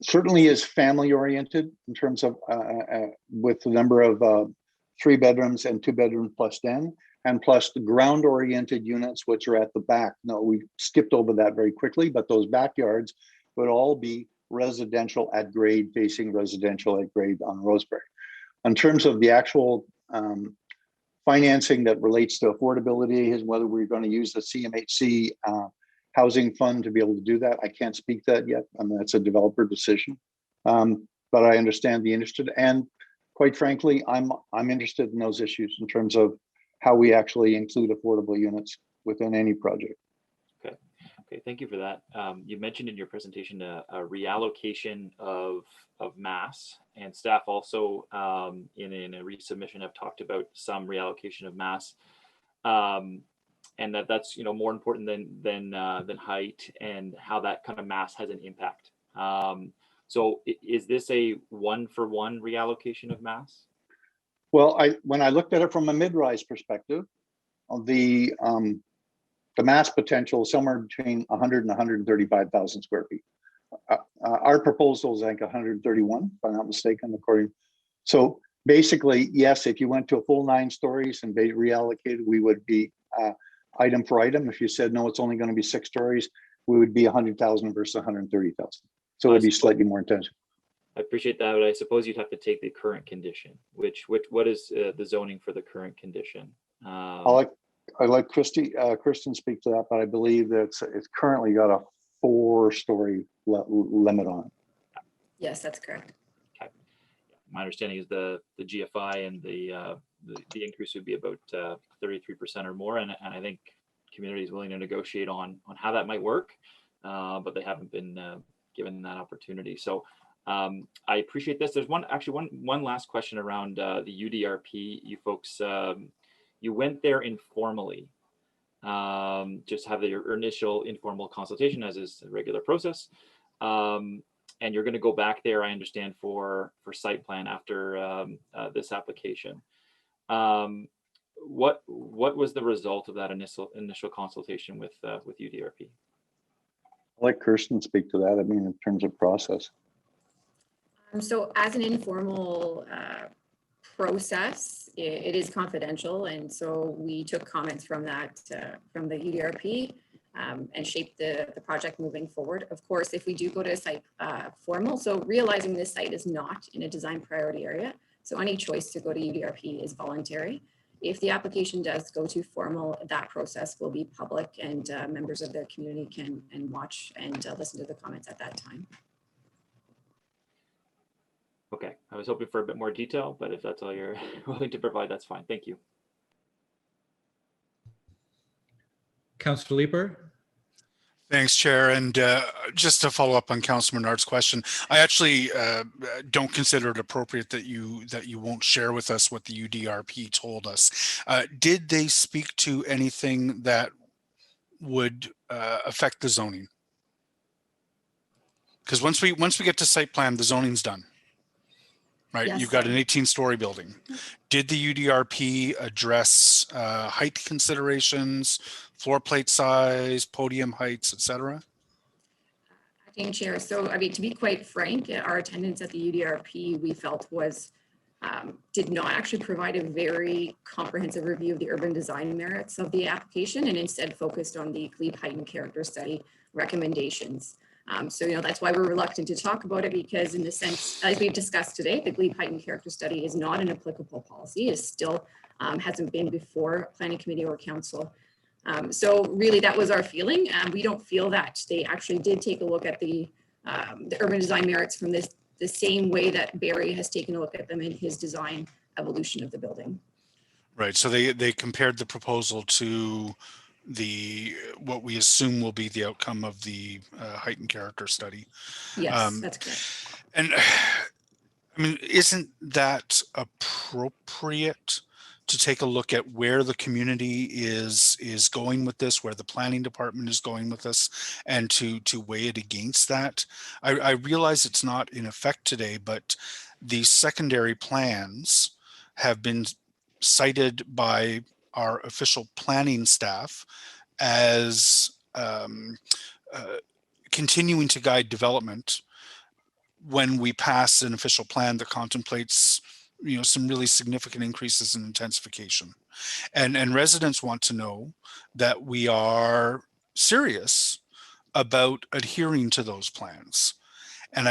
certainly is family oriented in terms of with the number of 3 bedrooms and 2 bedrooms plus den, and plus the ground oriented units, which are at the back. No, we skipped over that very quickly, but those backyards would all be residential at grade, facing residential at grade on Rosebery. In terms of the actual financing that relates to affordability, is whether we're going to use the CMHC housing fund to be able to do that. I can't speak to that yet. That's a developer decision. But I understand the interest, and quite frankly, I'm interested in those issues in terms of how we actually include affordable units within any project. Okay, thank you for that. You mentioned in your presentation a reallocation of mass, and staff also in a resubmission have talked about some reallocation of mass, and that's more important than height, and how that kind of mass has an impact. So is this a 1-for-1 reallocation of mass? Well, when I looked at it from a mid-rise perspective, the mass potential is somewhere between 100 and 135,000 square feet. Our proposal is like 131, if I'm not mistaken, according. So basically, yes, if you went to a full 9 stories and reallocated, we would be item for item. If you said, no, it's only going to be 6 stories, we would be 100,000 versus 130,000. So it would be slightly more intensive. I appreciate that, but I suppose you'd have to take the current condition. What is the zoning for the current condition? I like Kristen speak to that, but I believe that it's currently got a 4-story limit on it. Yes, that's correct. Okay. My understanding is the GFI and the increase would be about 33% or more, and I think community is willing to negotiate on how that might work, but they haven't been given that opportunity. So I appreciate this. There's one last question around the UDRP. You folks, you went there informally, just have your initial informal consultation, as is a regular process, and you're going to go back there, I understand, for site plan after this application. What was the result of that initial consultation with UDRP? let Kirsten speak to that. I mean, in terms of process. So as an informal process, it is confidential. And so we took comments from that, from the UDRP and shaped the project moving forward. Of course, if we do go to a site formal, so realizing this site is not in a design priority area, so any choice to go to UDRP is voluntary. If the application does go to formal, that process will be public and members of the community can watch and listen to the comments at that time. Okay, I was hoping for a bit more detail, but if that's all you're willing to provide, that's fine. Thank you. Councillor Leeper. Thanks, Chair. And just to follow up on Councillor Menard's question, I actually don't consider it appropriate that you won't share with us what the UDRP told us. Did they speak to anything that would affect the zoning? Because once we get to site plan, the zoning's done. Right, Yes, you've got an 18-story building. Did the UDRP address height considerations, floor plate size, podium heights, etc.? Acting Chair, so I mean, to be quite frank, our attendance at the UDRP we felt was did not actually provide a very comprehensive review of the urban design merits of the application, and instead focused on the glebe height and character study recommendations. So, that's why we're reluctant to talk about it, because in the sense, as we've discussed today, the glebe height and character study is not an applicable policy. It still hasn't been before planning committee or council. So really that was our feeling. We don't feel that they actually did take a look at the urban design merits from the same way that Barry has taken a look at them in his design evolution of the building. Right, so they compared the proposal to what we assume will be the outcome of the height and character study. Yes, that's correct. And I mean, isn't that appropriate to take a look at where the community is going with this, where the planning department is going with this, and to weigh it against that? I realize it's not in effect today, but the secondary plans have been cited by our official planning staff as continuing to guide development when we pass an official plan that contemplates some really significant increases in intensification. And residents want to know that we are serious about adhering to those plans. And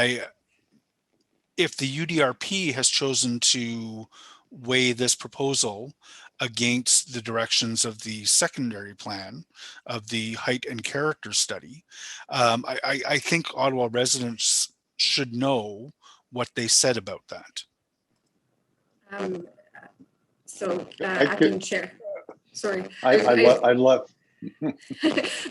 if the UDRP has chosen to weigh this proposal against the directions of the secondary plan of the height and character study, I think Ottawa residents should know what they said about that. Acting Chair, sorry. I love.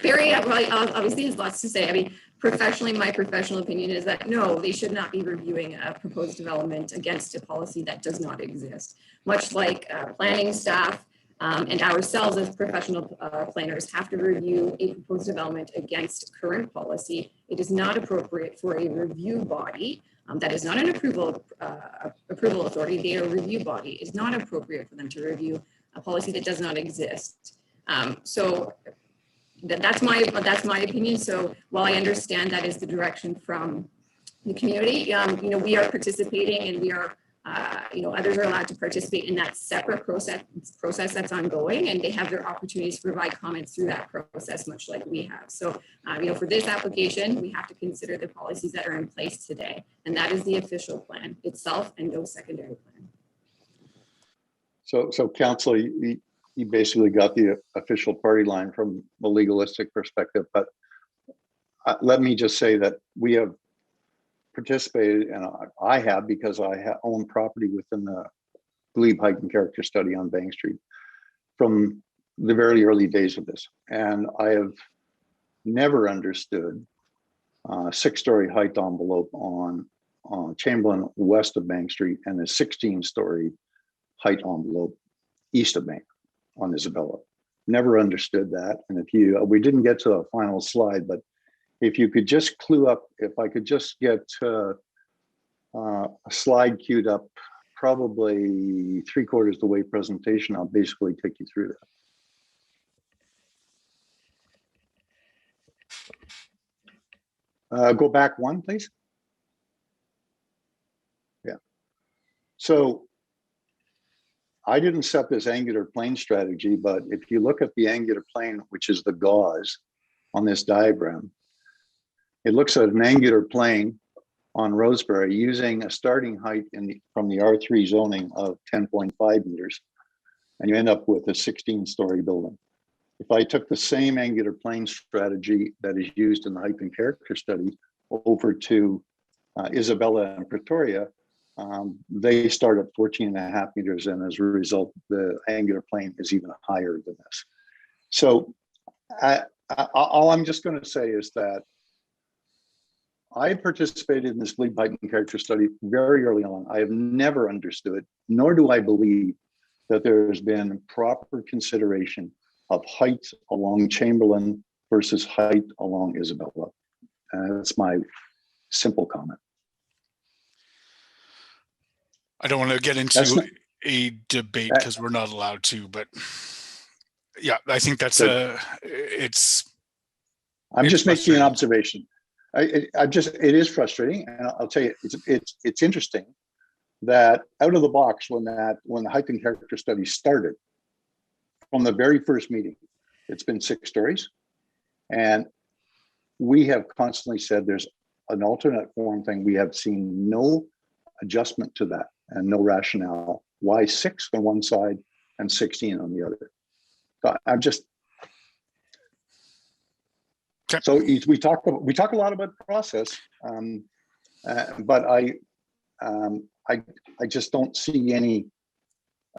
Barry obviously has lots to say. I mean, professionally, my professional opinion is that no, they should not be reviewing a proposed development against a policy that does not exist. Much like planning staff and ourselves as professional planners have to review a proposed development against current policy, it is not appropriate for a review body that is not an approval authority, they are a review body. It's not appropriate for them to review a policy that does not exist. So that's my opinion. So while I understand that is the direction from the community, we are participating, and we are, others are allowed to participate in that separate process that's ongoing, and they have their opportunities to provide comments through that process, much like we have. So, for this application, we have to consider the policies that are in place today, and that is the official plan itself and no secondary plan. So Council, you basically got the official party line from a legalistic perspective, but let me just say that we have participated, and I have, because I own property within the glebe height and character study on Bank Street from the very early days of this. And I have never understood 6-story height envelope on Chamberlain west of Bank Street and a 16-story height envelope east of Bank on Isabella. Never understood that. And we didn't get to the final slide, but if you could just clue up, if I could just get a slide queued up, probably 3/4 the way presentation, I'll basically take you through that. Go back one, please. Yeah. So I didn't set this angular plane strategy, but if you look at the angular plane, which is the gauze on this diagram, it looks at an angular plane on Rosebery using a starting height from the R3 zoning of 10.5 meters, and you end up with a 16-story building. If I took the same angular plane strategy that is used in the height and character study over to Isabella and Pretoria, they start at 14.5 meters, and as a result, the angular plane is even higher than this. So all I'm just going to say is that I participated in this glebe height and character study very early on. I have never understood, nor do I believe, that there has been proper consideration of height along Chamberlain versus height along Isabella. That's my simple comment. I don't want to get into a debate because we're not allowed to, but yeah, I think that's I'm just making an observation. It is frustrating, and I'll tell you, it's interesting that out of the box, when the height and character study started, from the very first meeting, it's been 6 stories, and we have constantly said there's an alternate form thing. We have seen no adjustment to that and no rationale. Why 6 on one side and 16 on the other? So I'm just. So we talk a lot about process, but I just don't see any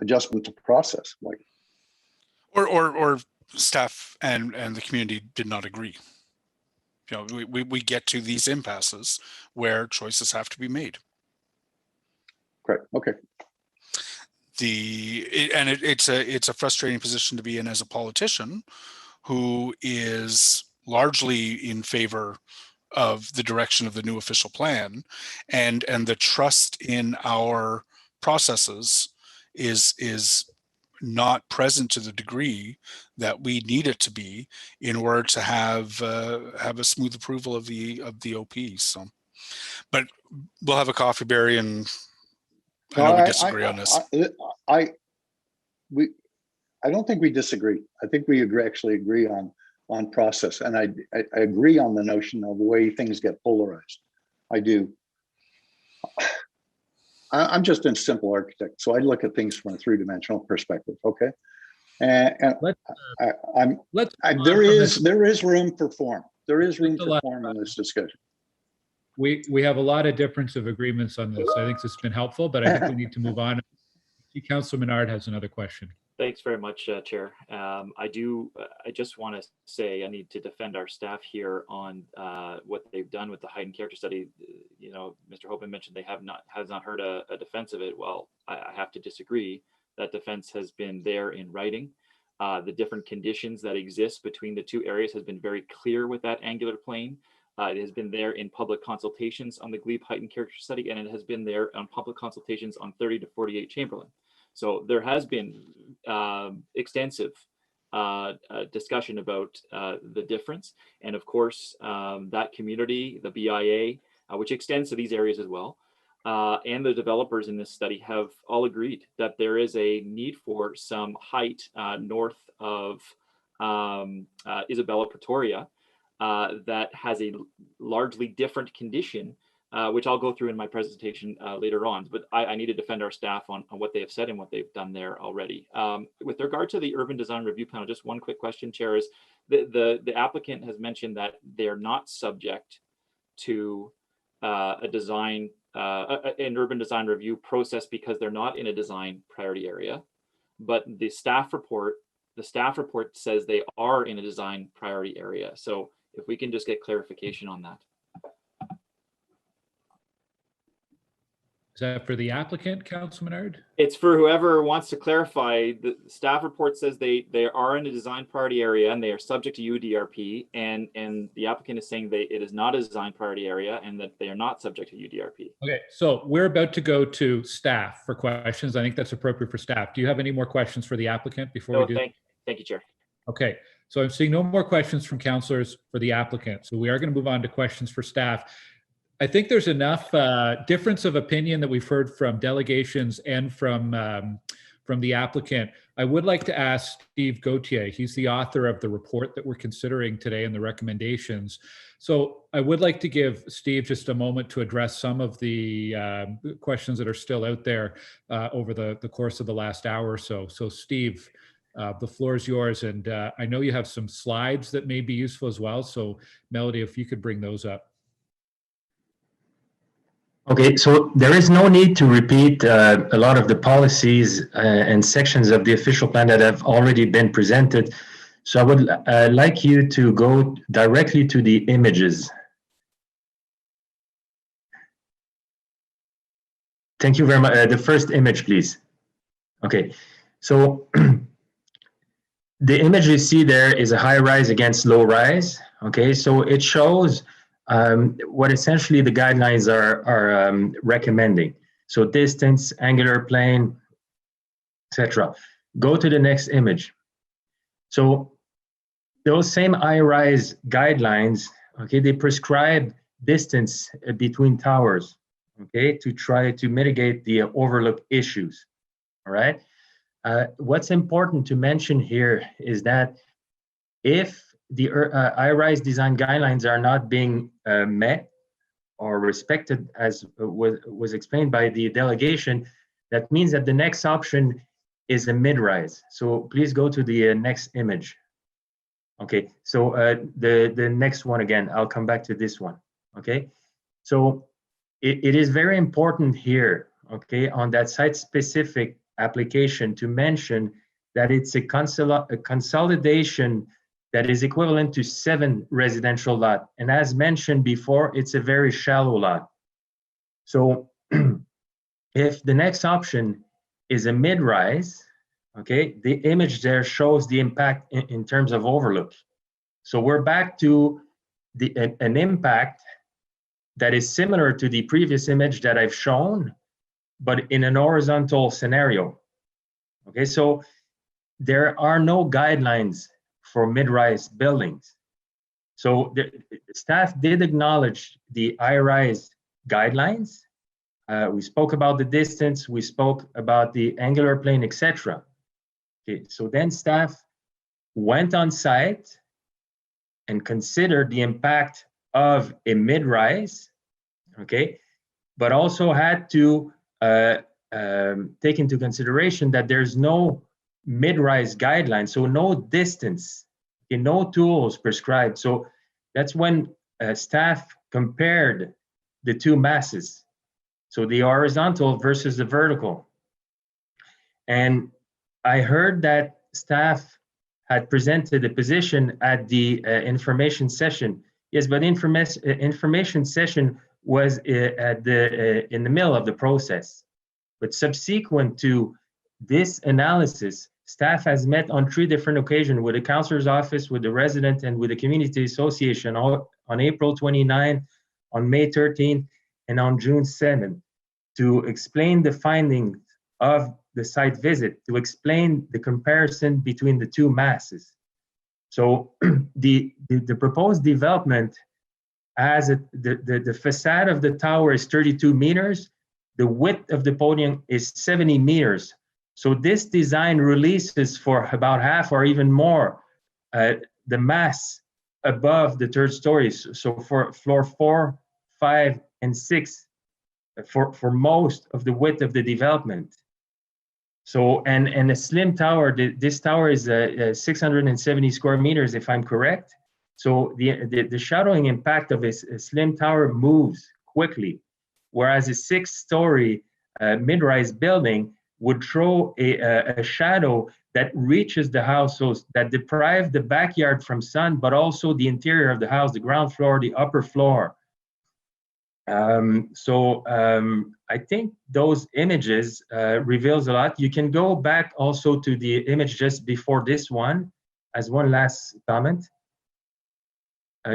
adjustment to process. Like, or staff and the community did not agree. You know, we get to these impasses where choices have to be made. Correct. Okay. It's a frustrating position to be in as a politician who is largely in favor of the direction of the new official plan, and the trust in our processes is not present to the degree that we need it to be in order to have a smooth approval of the OP. So, but we'll have a coffee, Barry, and I know we disagree on this. I don't think we disagree. I think we actually agree on process, and I agree on the notion of the way things get polarized. I do. I'm just a simple architect, so I look at things from a 3-dimensional perspective. Okay, and there is room for form. There is room for form in this discussion. We have a lot of difference of agreements on this. I think this has been helpful, but I think we need to move on. Councilor Menard has another question. Thanks very much, Chair. I just want to say I need to defend our staff here on what they've done with the height and character study. You know, Mr. Hopen mentioned they has not heard a defense of it. Well, I have to disagree. That defense has been there in writing. The different conditions that exist between the two areas has been very clear with that angular plane. It has been there in public consultations on the glebe height and character study, and it has been there on public consultations on 30 to 48 Chamberlain. So there has been extensive discussion about the difference. And of course, that community, the BIA, which extends to these areas as well, and the developers in this study have all agreed that there is a need for some height north of Isabella Pretoria that has a largely different condition, which I'll go through in my presentation later on. But I need to defend our staff on what they have said and what they've done there already. With regard to the urban design review panel, just one quick question, Chair, is the applicant has mentioned that they're not subject to an urban design review process because they're not in a design priority area. But the staff report says they are in a design priority area. So if we can just get clarification on that. Is that for the applicant, Councilor Menard? It's for whoever wants to clarify. The staff report says they are in a design priority area and they are subject to UDRP, and the applicant is saying it is not a design priority area and that they are not subject to UDRP. Okay, so we're about to go to staff for questions. I think that's appropriate for staff. Do you have any more questions for the applicant before we do? Thank you, Chair. Okay, So I'm seeing no more questions from councillors for the applicant. So we are going to move on to questions for staff. I think there's enough difference of opinion that we've heard from delegations and from the applicant. I would like to ask Steve Gauthier. He's the author of the report that we're considering today and the recommendations. So I would like to give Steve just a moment to address some of the questions that are still out there over the course of the last hour or so. So Steve, the floor is yours. And I know you have some slides that may be useful as well. So Melody, if you could bring those up. Okay, so there is no need to repeat a lot of the policies and sections of the official plan that have already been presented. So I would like you to go directly to the images. Thank you very much. The first image, please. Okay, so the image you see there is a high rise against low rise. Okay, so it shows what essentially the guidelines are recommending. So distance, angular plane, etc. Go to the next image. So those same high-rise guidelines, okay, they prescribe distance between towers, okay, to try to mitigate the overlook issues, all right? What's important to mention here is that if the high-rise design guidelines are not being met or respected, as was explained by the delegation, that means that the next option is a mid-rise. So please go to the next image. Okay, so the next one again, I'll come back to this one. Okay, so it is very important here, okay, on that site-specific application to mention that it's a consolidation that is equivalent to 7 residential lots. And as mentioned before, it's a very shallow lot. So if the next option is a mid-rise, okay, the image there shows the impact in terms of overlook. So we're back to an impact that is similar to the previous image that I've shown, but in an horizontal scenario. Okay, so there are no guidelines for mid-rise buildings. So the staff did acknowledge the high-rise guidelines. We spoke about the distance, we spoke about the angular plane, etc. Okay, so then staff went on site and considered the impact of a mid-rise, okay, but also had to take into consideration that there's no mid-rise guidelines, so no distance, okay, no tools prescribed. So that's when staff compared the two masses, so the horizontal versus the vertical. And I heard that staff had presented a position at the information session. Yes, but information session was in the middle of the process. But subsequent to this analysis, staff has met on 3 different occasions with the councillor's office, with the resident, and with the community association on April 29, on May 13, and on June 7, to explain the findings of the site visit, to explain the comparison between the two masses. So the proposed development has the facade of the tower is 32 meters, the width of the podium is 70 meters. So this design releases for about half or even more the mass above the 3rd story. So for floor 4, 5, and 6, for most of the width of the development. So, and a slim tower, this tower is 670 square meters, if I'm correct. So the shadowing impact of a slim tower moves quickly, whereas a 6-story mid-rise building would throw a shadow that reaches the house, so that deprive the backyard from sun, but also the interior of the house, the ground floor, the upper floor. I think those images reveals a lot. You can go back also to the image just before this one as one last comment.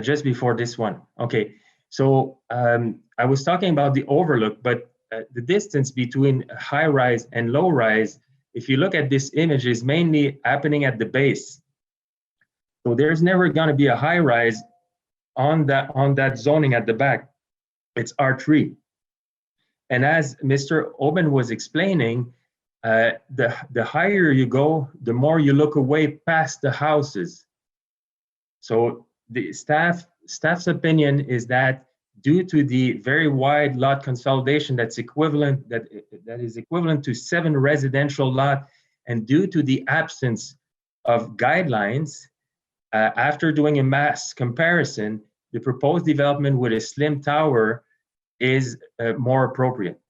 Just before this one. Okay, so I was talking about the overlook, but the distance between high rise and low rise, if you look at this image, is mainly happening at the base. So there's never going to be a high rise on that zoning at the back. It's R3. And as Mr. Oben was explaining, the higher you go, the more you look away past the houses. So the staff's opinion is that due to the very wide lot consolidation that is equivalent to 7 residential lots, and due to the absence of guidelines, after doing a mass comparison, the proposed development with a slim tower is more appropriate.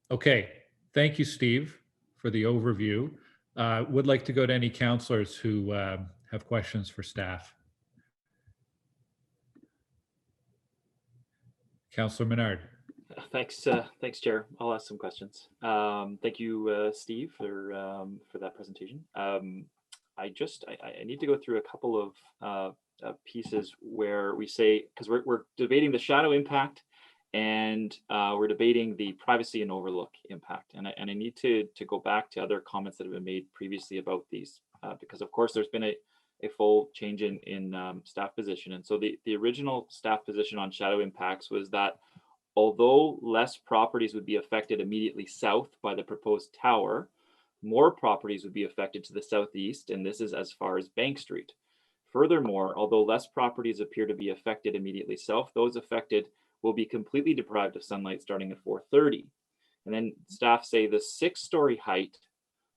Okay, thank you, Steve, for the overview. Would like to go to any councillors who have questions for staff. Councillor Menard. Thanks, Chair. I'll ask some questions. Thank you, Steve, for that presentation. I need to go through a couple of pieces where we say, because we're debating the shadow impact and we're debating the privacy and overlook impact. And I need to go back to other comments that have been made previously about these, because of course there's been a full change in staff position. And so the original staff position on shadow impacts was that although less properties would be affected immediately south by the proposed tower, more properties would be affected to the southeast, and this is as far as Bank Street. Furthermore, although less properties appear to be affected immediately south, those affected will be completely deprived of sunlight starting at 4:30. And then staff say the 6-story height,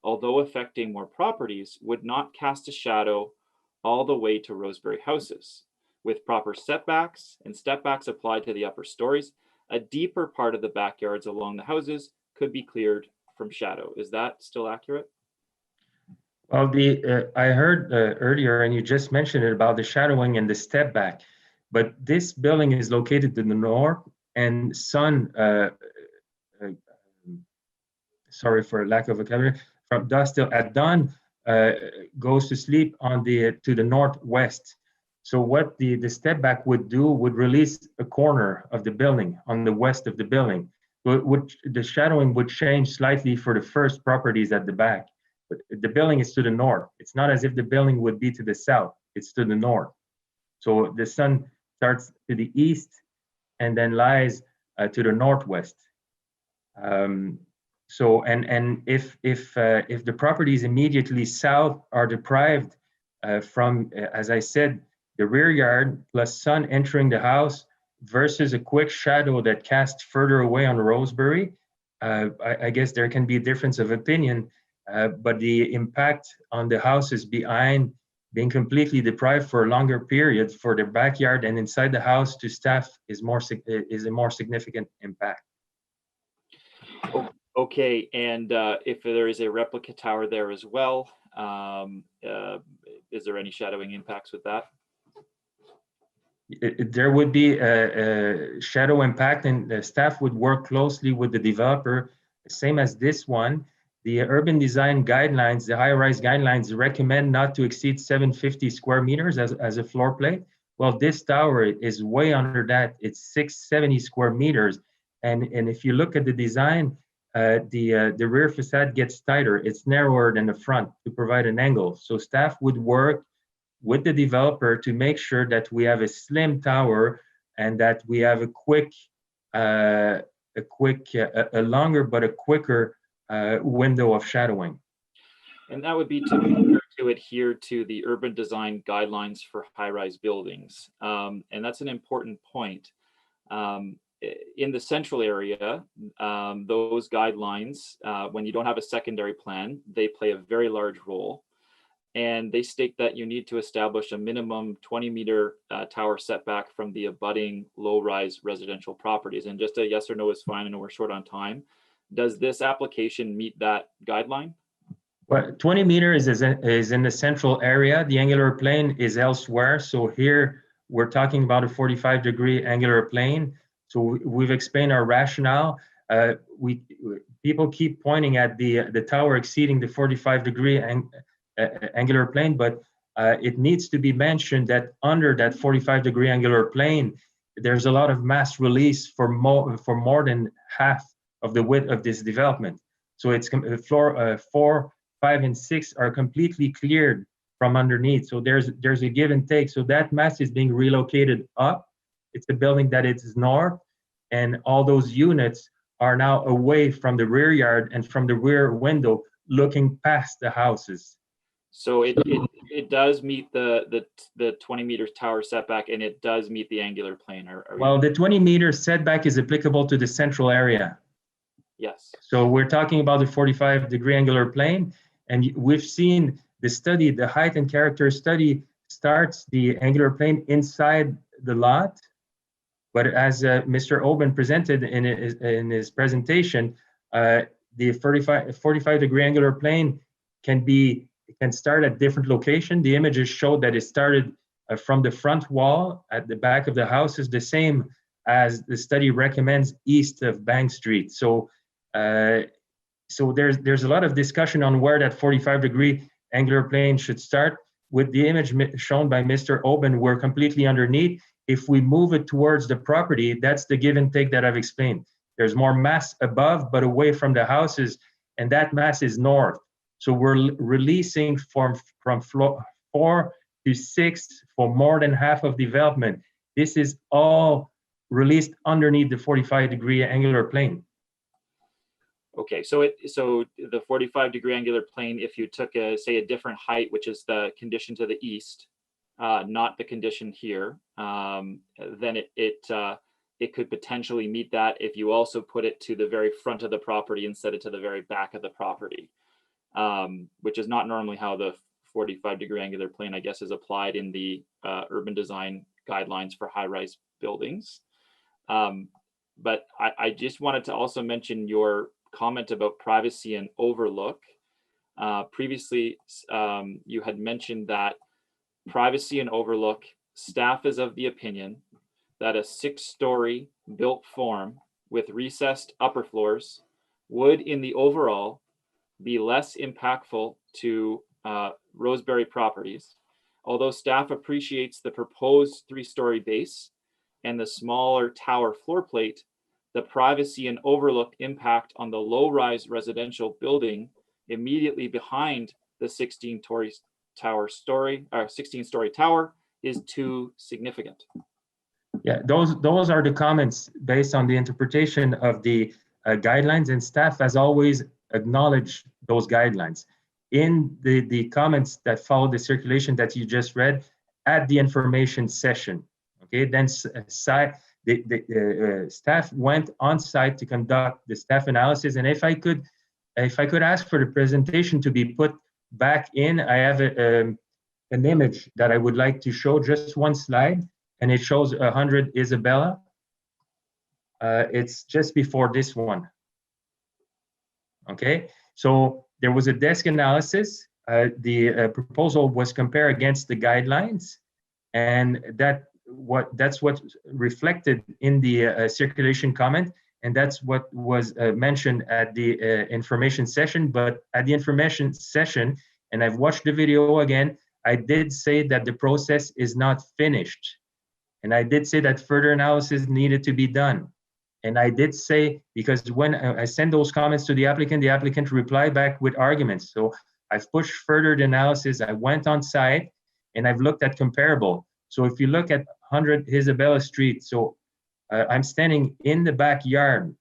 although affecting more properties, would not cast a shadow all the way to Roseberry houses. With proper setbacks and stepbacks applied to the upper stories, a deeper part of the backyards along the houses could be cleared from shadow. Is that still accurate? Well, I heard earlier, and you just mentioned it about the shadowing and the step back, but this building is located to the north, and sun, sorry for lack of vocabulary, from dusk till at dawn goes to sleep on to the northwest. So what the step back would do would release a corner of the building on the west of the building. The shadowing would change slightly for the first properties at the back, but the building is to the north. It's not as if the building would be to the south, it's to the north. So the sun starts to the east and then lies to the northwest. So if the properties immediately south are deprived from, as I said, the rear yard plus sun entering the house versus a quick shadow that casts further away on Roseberry, I guess there can be a difference of opinion, but the impact on the houses behind being completely deprived for a longer period for their backyard and inside the house to staff is a more significant impact. Okay, and if there is a replica tower there as well, is there any shadowing impacts with that? There would be a shadow impact, and the staff would work closely with the developer, same as this one. The urban design guidelines, the high-rise guidelines recommend not to exceed 750 square meters as a floor plate. Well, this tower is way under that. It's 670 square meters. And if you look at the design, the rear facade gets tighter. It's narrower than the front to provide an angle. So staff would work with the developer to make sure that we have a slim tower and that we have a longer but a quicker window of shadowing. And that would be to adhere to the urban design guidelines for high-rise buildings. And that's an important point. In the central area, those guidelines, when you don't have a secondary plan, they play a very large role. And they state that you need to establish a minimum 20-meter tower setback from the abutting low-rise residential properties. And just a yes or no is fine. I know we're short on time. Does this application meet that guideline? Well, 20 meters is in the central area. The angular plane is elsewhere. So here we're talking about a 45-degree angular plane. So we've explained our rationale. People keep pointing at the tower exceeding the 45-degree angular plane, but it needs to be mentioned that under that 45-degree angular plane, there's a lot of mass release for more than half of the width of this development. So it's 4 5, and 6 are completely cleared from underneath. So there's a give and take. So that mass is being relocated up. It's a building that is north, and all those units are now away from the rear yard and from the rear window, looking past the houses. So it does meet the 20 meters tower setback, and it does meet the angular plane. Well, the 20-meter setback is applicable to the central area. Yes. So we're talking about the 45-degree angular plane, and we've seen the study, the height and character study starts the angular plane inside the lot. But as Mr. Oben presented in his presentation, the 45-degree angular plane can start at different locations. The images show that it started from the front wall at the back of the house is the same as the study recommends east of Bank Street. So there's a lot of discussion on where that 45-degree angular plane should start. With the image shown by Mr. Oben, we're completely underneath. If we move it towards the property, that's the give and take that I've explained. There's more mass above, but away from the houses, and that mass is north. So we're releasing from floor 4 to 6 for more than half of development. This is all released underneath the 45-degree angular plane. Okay, so the 45-degree angular plane, if you took say a different height, which is the condition to the east, not the condition here, then it could potentially meet that if you also put it to the very front of the property instead of to the very back of the property, which is not normally how the 45-degree angular plane, I guess, is applied in the urban design guidelines for high-rise buildings. But I just wanted to also mention your comment about privacy and overlook. Previously, you had mentioned that privacy and overlook, staff is of the opinion that a 6-story built form with recessed upper floors would, in the overall, be less impactful to Roseberry properties. Although staff appreciates the proposed 3-story base and the smaller tower floor plate, the privacy and overlook impact on the low-rise residential building immediately behind the 16-story tower is too significant. Yeah, those are the comments based on the interpretation of the guidelines, and staff has always acknowledged those guidelines. In the comments that follow the circulation that you just read at the information session, okay, then the staff went on site to conduct the staff analysis. And if I could ask for the presentation to be put back in, I have an image that I would like to show, just one slide, and it shows 100 Isabella. It's just before this one. Okay, so there was a desk analysis. The proposal was compared against the guidelines, and that's what reflected in the circulation comment, and that's what was mentioned at the information session. But at the information session, and I've watched the video again, I did say that the process is not finished, and I did say that further analysis needed to be done. And I did say, because when I sent those comments to the applicant replied back with arguments. So I've pushed further the analysis. I went on site and I've looked at comparable. So if you look at 100 Isabella Street, so I'm standing in the backyard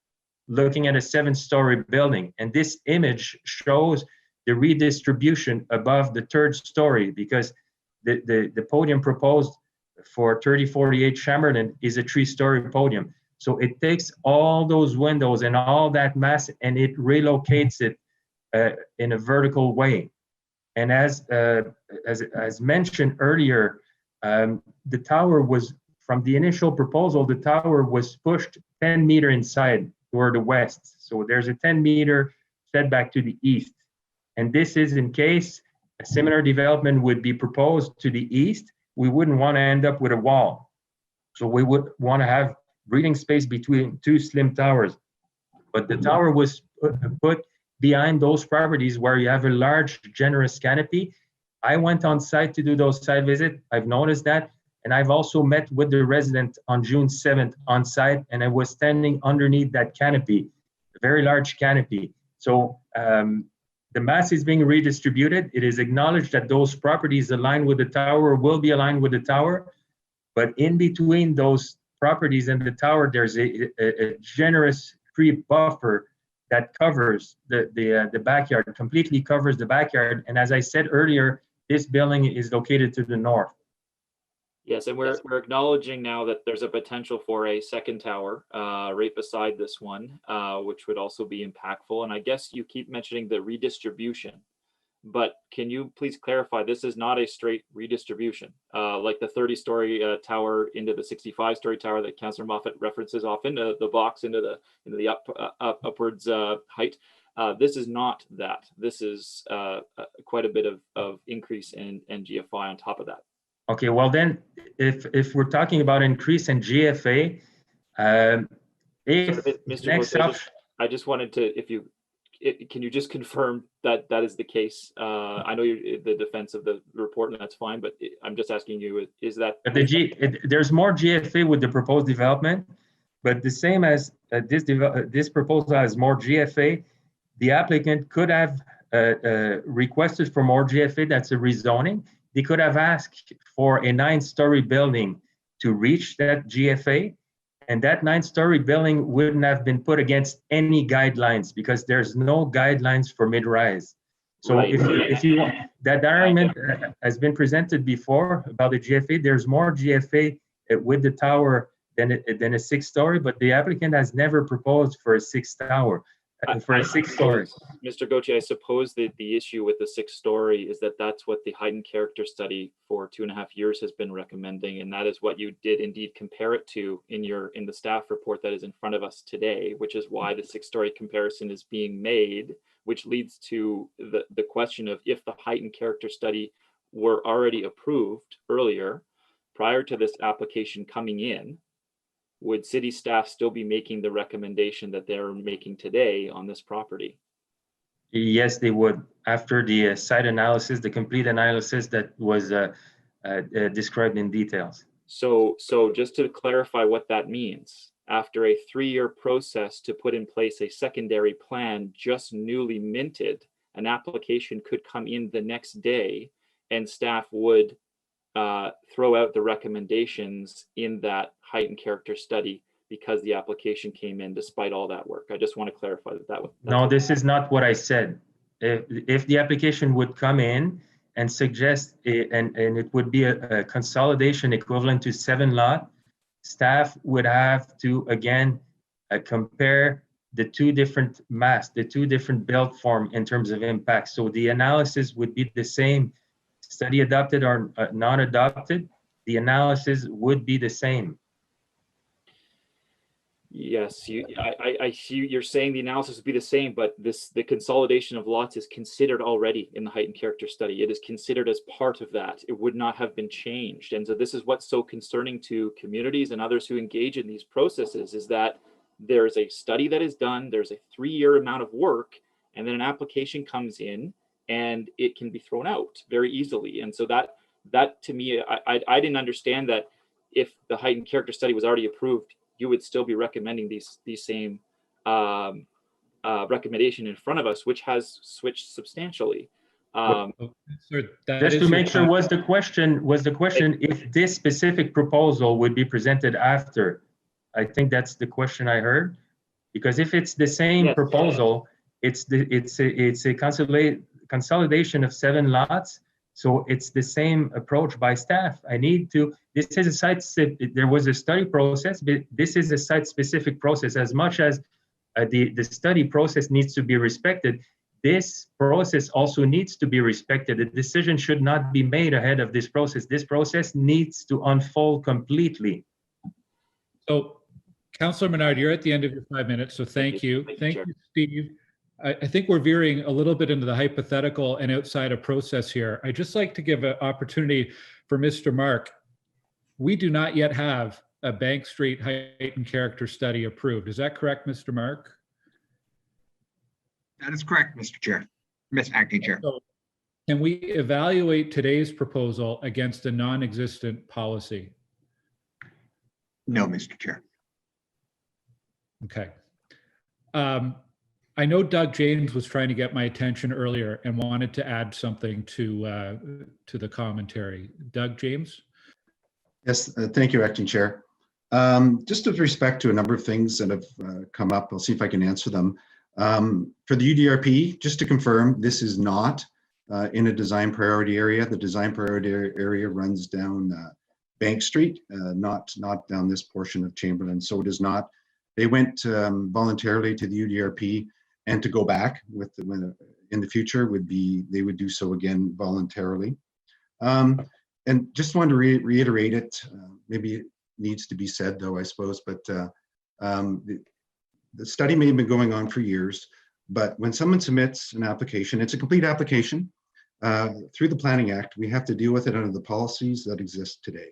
looking at a 7-story building. And this image shows the redistribution above the 3rd story, because the podium proposed for 3048 Chamberlain is a 3-story podium. So it takes all those windows and all that mass and it relocates it in a vertical way. And as mentioned earlier, the tower was, from the initial proposal, the tower was pushed 10 meters inside toward the west. So there's a 10-meter setback to the east. And this is in case a similar development would be proposed to the east, we wouldn't want to end up with a wall. So we would want to have breathing space between 2 slim towers. But the tower was put behind those properties where you have a large, generous canopy. I went on site to do those site visits. I've noticed that. And I've also met with the resident on June 7th on site, and I was standing underneath that canopy, a very large canopy. So the mass is being redistributed. It is acknowledged that those properties aligned with the tower will be aligned with the tower, but in between those properties and the tower, there's a generous tree buffer that covers the backyard, completely covers the backyard. And as I said earlier, this building is located to the north. Yes, and we're acknowledging now that there's a potential for a second tower right beside this one, which would also be impactful. And I guess you keep mentioning the redistribution, but can you please clarify, this is not a straight redistribution, like the 30-story tower into the 65-story tower that Councillor Moffat references often, the box into the upwards height. This is not that. This is quite a bit of increase in GFI on top of that. Okay, well then, if we're talking about increase in GFA, if Mr. next Comité, I just wanted to, can you just confirm that that is the case? I know you're the defense of the report, and that's fine, but I'm just asking you, is that? There's more GFA with the proposed development, but the same as this proposal has more GFA, the applicant could have requested for more GFA. That's a rezoning. They could have asked for a 9-story building to reach that GFA, and that 9-story building wouldn't have been put against any guidelines because there's no guidelines for mid-rise. So right. if you want, that argument has been presented before about the GFA. There's more GFA with the tower than a 6-story, but the applicant has never proposed for a 6th tower. For a 6-story. Mr. Gauthier, I suppose that the issue with the 6-story is that that's what the heightened character study for 2.5 years has been recommending, and that is what you did indeed compare it to in the staff report that is in front of us today, which is why the 6-story comparison is being made, which leads to the question of if the heightened character study were already approved earlier, prior to this application coming in, would city staff still be making the recommendation that they're making today on this property? Yes, they would. After the site analysis, the complete analysis that was described in details. So just to clarify what that means, after a 3-year process to put in place a secondary plan just newly minted, an application could come in the next day and staff would throw out the recommendations in that heightened character study because the application came in despite all that work. I just want to clarify that. No, this is not what I said. If the application would come in and suggest, and it would be a consolidation equivalent to 7 lot, staff would have to, again, compare the 2 different mass, the 2 different build form in terms of impact. So the analysis would be the same. Study adopted or not adopted, the analysis would be the same. Yes, I see you're saying the analysis would be the same, but the consolidation of lots is considered already in the heightened character study. It is considered as part of that. It would not have been changed. And so this is what's so concerning to communities and others who engage in these processes, is that there's a study that is done, there's a 3-year amount of work, and then an application comes in and it can be thrown out very easily. And so that to me, I didn't understand that if the heightened character study was already approved, you would still be recommending these same recommendation in front of us, which has switched substantially. Just to make sure, was the question if this specific proposal would be presented after? I think that's the question I heard, because if it's the same proposal, it's a consolidation of 7 lots. So it's the same approach by staff. This is a site, there was a study process, but this is a site-specific process. As much as the study process needs to be respected, this process also needs to be respected. The decision should not be made ahead of this process. This process needs to unfold completely. So, Councillor Menard, you're at the end of your 5 minutes, so thank you. Thank you, Steve. I think we're veering a little bit into the hypothetical and outside of process here. I'd just like to give an opportunity for Mr. Mark. We do not yet have a Bank Street heightened character study approved. Is that correct, Mr. Mark? That is correct, Mr. Chair, Ms. Acting Chair. So can we evaluate today's proposal against a non-existent policy? No, Mr. Chair. Okay. I know Doug James was trying to get my attention earlier and wanted to add something to the commentary. Doug James? Yes, thank you, Acting Chair. Just with respect to a number of things that have come up, I'll see if I can answer them. For the UDRP, just to confirm, this is not in a design priority area. The design priority area runs down Bank Street, not down this portion of Chamberlain. So it is not. They went voluntarily to the UDRP, and to go back with in the future would be, they would do so again voluntarily. And just wanted to reiterate it. Maybe it needs to be said though, I suppose, but the study may have been going on for years, but when someone submits an application, it's a complete application through the Planning Act. We have to deal with it under the policies that exist today.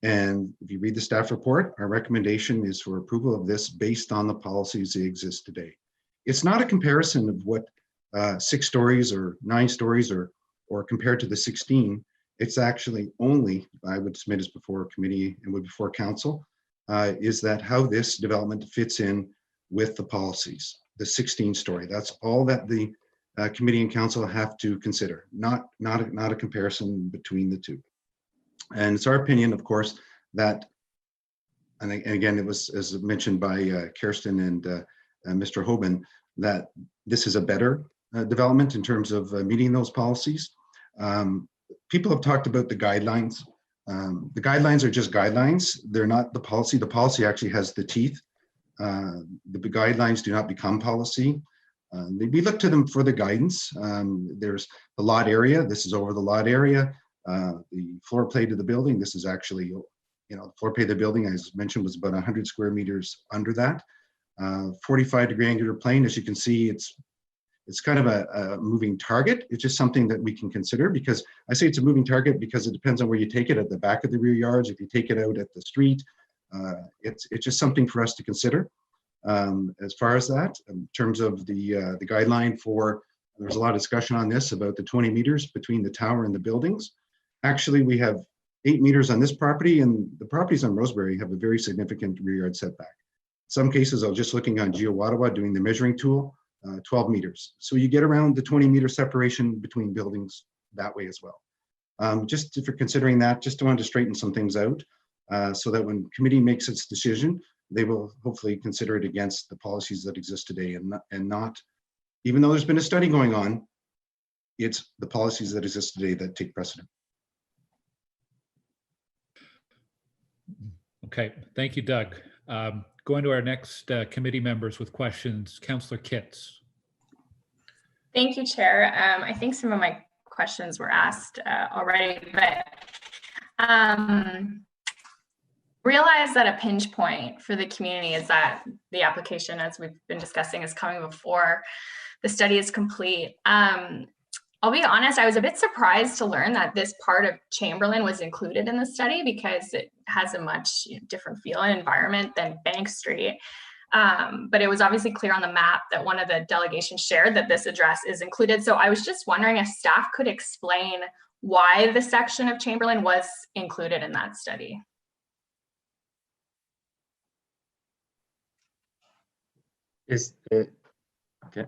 And if you read the staff report, our recommendation is for approval of this based on the policies that exist today. It's not a comparison of what 6 stories or 9 stories or compared to the 16. It's actually only, I would submit as before committee and would before council, is that how this development fits in with the policies, the 16-story. That's all that the committee and council have to consider, not a comparison between the two. And it's our opinion, of course, that, and again, it was as mentioned by Kirsten and Mr. Hoban, that this is a better development in terms of meeting those policies. People have talked about the guidelines. The guidelines are just guidelines. They're not the policy. The policy actually has the teeth. The guidelines do not become policy. We look to them for the guidance. There's the lot area. This is over the lot area. The floor plate of the building. This is actually, the floor plate of the building, as mentioned, was about 100 square meters under that. 45-degree angular plane. As you can see, it's kind of a moving target. It's just something that we can consider, because I say it's a moving target because it depends on where you take it, at the back of the rear yards, if you take it out at the street. It's just something for us to consider. As far as that, in terms of the guideline for, there's a lot of discussion on this about the 20 meters between the tower and the buildings. Actually, we have 8 meters on this property, and the properties on Roseberry have a very significant rear yard setback. Some cases, I was just looking on GeoWattawa doing the measuring tool, 12 meters. So you get around the 20-meter separation between buildings that way as well. Just for considering that, just wanted to straighten some things out so that when committee makes its decision, they will hopefully consider it against the policies that exist today, and not, even though there's been a study going on, it's the policies that exist today that take precedent. Okay, thank you, Doug. Going to our next committee members with questions. Councillor Kitts. Thank you, Chair. I think some of my questions were asked already, but realize that a pinch point for the community is that the application, as we've been discussing, is coming before the study is complete. I'll be honest, I was a bit surprised to learn that this part of Chamberlain was included in the study, because it has a much different feel and environment than Bank Street. But it was obviously clear on the map that one of the delegations shared that this address is included. So I was just wondering if staff could explain why the section of Chamberlain was included in that study. Is it okay?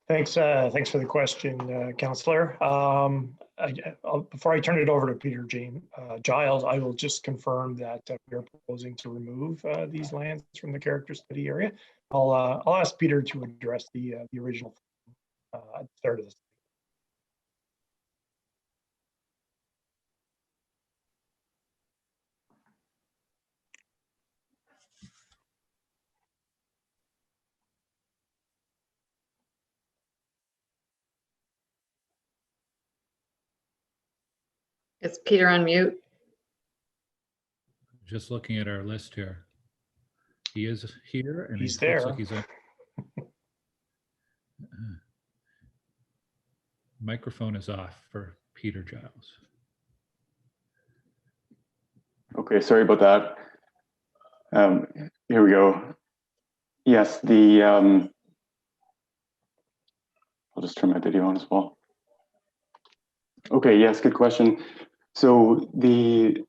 Thanks for the question, Councillor. Before I turn it over to Peter Giles, I will just confirm that we are proposing to remove these lands from the character study area. I'll ask Peter to address the original at the start of this. Is Peter on mute? Just looking at our list here. He is here, and he's there. there. Looks like he's on. Microphone is off for Peter Giles. Okay, sorry about that. Here we go. Yes, I'll just turn my video on as well. Okay, yes, good question. So the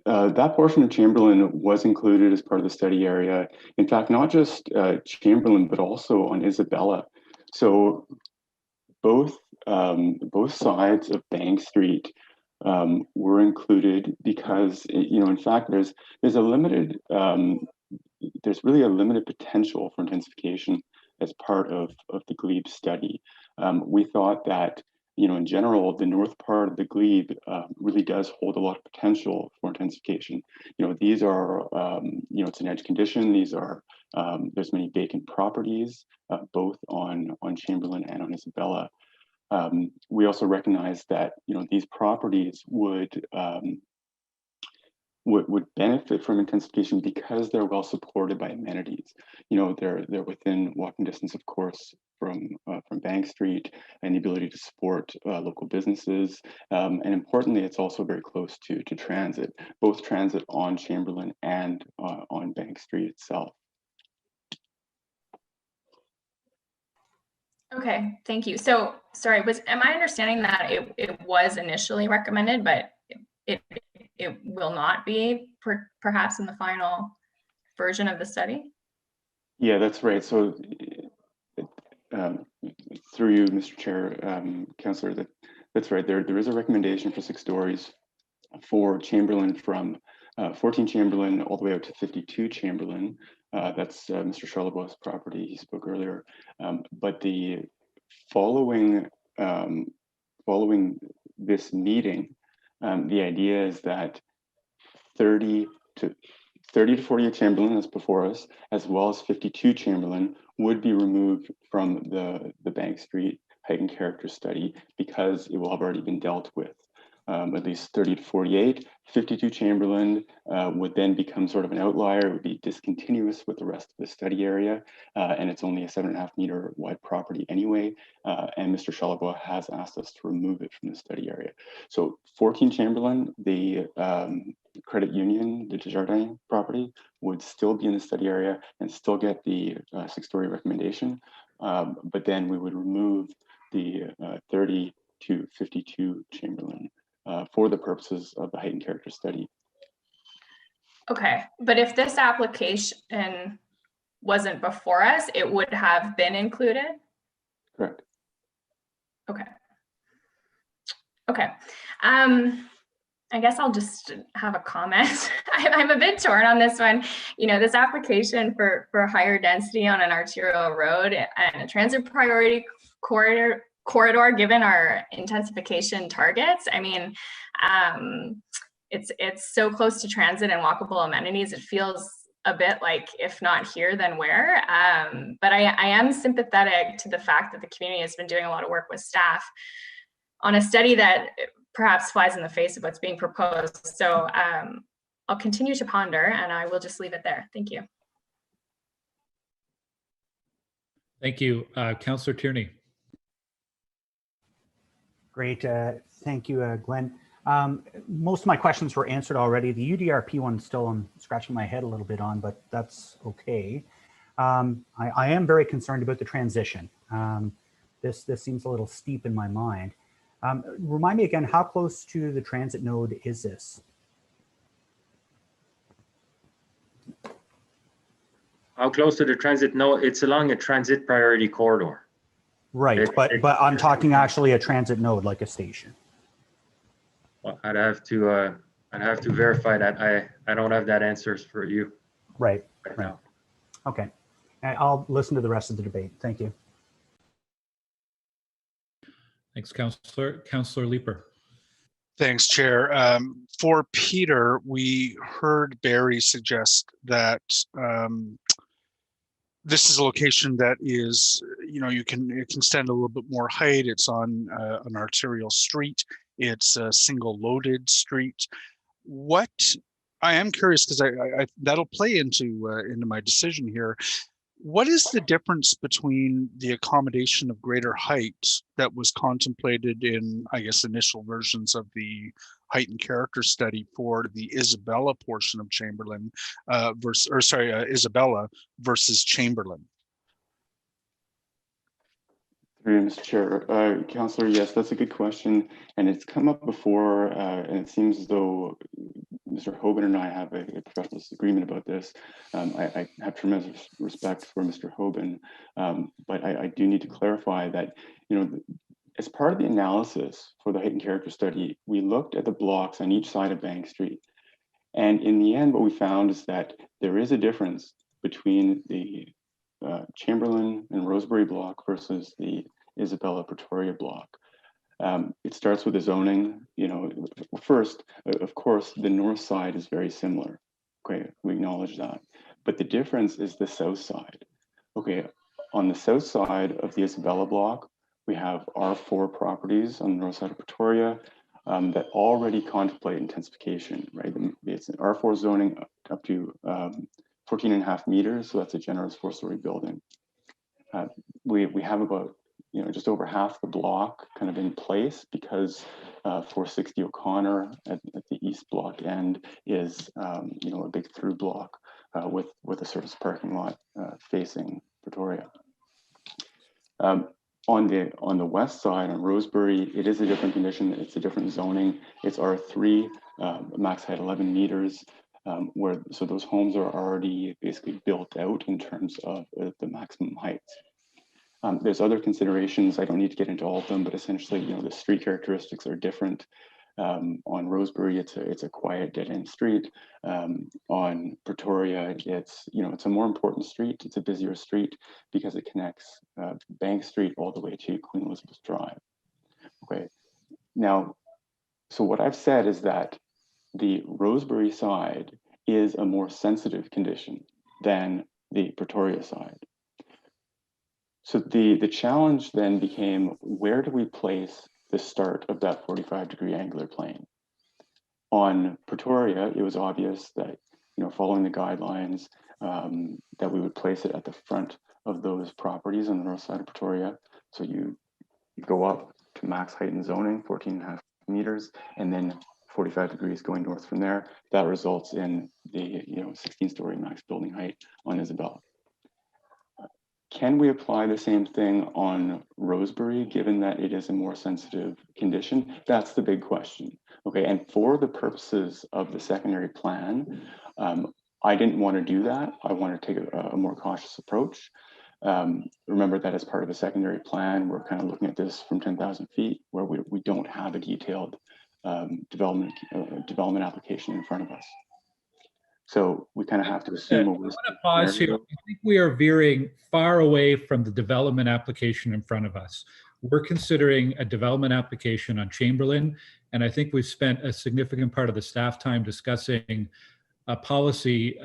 that portion of Chamberlain was included as part of the study area. In fact, not just Chamberlain, but also on Isabella. So both sides of Bank Street were included because, in fact, there's really a limited potential for intensification as part of the glebe study. We thought that, in general, the north part of the glebe really does hold a lot of potential for intensification. These are, it's an edge condition. These are, there's many vacant properties, both on Chamberlain and on Isabella. We also recognize that, these properties would benefit from intensification because they're well supported by amenities. They're within walking distance, of course, from Bank Street, and the ability to support local businesses. And importantly, it's also very close to transit, both transit on Chamberlain and on Bank Street itself. Okay, thank you. So, sorry, am I understanding that it was initially recommended, but it will not be perhaps in the final version of the study? Yeah, that's right. So through you, Mr. Chair, Councillor, that's right. There is a recommendation for 6 stories for Chamberlain from 14 Chamberlain all the way out to 52 Chamberlain. That's Mr. Charlebois' property. He spoke earlier. But the following this meeting, the idea is that 30 to 48 Chamberlain, that's before us, as well as 52 Chamberlain, would be removed from the Bank Street height and character study because it will have already been dealt with. At least 30 to 48. 52 Chamberlain would then become sort of an outlier. It would be discontinuous with the rest of the study area, and it's only a 7.5 meter wide property anyway. And Mr. Charlebois has asked us to remove it from the study area. So 14 Chamberlain, the credit union, the Desjardins property, would still be in the study area and still get the 6-story recommendation. But then we would remove the 30 to 52 Chamberlain for the purposes of the height and character study. Okay, but if this application wasn't before us, it would have been included? Correct. Okay. Okay. I guess I'll just have a comment. I'm a bit torn on this one. This application for higher density on an arterial road and a transit priority corridor, given our intensification targets. I mean, it's so close to transit and walkable amenities. It feels a bit like, if not here, then where? But I am sympathetic to the fact that the community has been doing a lot of work with staff on a study that perhaps flies in the face of what's being proposed. So I'll continue to ponder, and I will just leave it there. Thank you. Thank you. Councillor Tierney. Great. Thank you, Glenn. Most of my questions were answered already. The UDRP one still I'm scratching my head a little bit on, but that's okay. I am very concerned about the transition. This seems a little steep in my mind. Remind me again, how close to the transit node is this? How close to the transit node? It's along a transit priority corridor. Right, but I'm talking actually a transit node, like a station. Well, I'd have to verify that. I don't have that answers for you. Right. Now. Okay. I'll listen to the rest of the debate. Thank you. Thanks, Councillor. Councillor Leeper. Thanks, Chair. For Peter, we heard Barry suggest that this is a location that is, it can stand a little bit more height. It's on an arterial street. It's a single loaded street. What I am curious, because I that'll play into my decision here. What is the difference between the accommodation of greater height that was contemplated in, I guess, initial versions of the height and character study for the Isabella portion of Chamberlain Isabella versus Chamberlain? Through you, Mr. Chair. Councillor, yes, that's a good question. And it's come up before, and it seems as though Mr. Hoban and I have a professional disagreement about this. I have tremendous respect for Mr. Hoban, but I do need to clarify that, as part of the analysis for the height and character study, we looked at the blocks on each side of Bank Street. And in the end, what we found is that there is a difference between the Chamberlain and Rosebery block versus the Isabella Pretoria block. It starts with the zoning. First, of course, the north side is very similar. Okay, we acknowledge that. But the difference is the south side. Okay, on the south side of the Isabella block, we have R4 properties on the north side of Pretoria that already contemplate intensification, right? It's an R4 zoning up to 14.5 meters, so that's a generous 4-story building. We have about just over half the block kind of in place because 460 O'Connor at the east block end is a big through block with a surface parking lot facing Pretoria. On the west side, on Rosebery, it is a different condition. It's a different zoning. It's R3, max height 11 meters, so those homes are already basically built out in terms of the maximum heights. There's other considerations. I don't need to get into all of them, but essentially, the street characteristics are different. On Rosebery, it's a quiet dead-end street. On Pretoria, it's a more important street. It's a busier street because it connects Bank Street all the way to Queen Elizabeth Drive. Okay, now, so what I've said is that the Rosebery side is a more sensitive condition than the Pretoria side. So the challenge then became, where do we place the start of that 45-degree angular plane? On Pretoria, it was obvious that, following the guidelines, that we would place it at the front of those properties on the north side of Pretoria. So you go up to max height and zoning, 14.5 meters, and then 45 degrees going north from there. That results in the 16-story max building height on Isabella. Can we apply the same thing on Rosebery, given that it is a more sensitive condition? That's the big question. Okay, and for the purposes of the secondary plan, I didn't want to do that. I want to take a more cautious approach. Remember that as part of the secondary plan, we're kind of looking at this from 10,000 feet, where we don't have a detailed development application in front of us. So we kind of have to assume. I want to pause here. I think we are veering far away from the development application in front of us. We're considering a development application on Chamberlain, and I think we've spent a significant part of the staff time discussing a policy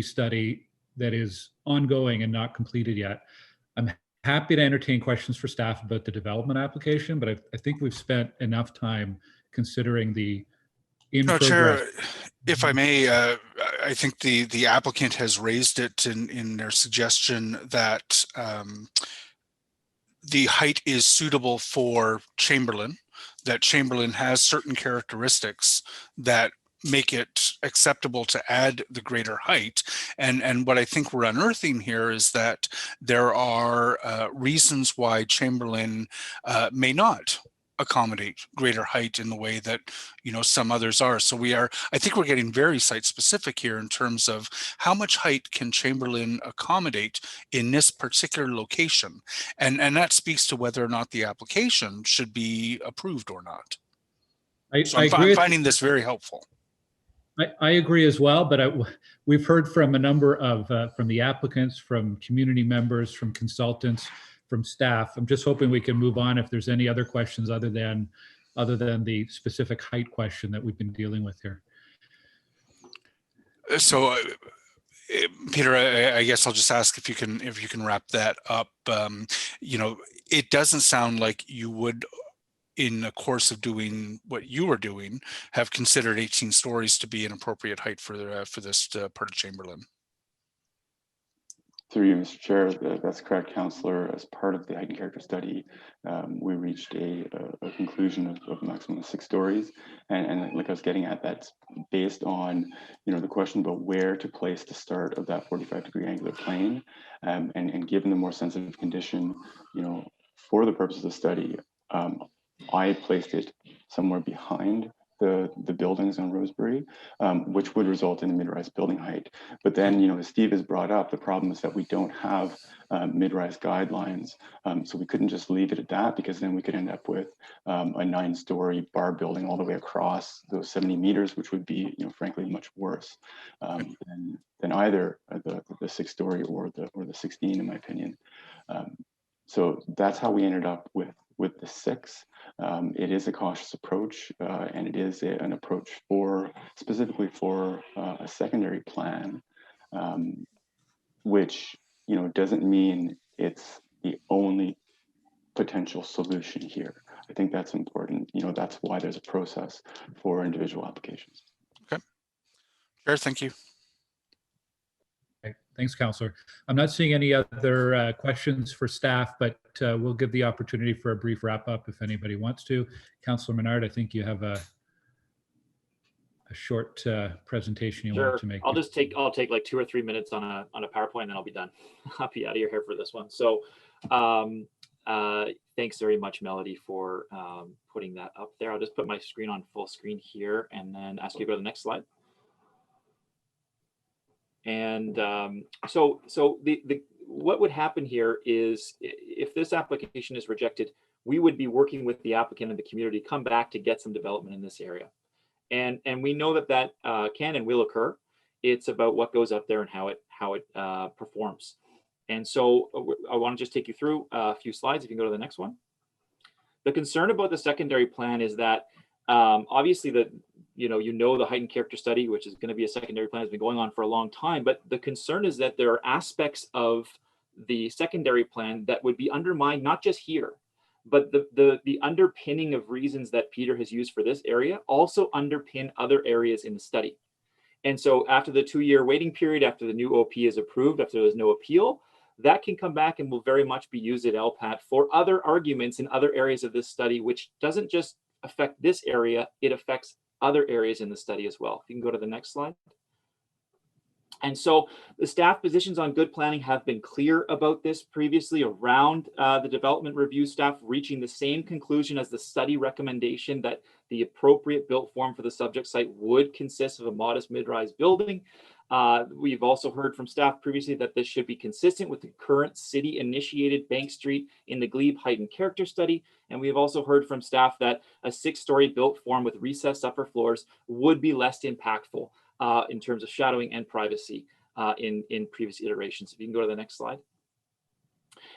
study that is ongoing and not completed yet. I'm happy to entertain questions for staff about the development application, but I think we've spent enough time considering the Chair, if I may, I think the applicant has raised it in their suggestion that the height is suitable for Chamberlain, that Chamberlain has certain characteristics that make it acceptable to add the greater height. And what I think we're unearthing here is that there are reasons why Chamberlain may not accommodate greater height in the way that some others are. So I think we're getting very site specific here in terms of how much height can Chamberlain accommodate in this particular location, and that speaks to whether or not the application should be approved or not. I'm finding this very helpful. I agree as well, but we've heard from a number of from the applicants, from community members, from consultants, from staff. I'm just hoping we can move on if there's any other questions other than the specific height question that we've been dealing with here. So, Peter, I guess I'll just ask if you can wrap that up. It doesn't sound like you would, in the course of doing what you were doing, have considered 18 stories to be an appropriate height for this part of Chamberlain. Through you, Mr. Chair, that's correct, Councillor. As part of the height and character study, we reached a conclusion of a maximum of 6 stories. And like I was getting at, that's based on, the question about where to place the start of that 45-degree angular plane. And given the more sensitive condition, for the purpose of the study, I placed it somewhere behind the buildings on Rosebery, which would result in a mid-rise building height. But then, you know, as Steve has brought up, the problem is that we don't have mid-rise guidelines. So we couldn't just leave it at that, because then we could end up with a 9-story bar building all the way across those 70 meters, which would be, you know, frankly, much worse than either the 6-story or the 16, in my opinion. So that's how we ended up with the 6. It is a cautious approach, and it is an approach specifically for a secondary plan, which, you know, doesn't mean it's the only potential solution here. I think that's important. You know, that's why there's a process for individual applications. Okay. Chair, thank you. Okay. Thanks, Councillor. I'm not seeing any other questions for staff, but we'll give the opportunity for a brief wrap up if anybody wants to. Councillor Menard, I think you have a short presentation you wanted to make. I'll take like 2 or 3 minutes on a PowerPoint, and then I'll be done. I'll be out of your hair for this one. So thanks very much, Melody, for putting that up there. I'll just put my screen on full screen here and then ask you to go to the next slide. And so what would happen here is, if this application is rejected, we would be working with the applicant and the community to come back to get some development in this area. And we know that can and will occur. It's about what goes up there and how it performs. And so I want to just take you through a few slides. If you can go to the next one. The concern about the secondary plan is that obviously the heightened character study, which is going to be a secondary plan, has been going on for a long time. But the concern is that there are aspects of the secondary plan that would be undermined, not just here, but the underpinning of reasons that Peter has used for this area also underpin other areas in the study. And so after the 2-year waiting period, after the new OP is approved, after there's no appeal, that can come back and will very much be used at LPAT for other arguments in other areas of this study, which doesn't just affect this area, it affects other areas in the study as well. If you can go to the next slide. And so the staff positions on good planning have been clear about this previously around the development review staff reaching the same conclusion as the study recommendation that the appropriate built form for the subject site would consist of a modest mid-rise building. We've also heard from staff previously that this should be consistent with the current city-initiated Bank Street in the Glebe heightened character study. And we've also heard from staff that a 6-story built form with recessed upper floors would be less impactful in terms of shadowing and privacy in previous iterations. If you can go to the next slide.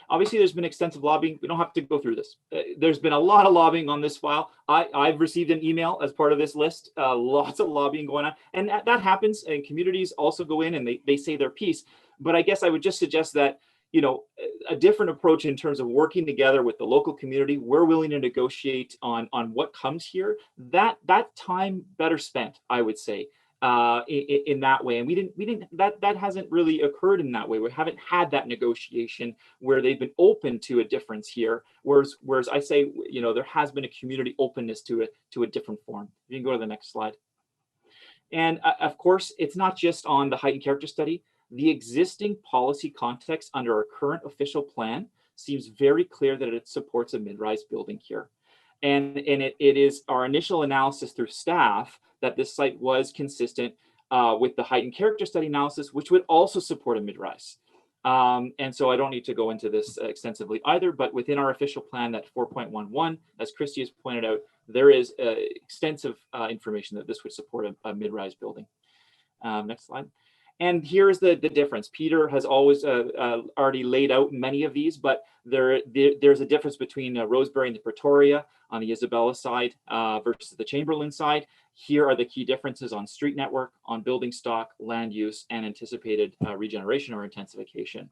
Obviously, there's been extensive lobbying. We don't have to go through this. There's been a lot of lobbying on this file. I've received an email as part of this list, lots of lobbying going on. And that happens, and communities also go in and they say their piece. But I guess I would just suggest that, you know, a different approach in terms of working together with the local community. We're willing to negotiate on what comes here. That time better spent, I would say. In that way, and that hasn't really occurred in that way. We haven't had that negotiation where they've been open to a difference here. Whereas I say, you know, there has been a community openness to a different form. You can go to the next slide. And of course, it's not just on the heightened character study. The existing policy context under our current official plan seems very clear that it supports a mid-rise building here. And it is our initial analysis through staff that this site was consistent with the heightened character study analysis, which would also support a mid-rise. And so I don't need to go into this extensively either, but within our official plan, that 4.11, as Christy has pointed out, there is extensive information that this would support a mid-rise building. Next slide. And here's the difference. Peter has always already laid out many of these, but there's a difference between Rosebery and the Pretoria on the Isabella side versus the Chamberlain side. Here are the key differences on street network, on building stock, land use, and anticipated regeneration or intensification.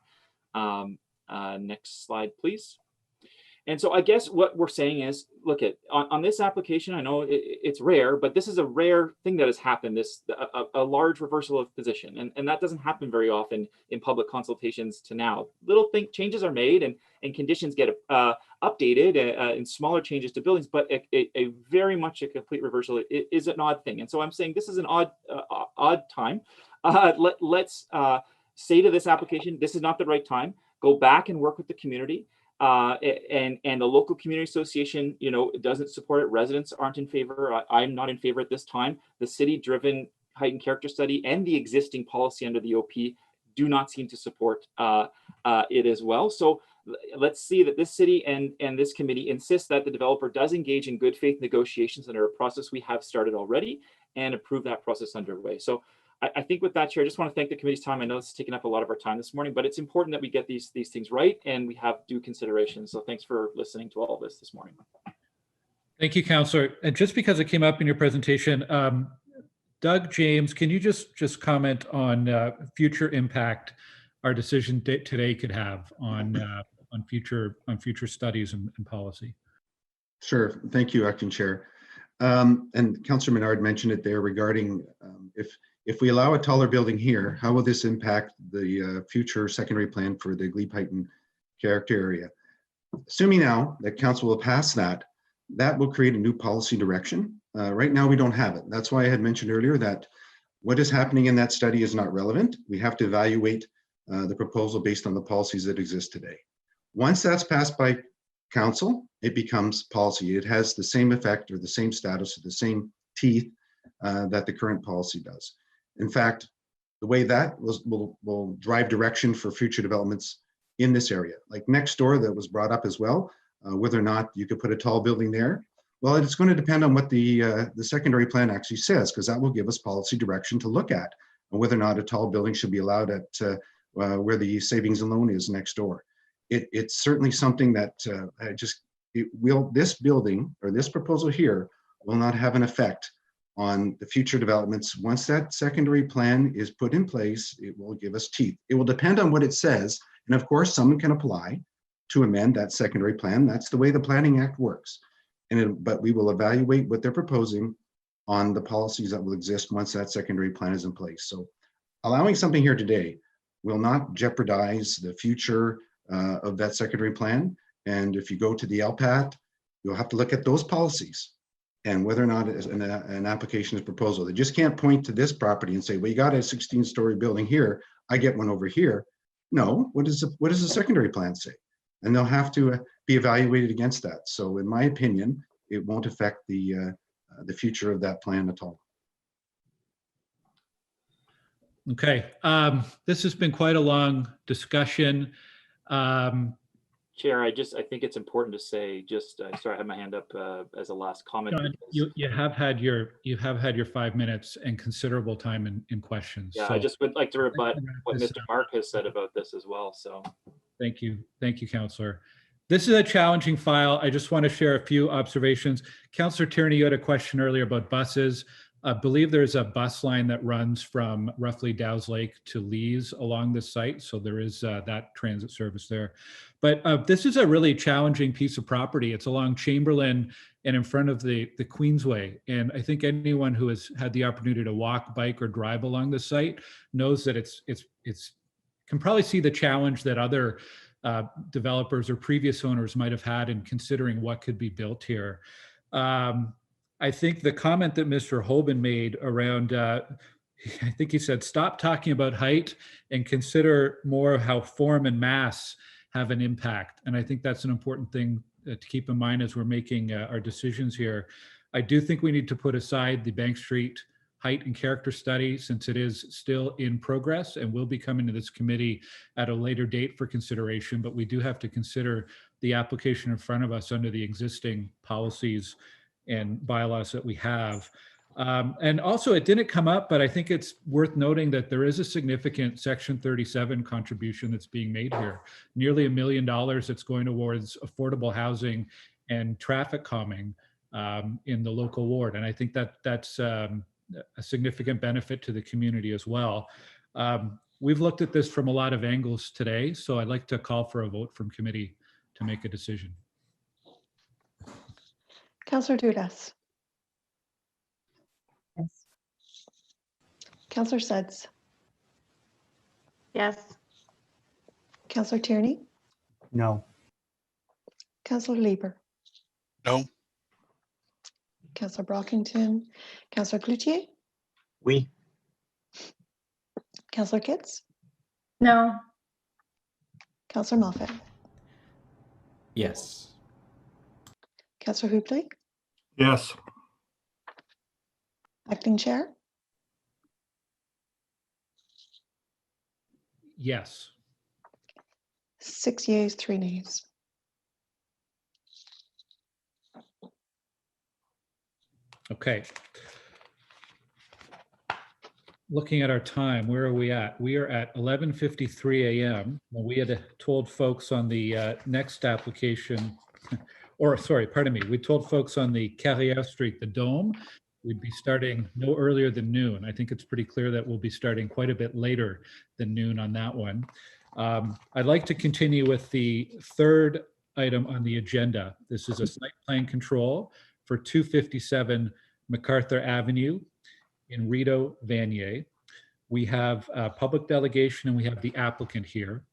Next slide, please. And so I guess what we're saying is, look, on this application, I know it's rare, but this is a rare thing that has happened, a large reversal of position. And that doesn't happen very often in public consultations to now. Little changes are made and conditions get updated and smaller changes to buildings, but a very much a complete reversal is an odd thing. And so I'm saying this is an odd time. Let's say to this application, this is not the right time. Go back and work with the community. and the local community association, doesn't support it. Residents aren't in favor. I'm not in favor at this time. The city-driven height and character study and the existing policy under the OP do not seem to support it as well. So let's see that this city and this committee insists that the developer does engage in good faith negotiations under a process we have started already and approve that process underway. So I think with that, Chair, I just want to thank the committee's time. I know this has taken up a lot of our time this morning, but it's important that we get these things right and we have due consideration. So thanks for listening to all of this morning. Thank you, Councillor. And just because it came up in your presentation, Doug, James, can you just comment on future impact our decision today could have on future studies and policy? Sure. Thank you, Acting Chair. And Councillor Menard mentioned it there regarding if we allow a taller building here, how will this impact the future secondary plan for the Glebe Height and Character area? Assuming now that Council will pass that, that will create a new policy direction. Right now, we don't have it. That's why I had mentioned earlier that what is happening in that study is not relevant. We have to evaluate the proposal based on the policies that exist today. Once that's passed by Council, it becomes policy. It has the same effect or the same status or the same teeth that the current policy does. In fact, the way that will drive direction for future developments in this area. Like next door that was brought up as well, whether or not you could put a tall building there. Well, it's going to depend on what the secondary plan actually says, because that will give us policy direction to look at and whether or not a tall building should be allowed at where the savings and loan is next door. It's certainly something that this building or this proposal here will not have an effect on the future developments. Once that secondary plan is put in place, it will give us teeth. It will depend on what it says. And of course, someone can apply to amend that secondary plan. That's the way the Planning Act works. But we will evaluate what they're proposing on the policies that will exist once that secondary plan is in place. So allowing something here today will not jeopardize the future of that secondary plan. And if you go to the LPAT, you'll have to look at those policies and whether or not an application is proposal. They just can't point to this property and say, well, you got a 16-story building here, I get one over here. No, what does the secondary plan say? And they'll have to be evaluated against that. So in my opinion, it won't affect the future of that plan at all. Okay, this has been quite a long discussion. Chair, I think it's important to say, sorry, I have my hand up as a last comment. John, you have had your 5 minutes and considerable time in questions. Yeah, so I just would like to rebut what Mr. Mark has said about this as well. So thank you, Councillor. This is a challenging file. I just want to share a few observations. Councillor Tierney, you had a question earlier about buses. I believe there's a bus line that runs from roughly Dow's Lake to Lees along this site. So there is that transit service there. But this is a really challenging piece of property. It's along Chamberlain and in front of the Queensway. And I think anyone who has had the opportunity to walk, bike, or drive along the site knows that it's can probably see the challenge that other developers or previous owners might have had in considering what could be built here. I think the comment that Mr. Hoban made around, I think he said, stop talking about height and consider more how form and mass have an impact. And I think that's an important thing to keep in mind as we're making our decisions here. I do think we need to put aside the Bank Street height and character study since it is still in progress and will be coming to this committee at a later date for consideration, but we do have to consider the application in front of us under the existing policies and bylaws that we have. And also it didn't come up, but I think it's worth noting that there is a significant Section 37 contribution that's being made here. Nearly $1 million that's going towards affordable housing and traffic calming in the local ward. And I think that's a significant benefit to the community as well. We've looked at this from a lot of angles today, so I'd like to call for a vote from committee to make a decision. Councillor Dudas. Yes. Councillor Suds. Yes. Councillor Tierney. No. Councillor Lieber. No. Councillor Brockington. Councillor Cloutier. Oui. Councillor, No. Councillor Moffat. Yes. Councillor Hoopley, Yes. Acting Chair, Yes. 6 yeas, 3 nays. Okay. Looking at our time, where are we at? We are at 11:53 a.m. Well, we had told folks on the next application, or sorry, pardon me, we told folks on the Carrière Street, the Dome, we'd be starting no earlier than noon. I think it's pretty clear that we'll be starting quite a bit later than noon on that one. I'd like to continue with the third item on the agenda. This is a site plan control for 257 MacArthur Avenue in Rideau Vanier. We have a public delegation and we have the applicant here.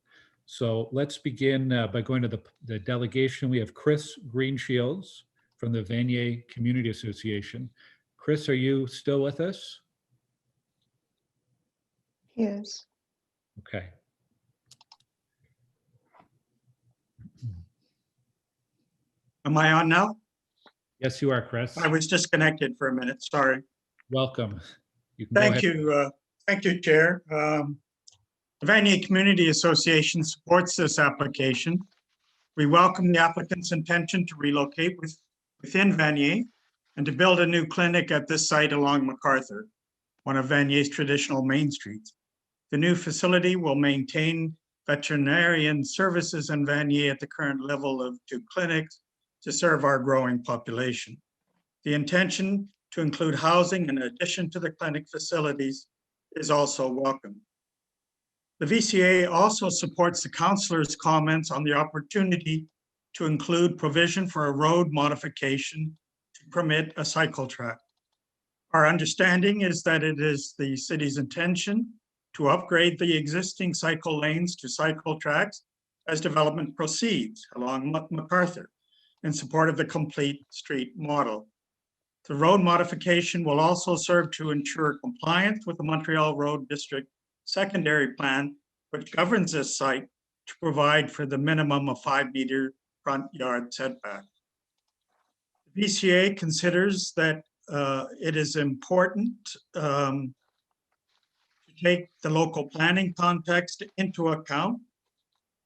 So let's begin by going to the delegation. We have Chris Greenshields from the Vanier Community Association. Chris, are you still with us? He is. Okay. Am I on now? Yes, you are, Chris. I was disconnected for a minute, sorry. Welcome. You can go Thank ahead. you. Thank you, Chair. The Vanier Community Association supports this application. We welcome the applicant's intention to relocate within Vanier and to build a new clinic at this site along MacArthur, one of Vanier's traditional main streets. The new facility will maintain veterinarian services in Vanier at the current level of 2 clinics to serve our growing population. The intention to include housing in addition to the clinic facilities is also welcome. The VCA also supports the councillor's comments on the opportunity to include provision for a road modification to permit a cycle track. Our understanding is that it is the city's intention to upgrade the existing cycle lanes to cycle tracks as development proceeds along MacArthur in support of the complete street model. The road modification will also serve to ensure compliance with the Montreal Road District secondary plan, which governs this site to provide for the minimum of 5-meter front yard setback. The VCA considers that it is important to take the local planning context into account,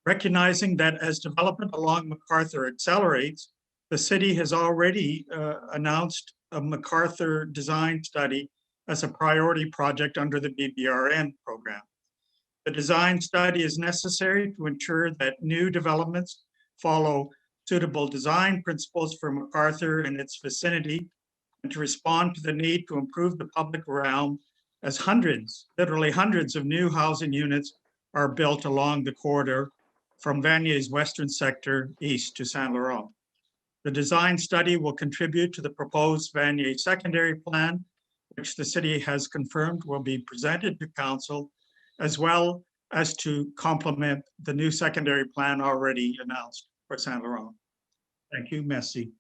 recognizing that as development along MacArthur accelerates, the city has already announced a MacArthur design study as a priority project under the BBRN program. The design study is necessary to ensure that new developments follow suitable design principles for MacArthur and its vicinity, and to respond to the need to improve the public realm as hundreds, literally hundreds of new housing units are built along the corridor from Vanier's western sector east to Saint Laurent. The design study will contribute to the proposed Vanier secondary plan, which the city has confirmed will be presented to council, as well as to complement the new secondary plan already announced for Saint Laurent. Thank you, merci.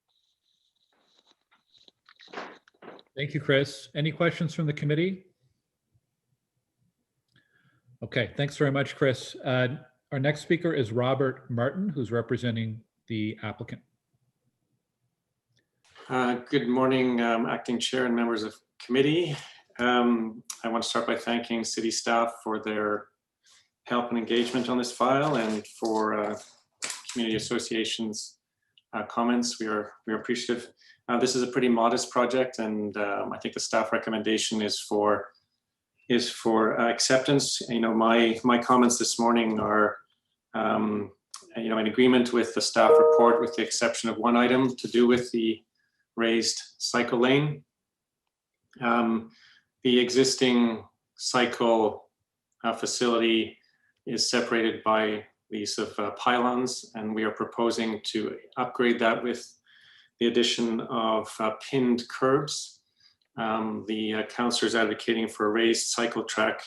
Thank you, Chris. Any questions from the committee? Okay, thanks very much, Chris. Our next speaker is Robert Martin, who's representing the applicant. Good morning, Acting Chair and members of committee. I want to start by thanking city staff for their help and engagement on this file, and for community associations comments. We are appreciative. This is a pretty modest project, and I think the staff recommendation is for acceptance. You know, my comments this morning are you know, in agreement with the staff report, with the exception of one item to do with the raised cycle lane. The existing cycle facility is separated by the use of pylons, and we are proposing to upgrade that with the addition of pinned curbs. The councillor is advocating for a raised cycle track,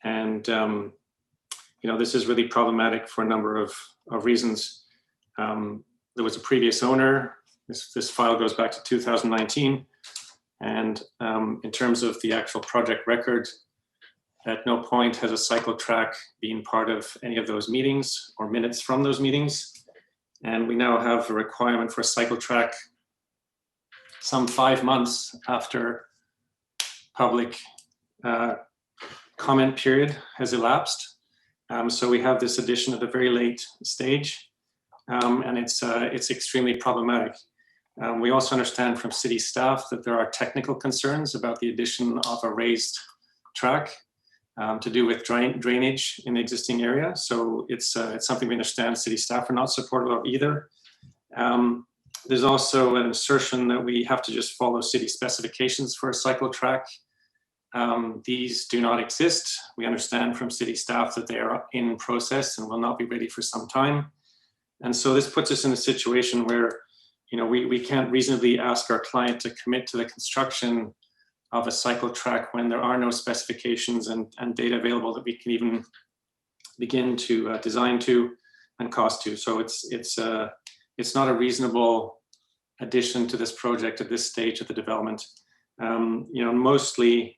and you know, this is really problematic for a number of reasons. There was a previous owner. This file goes back to 2019, and in terms of the actual project record, at no point has a cycle track been part of any of those meetings or minutes from those meetings. And we now have a requirement for a cycle track some 5 months after public comment period has elapsed. So we have this addition at a very late stage, and it's extremely problematic. We also understand from city staff that there are technical concerns about the addition of a raised track to do with drainage in the existing area. So it's something we understand city staff are not supportive of either. There's also an assertion that we have to just follow city specifications for a cycle track. These do not exist. We understand from city staff that they are in process and will not be ready for some time. And so this puts us in a situation where, you know, we can't reasonably ask our client to commit to the construction of a cycle track when there are no specifications and data available that we can even begin to design to and cost to. So it's not a reasonable addition to this project at this stage of the development. You know, mostly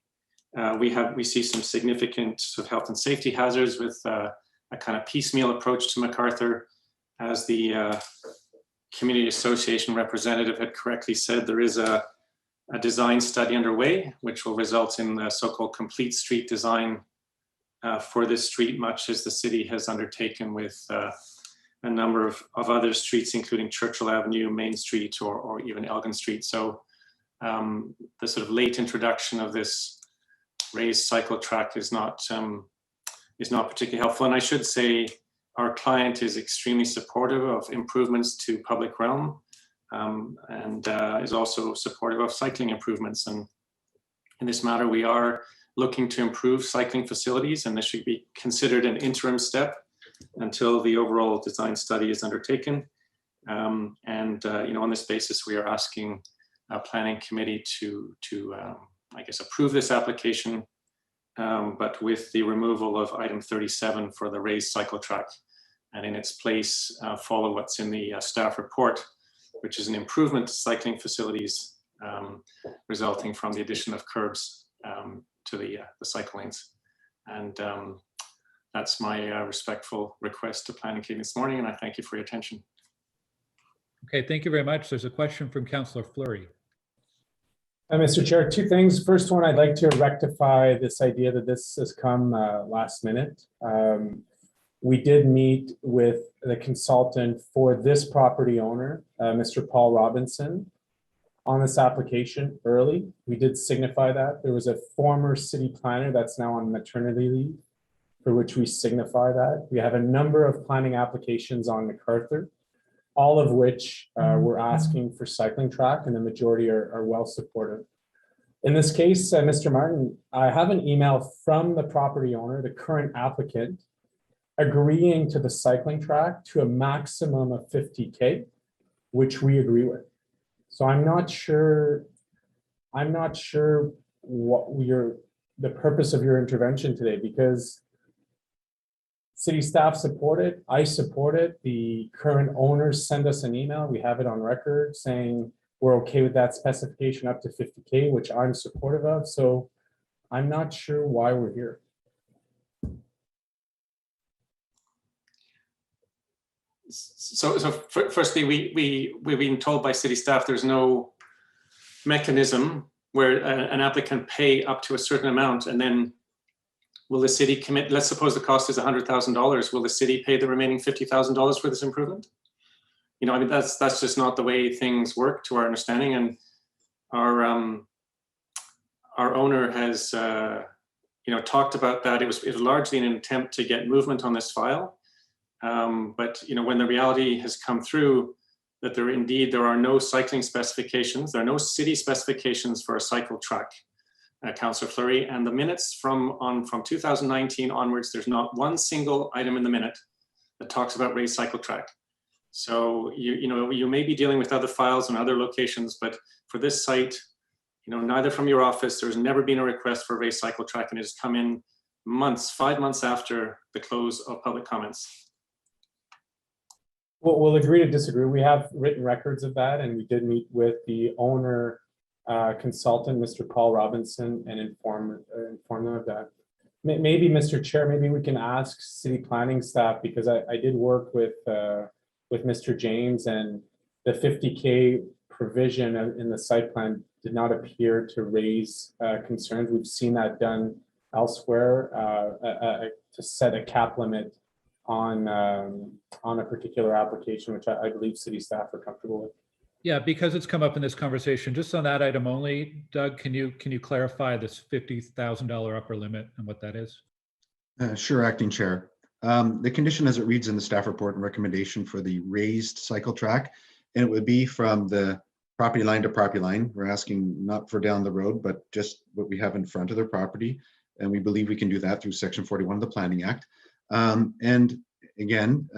we see some significant sort of health and safety hazards with a kind of piecemeal approach to MacArthur. As the community association representative had correctly said, there is a design study underway, which will result in the so-called complete street design for this street, much as the city has undertaken with a number of other streets, including Churchill Avenue, Main Street, or even Elgin Street. So the sort of late introduction of this raised cycle track is not particularly helpful. And I should say our client is extremely supportive of improvements to public realm and is also supportive of cycling improvements. And in this matter, we are looking to improve cycling facilities, and this should be considered an interim step until the overall design study is undertaken. You know, on this basis, we are asking a planning committee to I guess, approve this application, but with the removal of item 37 for the raised cycle track, and in its place, follow what's in the staff report, which is an improvement to cycling facilities resulting from the addition of curbs to the cycle lanes. And that's my respectful request to Planning Committee this morning, and I thank you for your attention. Okay, thank you very much. There's a question from Councillor Fleury. Mr. Chair, two things. First one, I'd like to rectify this idea that this has come last minute. We did meet with the consultant for this property owner, Mr. Paul Robinson, on this application early. We did signify that. There was a former city planner that's now on maternity leave, for which we signify that. We have a number of planning applications on MacArthur, all of which we're asking for cycling track, and the majority are well supportive. In this case, Mr. Martin, I have an email from the property owner, the current applicant, agreeing to the cycling track to a maximum of 50K, which we agree with. So I'm not sure what the purpose of your intervention today, because city staff support it, I support it, the current owners send us an email, we have it on record saying we're okay with that specification up to 50K, which I'm supportive of. So I'm not sure why we're here. So firstly, we've been told by city staff there's no mechanism where an applicant pay up to a certain amount, and then will the city commit? Let's suppose the cost is $100,000. Will the city pay the remaining $50,000 for this improvement? You know, I mean, that's just not the way things work, to our understanding. And our owner has you know, talked about that. It was largely an attempt to get movement on this file. But you know, when the reality has come through that there are no cycling specifications, there are no city specifications for a cycle track, Councillor Fleury, and the minutes from 2019 onwards, there's not one single item in the minute that talks about raised cycle track. So you know, you may be dealing with other files and other locations, but for this site, you know, neither from your office, there's never been a request for raised cycle track, and it has come in months, 5 months after the close of public comments. Well, we'll agree to disagree. We have written records of that, and we did meet with the owner consultant, Mr. Paul Robinson, and inform them of that. Maybe, Mr. Chair, maybe we can ask city planning staff, because I did work with with Mr. James, and the 50K provision in the site plan did not appear to raise concerns. We've seen that done elsewhere to set a cap limit on a particular application, which I believe city staff are comfortable with. Yeah, because it's come up in this conversation, just on that item only, Doug, can you clarify this $50,000 upper limit and what that is? Sure, Acting Chair. The condition as it reads in the staff report and recommendation for the raised cycle track, and it would be from the property line to property line. We're asking not for down the road, but just what we have in front of their property. And we believe we can do that through Section 41 of the Planning Act. And again,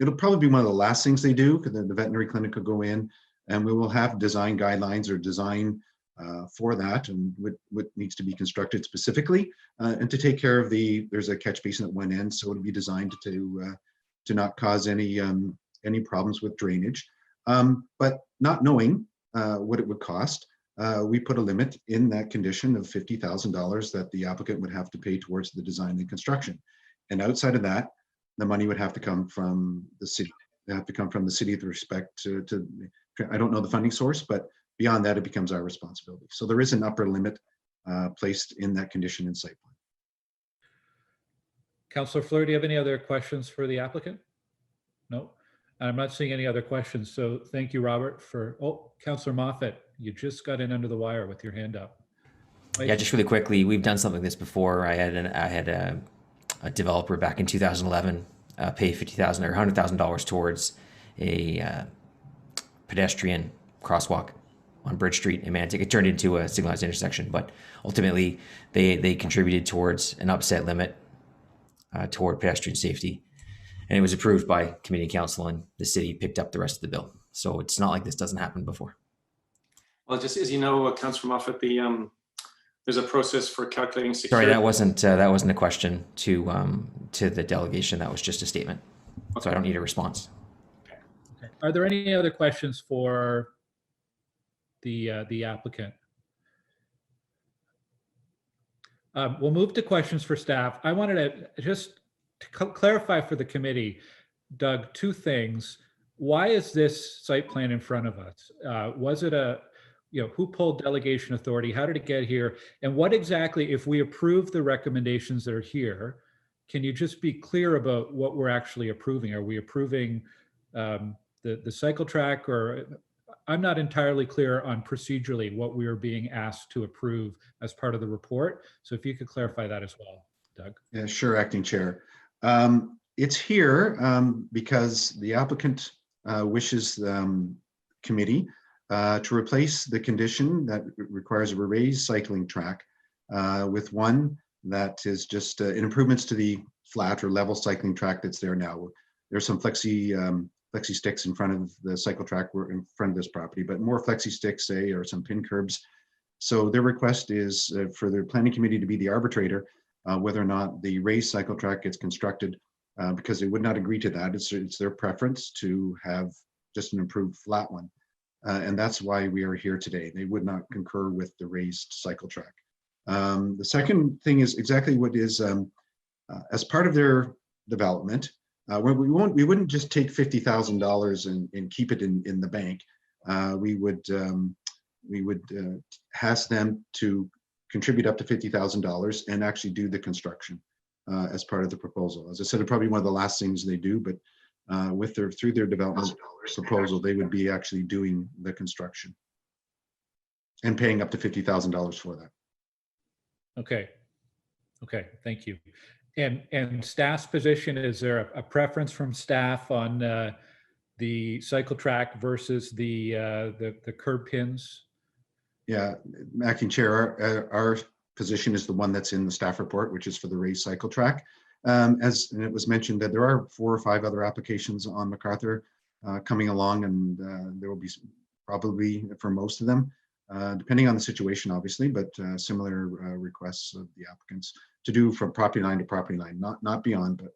it'll probably be one of the last things they do, because the veterinary clinic will go in and we will have design guidelines or design for that and what needs to be constructed specifically, and to take care of there's a catch basin at one end, so it'll be designed to not cause any problems with drainage. But not knowing what it would cost, we put a limit in that condition of $50,000 that the applicant would have to pay towards the design and construction. And outside of that, the money would have to come from the city. They have to come from the city with respect to I don't know the funding source, but beyond that, it becomes our responsibility. So there is an upper limit placed in that condition in site plan. Councillor Fleur, do you have any other questions for the applicant? No, I'm not seeing any other questions. So thank you, Robert, Councillor Moffat, you just got in under the wire with your hand up. Yeah, just really quickly, we've done something like this before. I had a developer back in 2011 pay $50,000 or $100,000 towards a pedestrian crosswalk on Bridge Street in Mantic. It turned into a signalized intersection, but ultimately they contributed towards an upset limit toward pedestrian safety, and it was approved by committee council, and the city picked up the rest of the bill. So it's not like this doesn't happen before. Well, just as you know, Councillor Moffat, there's a process for calculating security. Sorry, that wasn't a question to the delegation. That was just a statement. Okay. So I don't need a response. Okay. Are there any other questions for the applicant? We'll move to questions for staff. I wanted to just clarify for the committee, Doug, two things. Why is this site plan in front of us? Was it who pulled delegation authority? How did it get here? And what exactly, if we approve the recommendations that are here, can you just be clear about what we're actually approving? Are we approving the cycle track, or I'm not entirely clear on procedurally what we are being asked to approve as part of the report. So if you could clarify that as well, Doug. Yeah, sure, Acting Chair. It's here because the applicant wishes the committee to replace the condition that requires a raised cycling track with one that is just improvements to the flat or level cycling track that's there now. There's some flexi sticks in front of the cycle track in front of this property, but more flexi sticks, say, or some pin curbs. So their request is for the planning committee to be the arbitrator whether or not the raised cycle track gets constructed, because they would not agree to that. It's their preference to have just an improved flat one. And that's why we are here today. They would not concur with the raised cycle track. The second thing is exactly what is as part of their development. We wouldn't just take $50,000 and keep it in the bank. We would ask them to contribute up to $50,000 and actually do the construction as part of the proposal. As I said, it'd probably be one of the last things they do, but through their development proposal, they would be actually doing the construction and paying up to $50,000 for that. Okay, thank you. And staff's position, is there a preference from staff on the cycle track versus the curb pins? Yeah, Acting Chair, our position is the one that's in the staff report, which is for the raised cycle track. And it was mentioned that there are 4 or 5 other applications on MacArthur coming along, and there will be probably for most of them, depending on the situation, obviously, but similar requests of the applicants to do from property line to property line, not beyond, but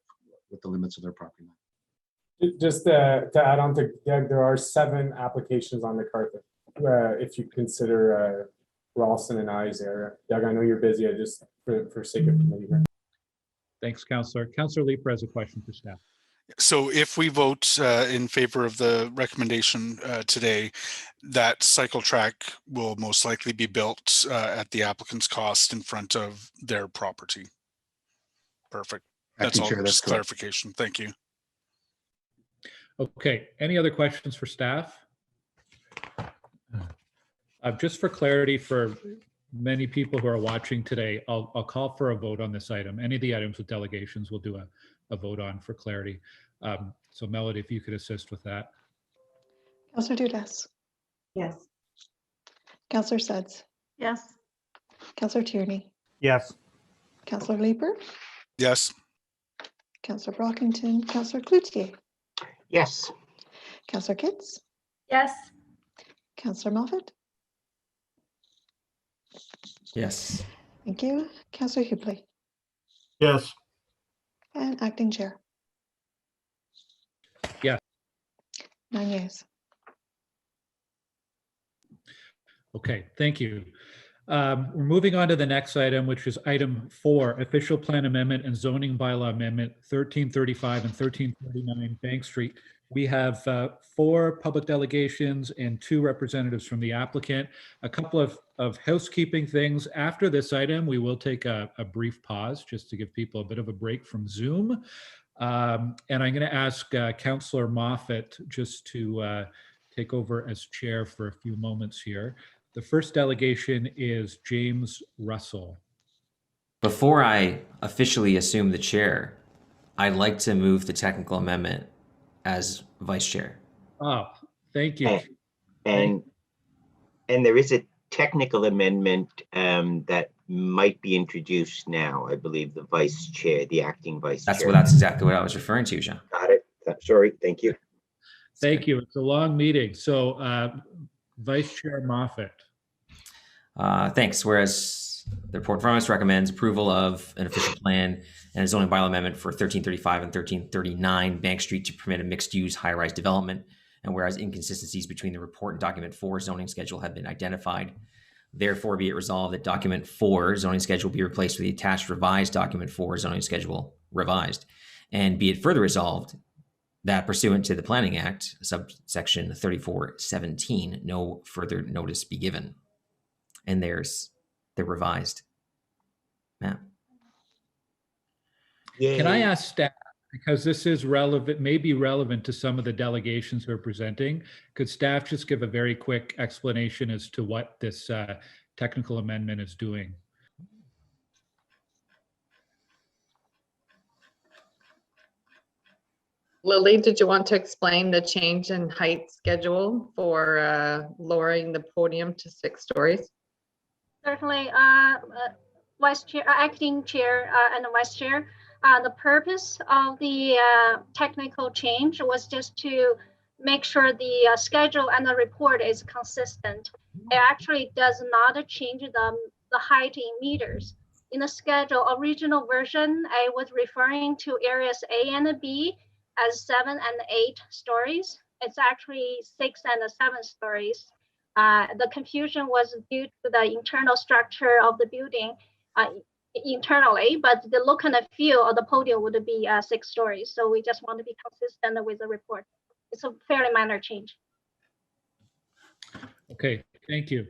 with the limits of their property line. Just to add on to Doug, there are 7 applications on MacArthur. If you consider Ralston and I's area. Doug, I know you're busy. I just for sake of committee here. Thanks, Councillor. Councillor Leeper has a question for staff. So if we vote in favor of the recommendation today, that cycle track will most likely be built at the applicant's cost in front of their property. Perfect. That's Acting all, Chair, that's just correct. clarification. Thank you. Okay, any other questions for staff? Just for clarity for many people who are watching today, I'll call for a vote on this item. Any of the items with delegations we'll do a vote on for clarity. So Melody, if you could assist with that. Councillor Dudas. Yes. Councillor Suds. Yes. Councillor Tierney. Yes. Councillor Leeper. Yes. Councillor Brockington. Councillor Cloutier. Yes. Councillor Kitts. Yes. Councillor Moffat. Yes. Thank you. Councillor Hubley. Yes. And Acting Chair. Yes. 9 yeas. Okay, thank you. We're moving on to the next item, which is item 4, official plan amendment and zoning bylaw amendment 1335 and 1339 Bank Street. We have 4 public delegations and 2 representatives from the applicant. A couple of housekeeping things. After this item, we will take a brief pause just to give people a bit of a break from Zoom. And I'm going to ask Councillor Moffat just to take over as chair for a few moments here. The first delegation is James Russell. Before I officially assume the chair, I'd like to move the technical amendment as vice chair. Oh, thank you. And there is a technical amendment that might be introduced now. I believe the vice chair, the acting vice chair. That's exactly what I was referring to, Jean. Got it. Sorry. Thank you. Thank you. It's a long meeting. So Vice Chair Moffat. Thanks. Whereas the report from us recommends approval of an official plan and a zoning bylaw amendment for 1335 and 1339 Bank Street to permit a mixed-use high-rise development, and whereas inconsistencies between the report and document 4 zoning schedule have been identified, therefore be it resolved that document 4 zoning schedule be replaced with the attached revised document 4 zoning schedule revised, and be it further resolved that pursuant to the Planning Act, subsection 3417, no further notice be given. And there's the revised map. Yay. Can I ask staff, because this is relevant, may be relevant to some of the delegations who are presenting, could staff just give a very quick explanation as to what this technical amendment is doing? Lily, did you want to explain the change in height schedule for lowering the podium to 6 stories? Certainly, Vice Chair, Acting Chair, and the Vice Chair. The purpose of the technical change was just to make sure the schedule and the report is consistent. It actually does not change the height in meters. In the schedule, original version, I was referring to areas A and B as 7 and 8 stories. It's actually 6 and 7 stories. The confusion was due to the internal structure of the building internally, but the look and the feel of the podium would be 6 stories. So we just want to be consistent with the report. It's a fairly minor change. Okay, thank you.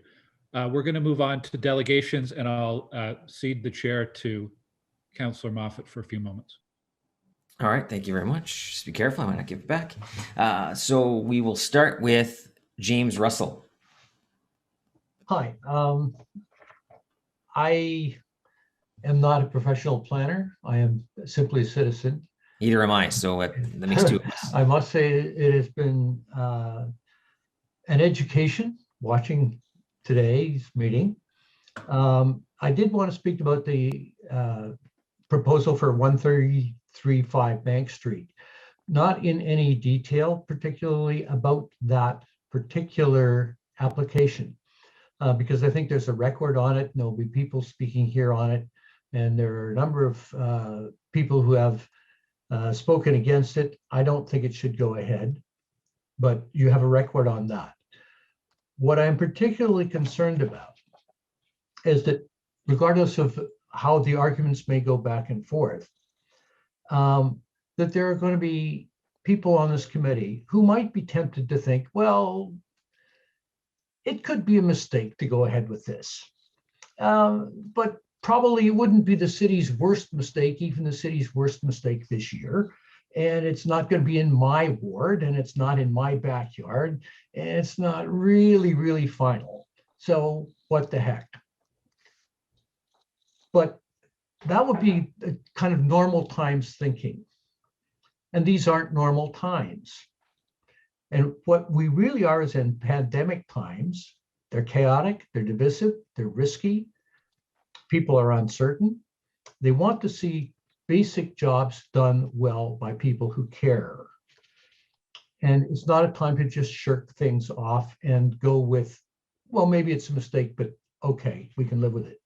We're going to move on to delegations, and I'll cede the chair to Councillor Moffat for a few moments. All right, thank you very much. Just be careful, I might not give it back. So we will start with James Russell. Hi, I am not a professional planner. I am simply a citizen. Neither am I, so that makes 2 of us. I must say it has been an education watching today's meeting. I did want to speak about the proposal for 1335 Bank Street, not in any detail, particularly about that particular application. Because I think there's a record on it, and there'll be people speaking here on it, and there are a number of people who have spoken against it. I don't think it should go ahead, but you have a record on that. What I'm particularly concerned about is that regardless of how the arguments may go back and forth, that there are going to be people on this committee who might be tempted to think, well, it could be a mistake to go ahead with this. But probably it wouldn't be the city's worst mistake, even the city's worst mistake this year. And it's not going to be in my ward, and it's not in my backyard, and it's not really final. So what the heck? But that would be a kind of normal times thinking. And these aren't normal times. And what we really are is in pandemic times. They're chaotic, they're divisive, they're risky. People are uncertain. They want to see basic jobs done well by people who care. And it's not a time to just shirk things off and go with, well, maybe it's a mistake, but okay, we can live with it.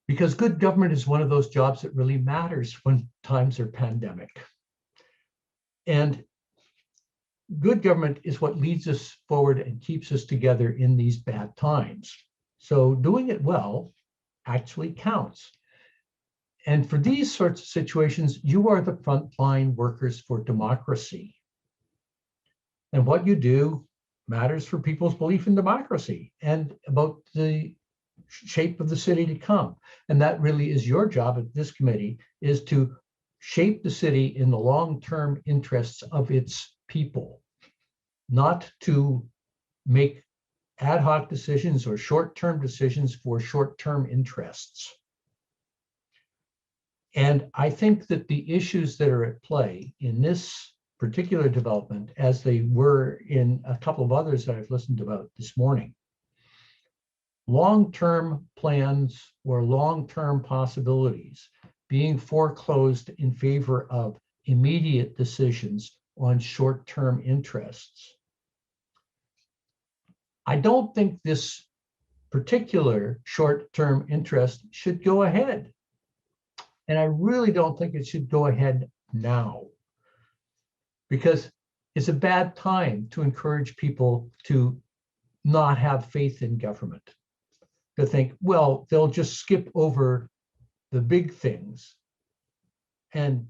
Because good government is one of those jobs that really matters when times are pandemic. And good government is what leads us forward and keeps us together in these bad times. So doing it well actually counts. And for these sorts of situations, you are the frontline workers for democracy. And what you do matters for people's belief in democracy and about the shape of the city to come. And that really is your job at this committee, is to shape the city in the long-term interests of its people, not to make ad hoc decisions or short-term decisions for short-term interests. And I think that the issues that are at play in this particular development, as they were in a couple of others that I've listened about this morning, long-term plans or long-term possibilities being foreclosed in favor of immediate decisions on short-term interests. I don't think this particular short-term interest should go ahead. And I really don't think it should go ahead now, because it's a bad time to encourage people to not have faith in government, to think, well, they'll just skip over the big things and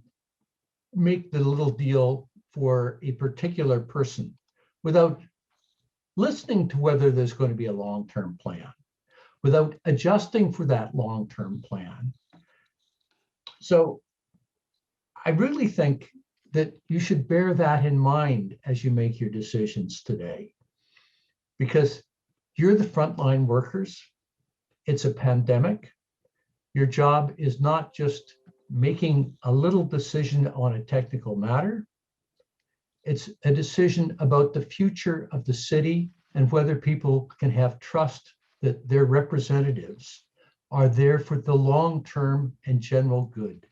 make the little deal for a particular person without listening to whether there's going to be a long-term plan, without adjusting for that long-term plan. So I really think that you should bear that in mind as you make your decisions today, because you're the frontline workers. It's a pandemic. Your job is not just making a little decision on a technical matter. It's a decision about the future of the city and whether people can have trust that their representatives are there for the long-term and general good,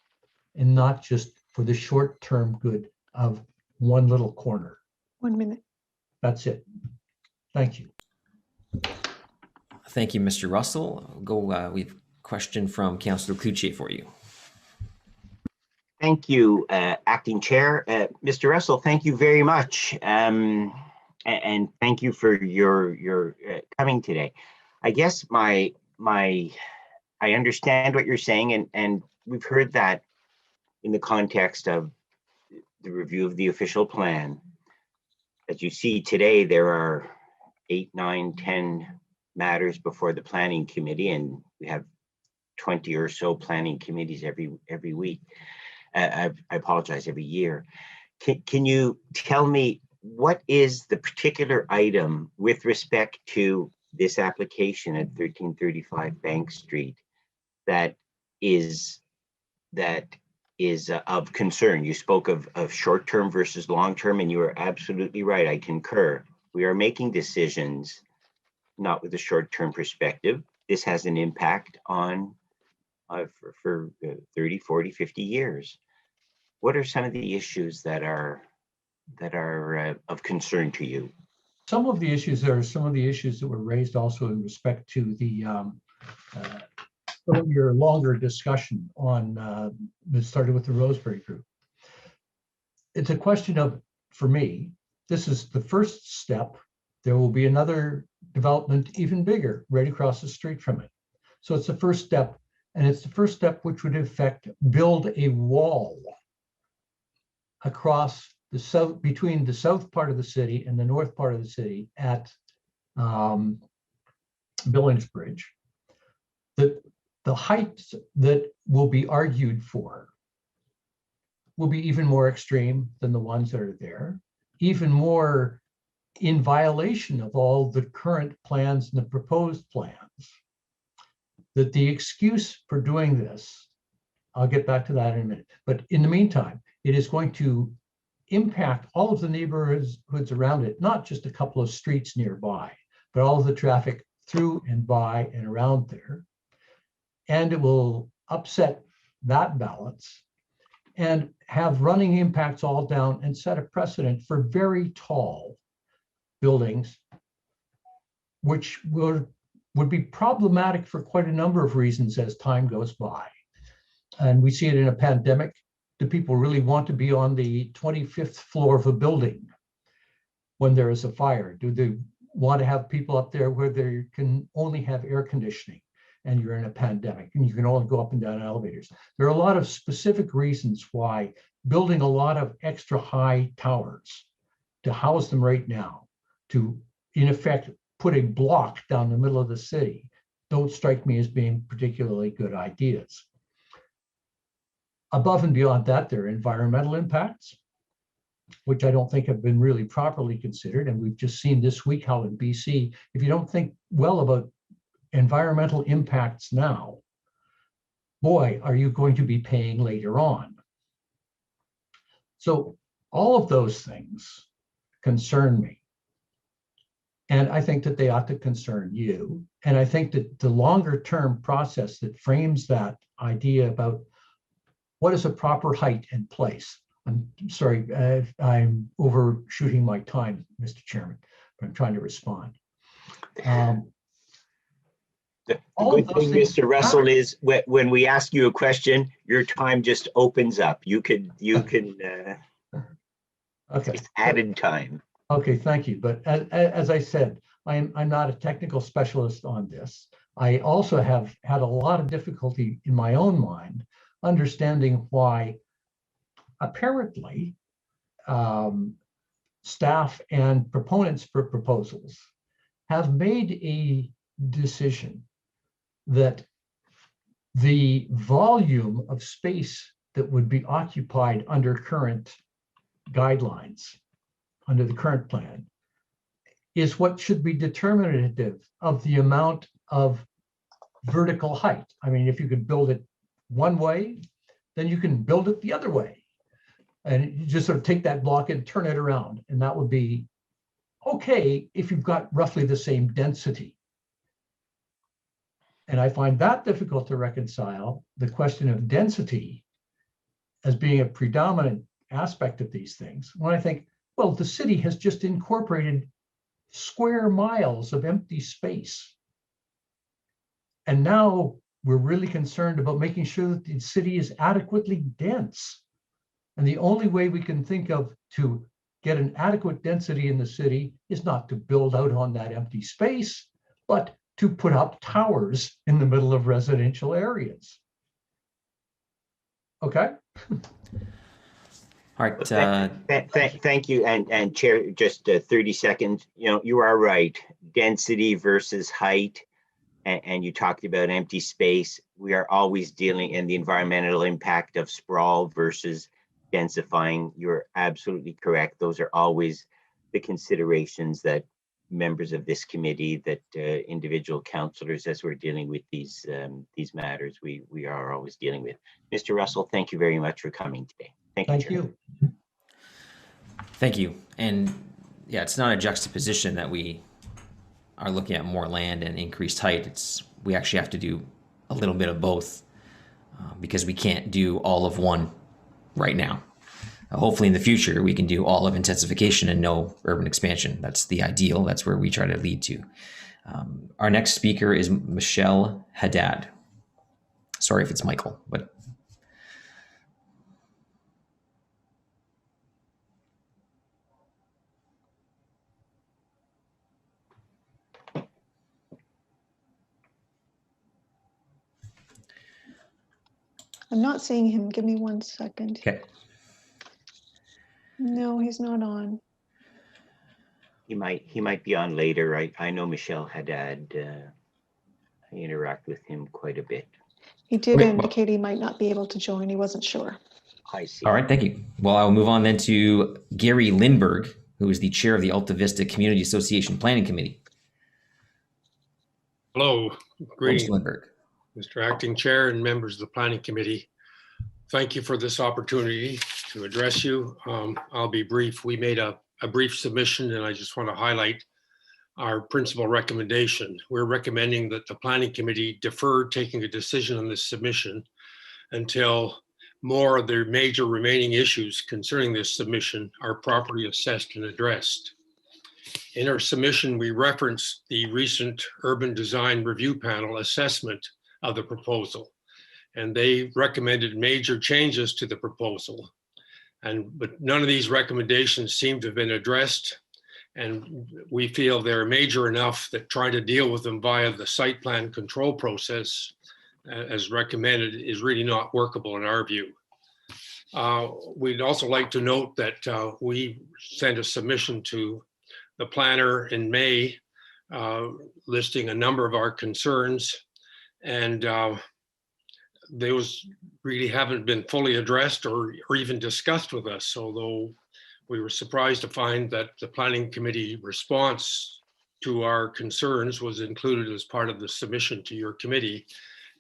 and not just for the short-term good of one little corner. 1 minute. That's it. Thank you. Thank you, Mr. Russell. We have a question from Councillor Cloutier for you. Thank you, Acting Chair. Mr. Russell, thank you very much. And thank you for your coming today. I guess I understand what you're saying, and we've heard that in the context of the review of the official plan. As you see today, there are 8, 9, 10 matters before the planning committee, and we have 20 or so planning committees every week. I apologize, every year. Can you tell me what is the particular item with respect to this application at 1335 Bank Street that is of concern? You spoke of short-term versus long-term, and you are absolutely right. I concur. We are making decisions not with a short-term perspective. This has an impact on for 30, 40, 50 years. What are some of the issues that are of concern to you? Some of the issues are some of the issues that were raised also in respect to the your longer discussion on that started with the Roseberry Group. It's a question of, for me, this is the first step. There will be another development even bigger right across the street from it. So it's the first step, and it's the first step which would in effect build a wall across the south, between the south part of the city and the north part of the city at Billingsbridge, that the heights that will be argued for will be even more extreme than the ones that are there, even more in violation of all the current plans and the proposed plans. That the excuse for doing this, I'll get back to that in a minute, but in the meantime, it is going to impact all of the neighborhoods around it, not just a couple of streets nearby, but all of the traffic through and by and around there. And it will upset that balance and have running impacts all down and set a precedent for very tall buildings, which would be problematic for quite a number of reasons as time goes by. And we see it in a pandemic. Do people really want to be on the 25th floor of a building when there is a fire? Do they want to have people up there where they can only have air conditioning and you're in a pandemic and you can only go up and down elevators? There are a lot of specific reasons why building a lot of extra high towers to house them right now, to in effect put a block down the middle of the city, don't strike me as being particularly good ideas. Above and beyond that, there are environmental impacts, which I don't think have been really properly considered. And we've just seen this week how in BC, if you don't think well about environmental impacts now, boy, are you going to be paying later on. So all of those things concern me. And I think that they ought to concern you. And I think that the longer term process that frames that idea about what is a proper height and place. I'm sorry, I'm overshooting my time, Mr. Chairman, but I'm trying to respond. The good thing, Mr. Russell, is when we ask you a question, your time just opens up. You can okay. It's added time. Okay, thank you. But as I said, I'm not a technical specialist on this. I also have had a lot of difficulty in my own mind understanding why apparently staff and proponents for proposals have made a decision that the volume of space that would be occupied under current guidelines, under the current plan, is what should be determinative of the amount of vertical height. I mean, if you could build it one way, then you can build it the other way. And you just sort of take that block and turn it around. And that would be okay if you've got roughly the same density. And I find that difficult to reconcile, the question of density as being a predominant aspect of these things, when I think, well, the city has just incorporated square miles of empty space. And now we're really concerned about making sure that the city is adequately dense. And the only way we can think of to get an adequate density in the city is not to build out on that empty space, but to put up towers in the middle of residential areas. Okay. All right. Thank you. And Chair, just 30 seconds. You know, you are right. Density versus height. And you talked about empty space. We are always dealing in the environmental impact of sprawl versus densifying. You're absolutely correct. Those are always the considerations that members of this committee, that individual councillors, as we're dealing with these matters, we are always dealing with. Mr. Russell, thank you very much for coming today. Thank you. Thank you. And yeah, it's not a juxtaposition that we are looking at more land and increased height. We actually have to do a little bit of both because we can't do all of one right now. Hopefully in the future, we can do all of intensification and no urban expansion. That's the ideal. That's where we try to lead to. Our next speaker is Michelle Haddad. Sorry if it's Michael, but. I'm not seeing him. Give me 1 second. Okay. No, he's not on. He might be on later. I know Michelle Haddad. I interact with him quite a bit. He did indicate he might not be able to join. He wasn't sure. I see. All right, thank you. Well, I'll move on then to Gary Lindberg, who is the chair of the Alta Vista Community Association Planning Committee. Hello, greetings, Mr. Lindberg. Mr. Acting Chair and members of the Planning Committee. Thank you for this opportunity to address you. I'll be brief. We made a brief submission, and I just want to highlight our principal recommendation. We're recommending that the Planning Committee defer taking a decision on this submission until more of the major remaining issues concerning this submission are properly assessed and addressed. In our submission, we referenced the recent Urban Design Review Panel assessment of the proposal, and they recommended major changes to the proposal. But none of these recommendations seem to have been addressed, and we feel they're major enough that trying to deal with them via the site plan control process as recommended is really not workable in our view. We'd also like to note that we sent a submission to the planner in May listing a number of our concerns, and those really haven't been fully addressed or even discussed with us, although we were surprised to find that the Planning Committee response to our concerns was included as part of the submission to your committee.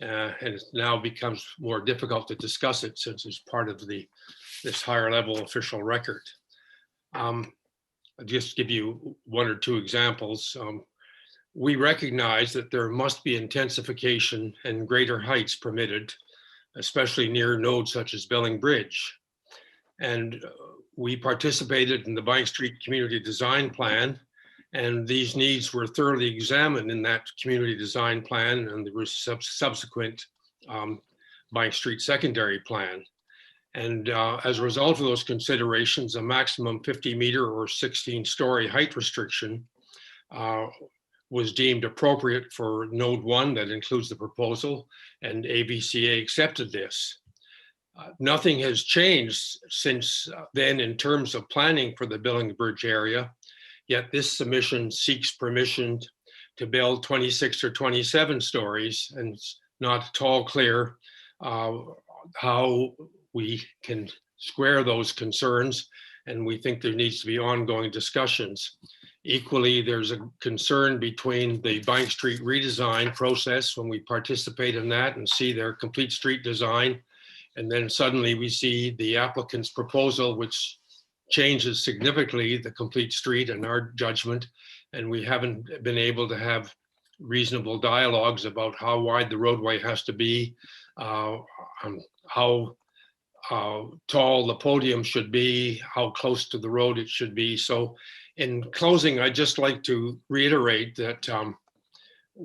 And it now becomes more difficult to discuss it since it's part of this higher level official record. I'll just give you one or two examples. We recognize that there must be intensification and greater heights permitted, especially near nodes such as Belling Bridge. And we participated in the Bank Street Community Design Plan, and these needs were thoroughly examined in that community design plan and the subsequent Bank Street Secondary Plan. And as a result of those considerations, a maximum 50-meter or 16-story height restriction was deemed appropriate for Node 1, that includes the proposal, and AVCA accepted this. Nothing has changed since then in terms of planning for the Belling Bridge area, yet this submission seeks permission to build 26 or 27 stories, and it's not at all clear how we can square those concerns, and we think there needs to be ongoing discussions. Equally, there's a concern between the Bank Street redesign process when we participate in that and see their complete street design, and then suddenly we see the applicant's proposal, which changes significantly the complete street in our judgment, and we haven't been able to have reasonable dialogues about how wide the roadway has to be, how tall the podium should be, how close to the road it should be. So in closing, I'd just like to reiterate that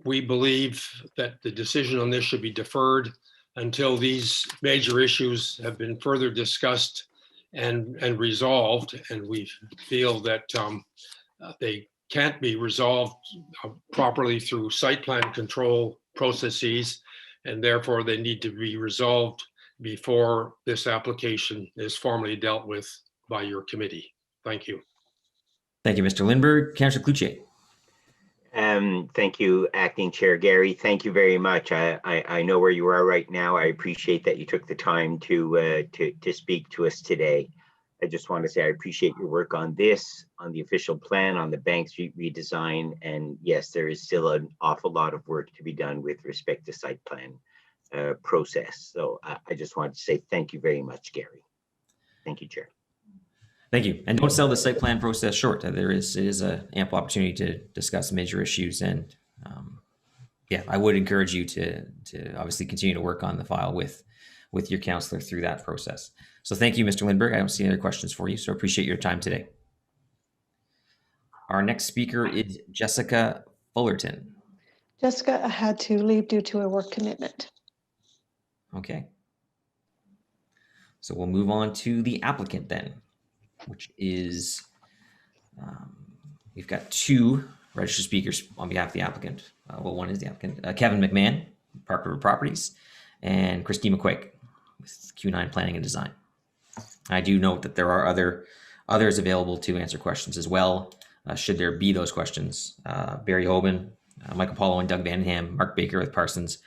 we believe that the decision on this should be deferred until these major issues have been further discussed and resolved, and we feel that they can't be resolved properly through site plan control processes, and therefore they need to be resolved before this application is formally dealt with by your committee. Thank you. Thank you, Mr. Lindberg. Councillor Cloutier. Thank you, Acting Chair Gary. Thank you very much. I know where you are right now. I appreciate that you took the time to speak to us today. I just want to say I appreciate your work on this, on the official plan, on the Bank Street redesign. And yes, there is still an awful lot of work to be done with respect to site plan process. So I just wanted to say thank you very much, Gary. Thank you, Chair. Thank you. And don't sell the site plan process short. It is an ample opportunity to discuss major issues. And yeah, I would encourage you to obviously continue to work on the file with your counselor through that process. So thank you, Mr. Lindberg. I don't see any other questions for you, so appreciate your time today. Our next speaker is Jessica Fullerton. Jessica had to leave due to a work commitment. Okay. So we'll move on to the applicant then, which is, we've got two registered speakers on behalf of the applicant. Well, one is the applicant, Kevin McMahon, Park River Properties, and Christine McQuaig with Q9 Planning and Design. I do note that there are other others available to answer questions as well, should there be those questions. Barry Hoban, Michael Paulo and Doug Vandenham, Mark Baker with Parsons,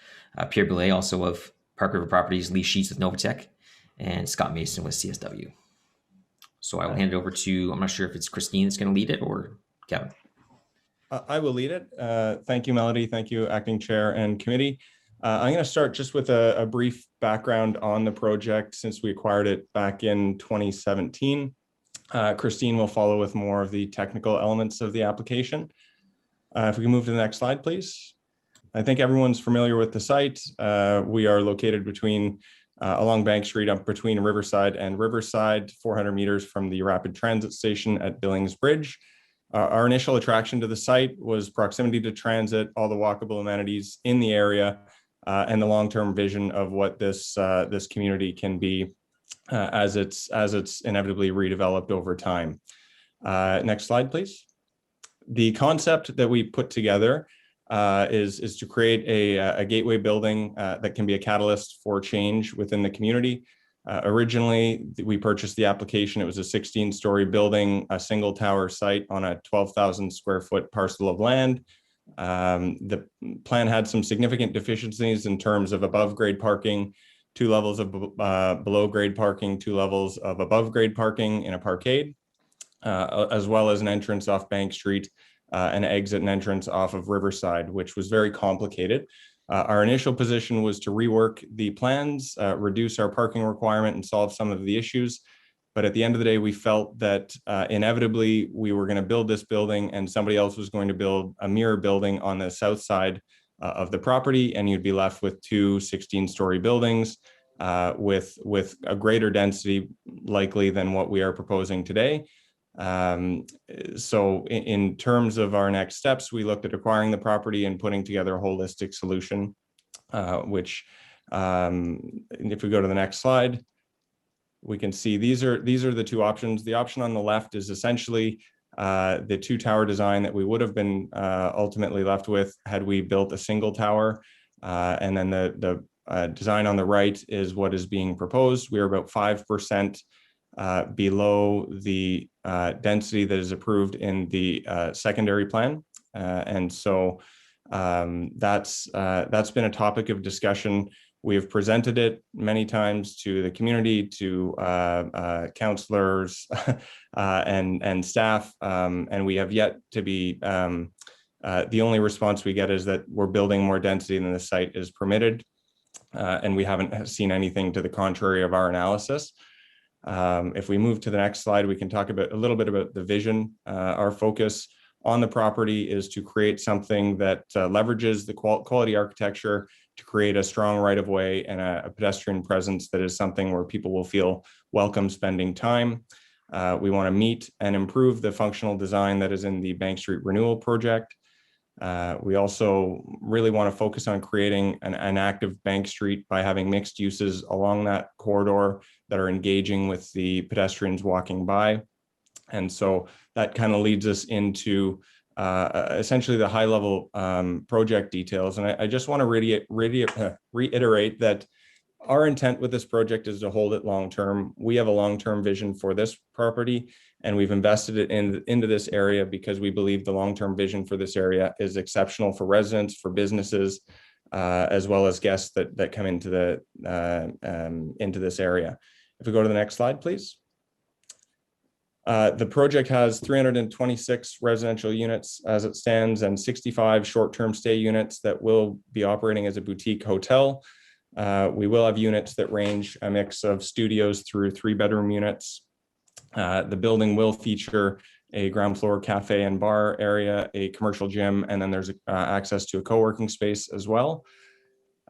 Pierre Boulay also of Park River Properties, Lee Sheets with Novatech, and Scott Mason with CSW. So I will hand it over to, I'm not sure if it's Christine that's going to lead it or Kevin. I will lead it. Thank you, Melody. Thank you, Acting Chair and Committee. I'm going to start just with a brief background on the project since we acquired it back in 2017. Christine will follow with more of the technical elements of the application. If we can move to the next slide, please. I think everyone's familiar with the site. We are located between along Bank Street up between Riverside and Riverside, 400 meters from the rapid transit station at Billings Bridge. Our initial attraction to the site was proximity to transit, all the walkable amenities in the area, and the long-term vision of what this community can be as it's inevitably redeveloped over time. Next slide, please. The concept that we put together is to create a gateway building that can be a catalyst for change within the community. Originally, we purchased the application. It was a 16-story building, a single tower site on a 12,000 square foot parcel of land. The plan had some significant deficiencies in terms of above grade parking, 2 levels of below grade parking, 2 levels of above grade parking in a parkade, as well as an entrance off Bank Street, an exit and entrance off of Riverside, which was very complicated. Our initial position was to rework the plans, reduce our parking requirement and solve some of the issues. But at the end of the day, we felt that inevitably we were going to build this building and somebody else was going to build a mirror building on the south side of the property, and you'd be left with 2 16-story buildings with a greater density likely than what we are proposing today. So in terms of our next steps, we looked at acquiring the property and putting together a holistic solution, which if we go to the next slide, we can see these are the 2 options. The option on the left is essentially the 2 tower design that we would have been ultimately left with had we built a single tower. And then the design on the right is what is being proposed. We are about 5% below the density that is approved in the secondary plan. And so that's been a topic of discussion. We have presented it many times to the community, to councillors and staff, and we have yet to be, the only response we get is that we're building more density than the site is permitted, and we haven't seen anything to the contrary of our analysis. If we move to the next slide, we can talk a little bit about the vision. Our focus on the property is to create something that leverages the quality architecture to create a strong right-of-way and a pedestrian presence that is something where people will feel welcome spending time. We want to meet and improve the functional design that is in the Bank Street Renewal Project. We also really want to focus on creating an active Bank Street by having mixed uses along that corridor that are engaging with the pedestrians walking by. And so that kind of leads us into essentially the high level project details. And I just want to reiterate that our intent with this project is to hold it long-term. We have a long-term vision for this property, and we've invested it into this area because we believe the long-term vision for this area is exceptional for residents, for businesses, as well as guests that come into this area. If we go to the next slide, please. The project has 326 residential units as it stands and 65 short-term stay units that will be operating as a boutique hotel. We will have units that range a mix of studios through 3-bedroom units. The building will feature a ground floor cafe and bar area, a commercial gym, and then there's access to a co-working space as well.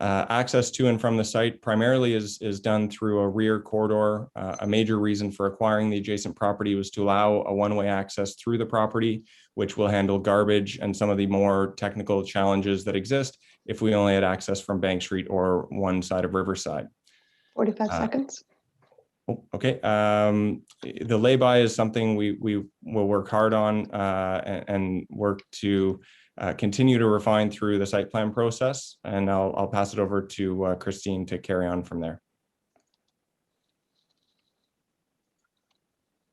Access to and from the site primarily is done through a rear corridor. A major reason for acquiring the adjacent property was to allow a one-way access through the property, which will handle garbage and some of the more technical challenges that exist if we only had access from Bank Street or one side of Riverside. 45 seconds. Okay. The lay-by is something we will work hard on and work to continue to refine through the site plan process. And I'll pass it over to Christine to carry on from there.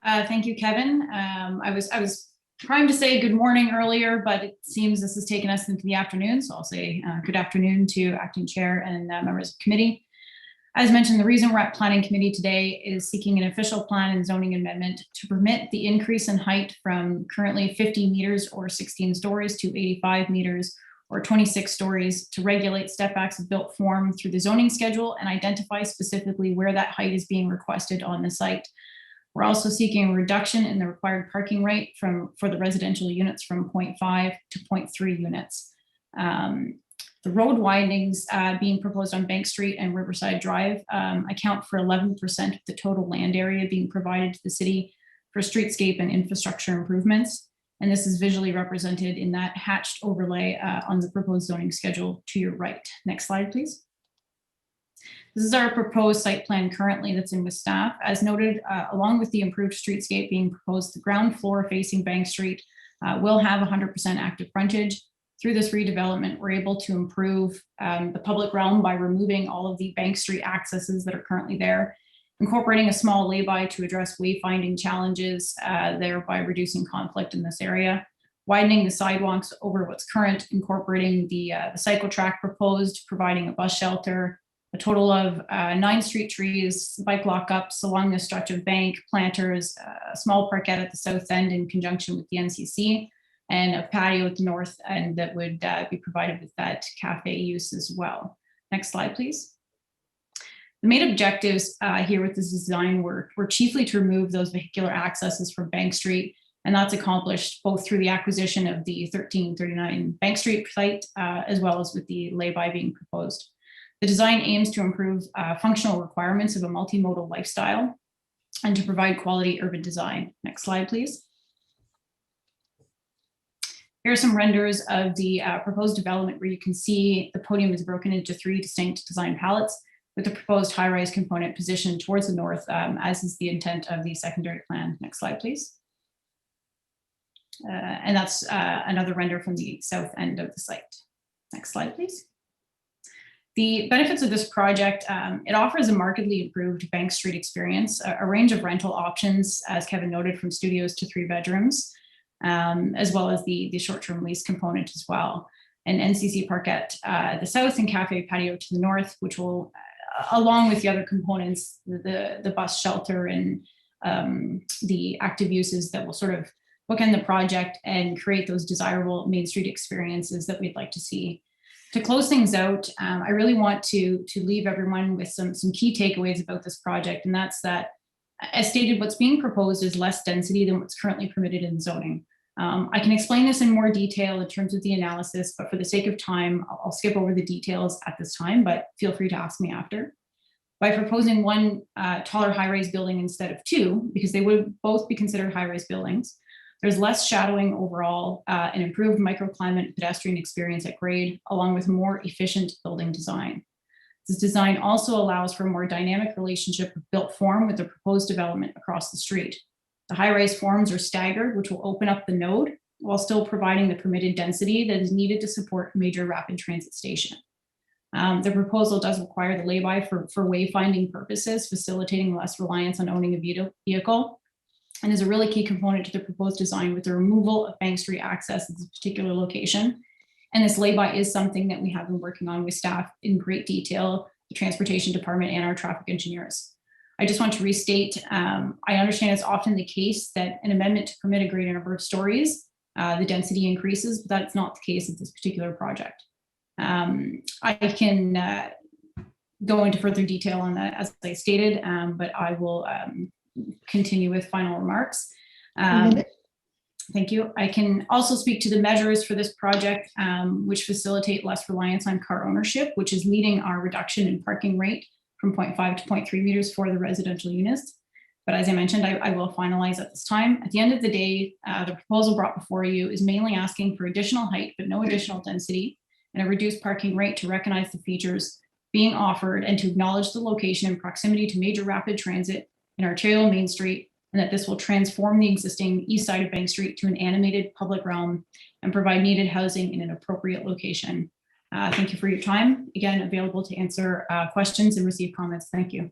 Thank you, Kevin. I was trying to say good morning earlier, but it seems this has taken us into the afternoon. So I'll say good afternoon to Acting Chair and members of committee. As mentioned, the reason we're at Planning Committee today is seeking an official plan and zoning amendment to permit the increase in height from currently 50 meters or 16 stories to 85 meters or 26 stories to regulate stepbacks of built form through the zoning schedule and identify specifically where that height is being requested on the site. We're also seeking a reduction in the required parking rate for the residential units from 0.5 to 0.3 units. The road widenings being proposed on Bank Street and Riverside Drive account for 11% of the total land area being provided to the city for streetscape and infrastructure improvements. And this is visually represented in that hatched overlay on the proposed zoning schedule to your right. Next slide, please. This is our proposed site plan currently that's in with staff. As noted, along with the improved streetscape being proposed, the ground floor facing Bank Street will have 100% active frontage. Through this redevelopment, we're able to improve the public realm by removing all of the Bank Street accesses that are currently there, incorporating a small lay-by to address wayfinding challenges, thereby reducing conflict in this area, widening the sidewalks over what's current, incorporating the cycle track proposed, providing a bus shelter, a total of 9 street trees, bike lockups along the stretch of bank, planters, a small parkette at the south end in conjunction with the NCC, and a patio at the north end that would be provided with that cafe use as well. Next slide, please. The main objectives here with this design work were chiefly to remove those vehicular accesses from Bank Street, and that's accomplished both through the acquisition of the 1339 Bank Street site, as well as with the lay-by being proposed. The design aims to improve functional requirements of a multimodal lifestyle and to provide quality urban design. Next slide, please. Here are some renders of the proposed development where you can see the podium is broken into 3 distinct design palettes with the proposed high-rise component positioned towards the north, as is the intent of the secondary plan. Next slide, please. And that's another render from the south end of the site. Next slide, please. The benefits of this project, it offers a markedly improved Bank Street experience, a range of rental options, as Kevin noted, from studios to 3 bedrooms, as well as the short-term lease component as well. An NCC parkette at the south and cafe patio to the north, which will, along with the other components, the bus shelter and the active uses that will sort of bookend the project and create those desirable Main Street experiences that we'd like to see. To close things out, I really want to leave everyone with some key takeaways about this project, and that's that, as stated, what's being proposed is less density than what's currently permitted in zoning. I can explain this in more detail in terms of the analysis, but for the sake of time, I'll skip over the details at this time, but feel free to ask me after. By proposing 1 taller high-rise building instead of 2, because they would both be considered high-rise buildings, there's less shadowing overall, an improved microclimate pedestrian experience at grade, along with more efficient building design. This design also allows for a more dynamic relationship of built form with the proposed development across the street. The high-rise forms are staggered, which will open up the node while still providing the permitted density that is needed to support major rapid transit station. The proposal does require the lay-by for wayfinding purposes, facilitating less reliance on owning a vehicle, and is a really key component to the proposed design with the removal of Bank Street access at this particular location. And this lay-by is something that we have been working on with staff in great detail, the transportation department and our traffic engineers. I just want to restate, I understand it's often the case that an amendment to permit a greater number of stories, the density increases, but that's not the case of this particular project. I can go into further detail on that as I stated, but I will continue with final remarks. Thank you. I can also speak to the measures for this project, which facilitate less reliance on car ownership, which is leading our reduction in parking rate from 0.5 to 0.3 meters for the residential units. But as I mentioned, I will finalize at this time. At the end of the day, the proposal brought before you is mainly asking for additional height, but no additional density, and a reduced parking rate to recognize the features being offered and to acknowledge the location and proximity to major rapid transit in arterial Main Street, and that this will transform the existing east side of Bank Street to an animated public realm and provide needed housing in an appropriate location. Thank you for your time. Again, available to answer questions and receive comments. Thank you.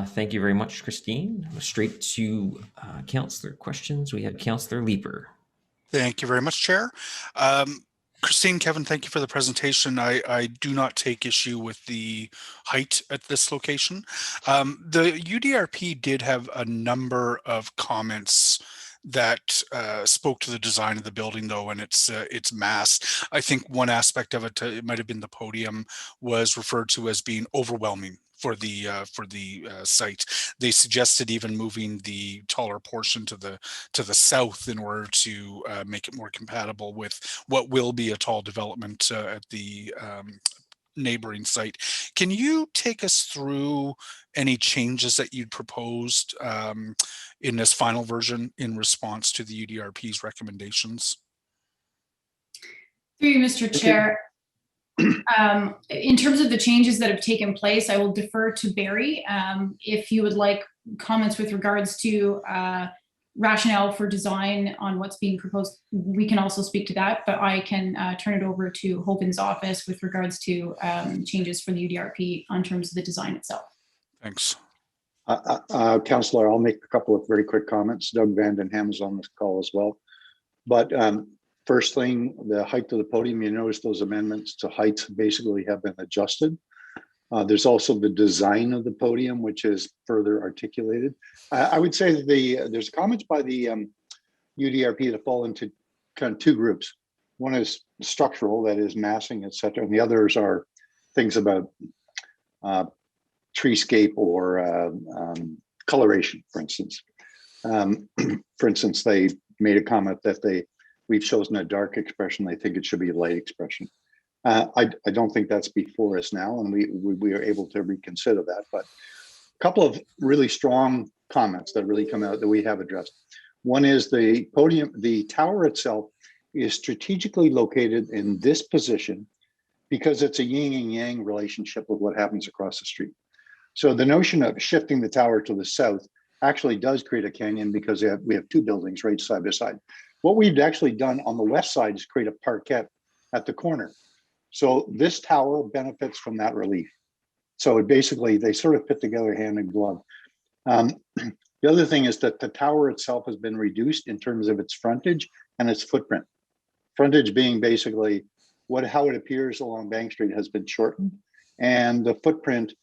Thank you very much, Christine. Straight to Councillor questions. We have Councillor Leeper. Thank you very much, Chair. Christine, Kevin, thank you for the presentation. I do not take issue with the height at this location. The UDRP did have a number of comments that spoke to the design of the building, though, and its mass. I think one aspect of it, it might have been the podium, was referred to as being overwhelming for the site. They suggested even moving the taller portion to the south in order to make it more compatible with what will be a tall development at the neighboring site. Can you take us through any changes that you'd proposed in this final version in response to the UDRP's recommendations? Through you, Mr. Chair. In terms of the changes that have taken place, I will defer to Barry. If you would like comments with regards to rationale for design on what's being proposed, we can also speak to that, but I can turn it over to Hoban's office with regards to changes for the UDRP on terms of the design itself. Thanks. Councillor, I'll make a couple of very quick comments. Doug Vandenham is on this call as well. But first thing, the height of the podium, you notice those amendments to height basically have been adjusted. There's also the design of the podium, which is further articulated. I would say that there's comments by the UDRP that fall into kind of two groups. One is structural, that is massing, et cetera, and the others are things about treescape or coloration, for instance. For instance, they made a comment that we've chosen a dark expression. They think it should be a light expression. I don't think that's before us now, and we are able to reconsider that. But a couple of really strong comments that really come out that we have addressed. One is the podium, the tower itself is strategically located in this position because it's a yin and yang relationship with what happens across the street. So the notion of shifting the tower to the south actually does create a canyon because we have two buildings right side by side. What we've actually done on the west side is create a parquet at the corner. So this tower benefits from that relief. So basically they sort of fit together hand in glove. The other thing is that the tower itself has been reduced in terms of its frontage and its footprint. Frontage being basically how it appears along Bank Street has been shortened, and the footprint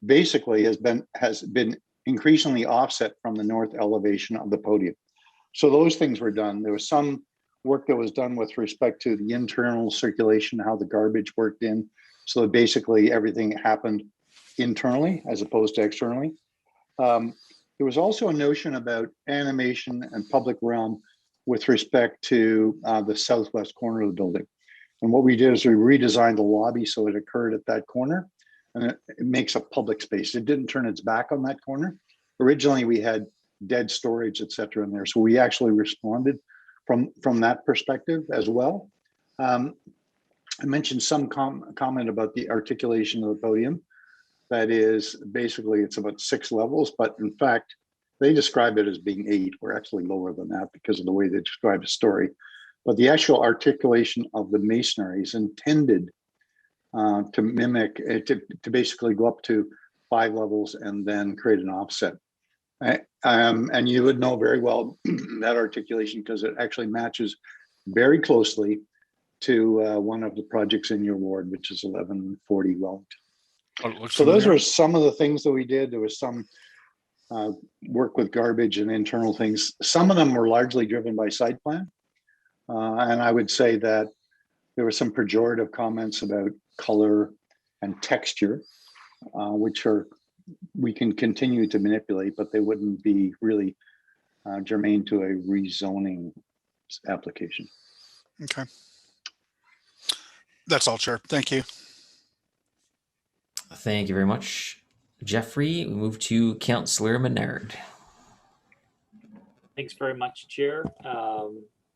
basically has been increasingly offset from the north elevation of the podium. So those things were done. There was some work that was done with respect to the internal circulation, how the garbage worked in. So that basically everything happened internally as opposed to externally. There was also a notion about animation and public realm with respect to the southwest corner of the building. And what we did is we redesigned the lobby so it occurred at that corner, and it makes a public space. It didn't turn its back on that corner. Originally, we had dead storage, et cetera, in there. So we actually responded from that perspective as well. I mentioned some comment about the articulation of the podium. That is basically, it's about 6 levels, but in fact, they describe it as being 8. We're actually lower than that because of the way they describe the story. But the actual articulation of the masonry is intended to mimic, to basically go up to 5 levels and then create an offset. And you would know very well that articulation because it actually matches very closely to one of the projects in your ward, which is 1140 Wellington. So those were some of the things that we did. There was some work with garbage and internal things. Some of them were largely driven by site plan. And I would say that there were some pejorative comments about color and texture, which we can continue to manipulate, but they wouldn't be really germane to a rezoning application. Okay. That's all, Chair. Thank you. Thank you very much, Jeffrey. We move to Councillor Menard. Thanks very much, Chair.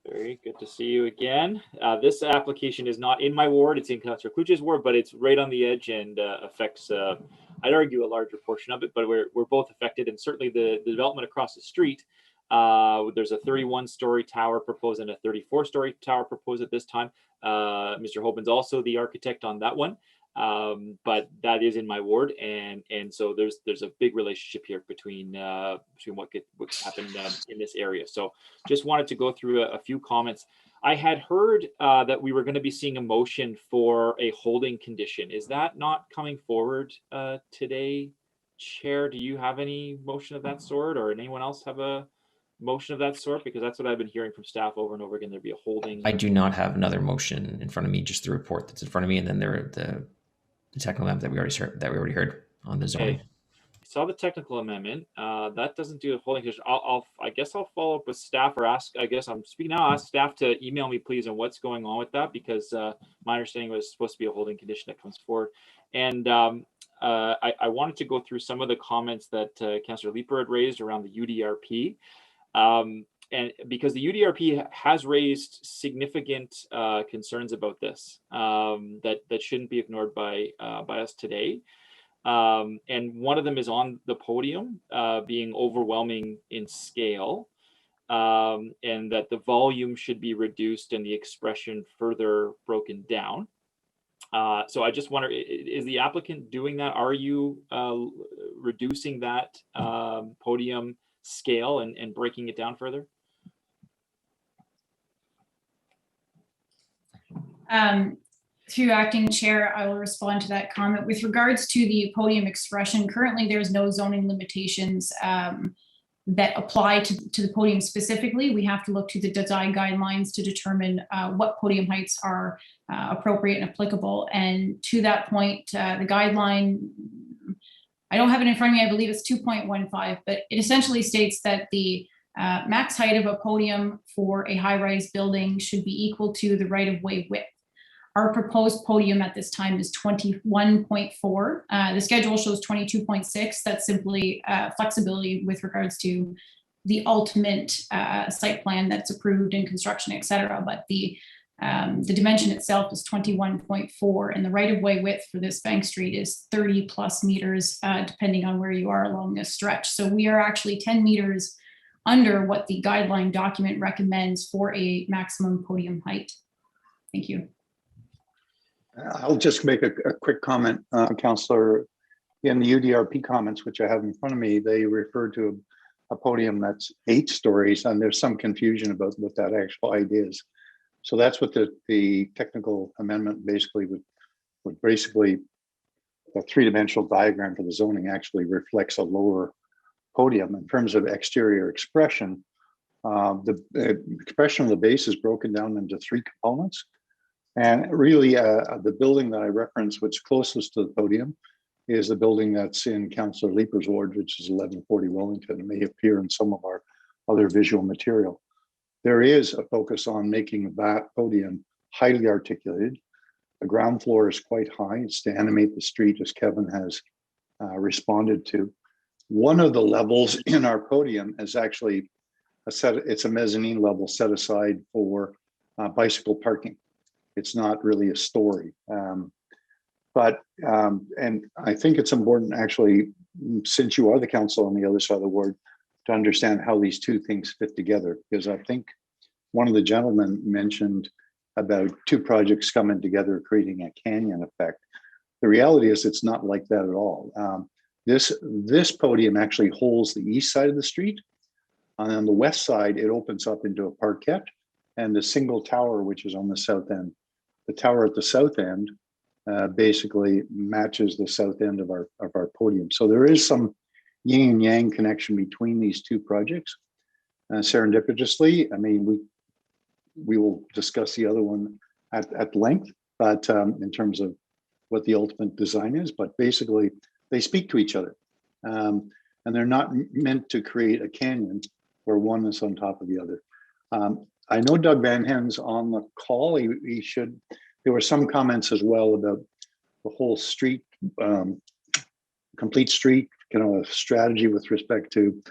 Very good to see you again. This application is not in my ward. It's in Councillor Kluge's ward, but it's right on the edge and affects, I'd argue, a larger portion of it, but we're both affected. And certainly the development across the street, there's a 31-story tower proposed and a 34-story tower proposed at this time. Mr. Hoban's also the architect on that one. but that is in my ward, and so there's a big relationship here between what's happened in this area. So just wanted to go through a few comments. I had heard that we were going to be seeing a motion for a holding condition. Is that not coming forward today, Chair? Do you have any motion of that sort, or anyone else have a motion of that sort? Because that's what I've been hearing from staff over and over again. There'd be a holding. I do not have another motion in front of me, just the report that's in front of me, and then the technical amendment that we already heard on the zoning. Okay. I saw the technical amendment. That doesn't do a holding condition. I guess I'll follow up with staff, or ask. I guess I'm speaking now. Ask staff to email me, please, on what's going on with that, because my understanding was supposed to be a holding condition that comes forward. And I wanted to go through some of the comments that Councillor Leeper had raised around the UDRP. And because the UDRP has raised significant concerns about this that shouldn't be ignored by us today. And one of them is on the podium being overwhelming in scale, and that the volume should be reduced and the expression further broken down. So I just wonder, is the applicant doing that? Are you reducing that podium scale and breaking it down further? Through Acting Chair, I will respond to that comment. With regards to the podium expression, currently there's no zoning limitations that apply to the podium specifically. We have to look to the design guidelines to determine what podium heights are appropriate and applicable. And to that point, the guideline, I don't have it in front of me, I believe it's 2.15, but it essentially states that the max height of a podium for a high-rise building should be equal to the right-of-way width. Our proposed podium at this time is 21.4. The schedule shows 22.6. That's simply flexibility with regards to the ultimate site plan that's approved in construction, et cetera. But the dimension itself is 21.4, and the right-of-way width for this Bank Street is 30 plus meters, depending on where you are along this stretch. So we are actually 10 meters under what the guideline document recommends for a maximum podium height. Thank you. I'll just make a quick comment, Councillor. In the UDRP comments, which I have in front of me, they refer to a podium that's 8 stories, and there's some confusion about what that actual height is. So that's what the technical amendment basically would basically, a 3-dimensional diagram for the zoning actually reflects a lower podium. In terms of exterior expression, the expression of the base is broken down into 3 components. And really, the building that I referenced, which is closest to the podium, is the building that's in Councillor Leeper's ward, which is 1140 Wellington. It may appear in some of our other visual material. There is a focus on making that podium highly articulated. The ground floor is quite high. It's to animate the street, as Kevin has responded to. One of the levels in our podium is actually it's a mezzanine level set aside for bicycle parking. It's not really a story. And I think it's important, actually, since you are the council on the other side of the ward, to understand how these two things fit together. Because I think one of the gentlemen mentioned about 2 projects coming together, creating a canyon effect. The reality is it's not like that at all. This podium actually holds the east side of the street. And on the west side, it opens up into a parquet and a single tower, which is on the south end. The tower at the south end basically matches the south end of our podium. So there is some yin and yang connection between these 2 projects. Serendipitously, I mean, we will discuss the other one at length, but in terms of what the ultimate design is, but basically they speak to each other. And they're not meant to create a canyon where one is on top of the other. I know Doug Van Hen's on the call. He should. There were some comments as well about the whole street, complete street, strategy with respect to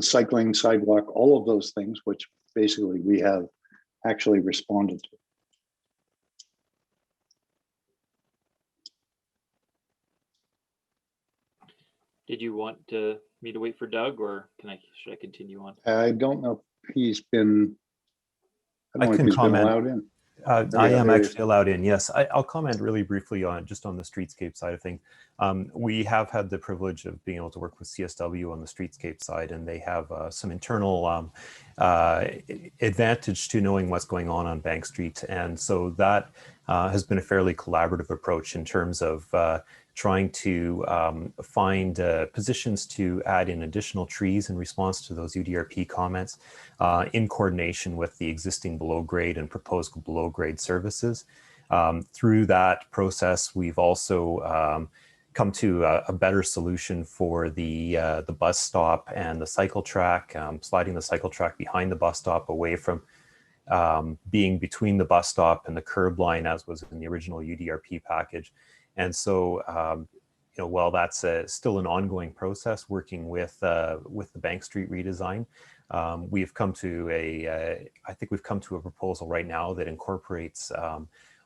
cycling, sidewalk, all of those things, which basically we have actually responded to. Did you want me to wait for Doug, or should I continue on? I don't know if he's been. I don't know if can he's been comment. allowed in. I am actually allowed in. Yes, I'll comment really briefly on just on the streetscape side of things. We have had the privilege of being able to work with CSW on the streetscape side, and they have some internal advantage to knowing what's going on Bank Street. And so that has been a fairly collaborative approach in terms of trying to find positions to add in additional trees in response to those UDRP comments in coordination with the existing below grade and proposed below grade services. Through that process, we've also come to a better solution for the bus stop and the cycle track, sliding the cycle track behind the bus stop away from being between the bus stop and the curb line, as was in the original UDRP package. And so, you know, while that's still an ongoing process, working with the Bank Street redesign, we've come to I think we've come to a proposal right now that incorporates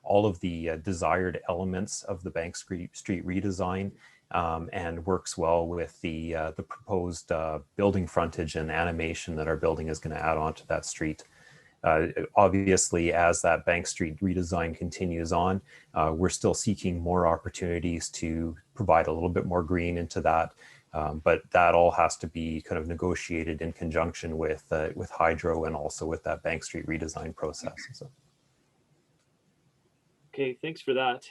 all of the desired elements of the Bank Street redesign and works well with the proposed building frontage and animation that our building is going to add on to that street. Obviously, as that Bank Street redesign continues on, we're still seeking more opportunities to provide a little bit more green into that. But that all has to be kind of negotiated in conjunction with Hydro and also with that Bank Street redesign process. So. Okay, thanks for that.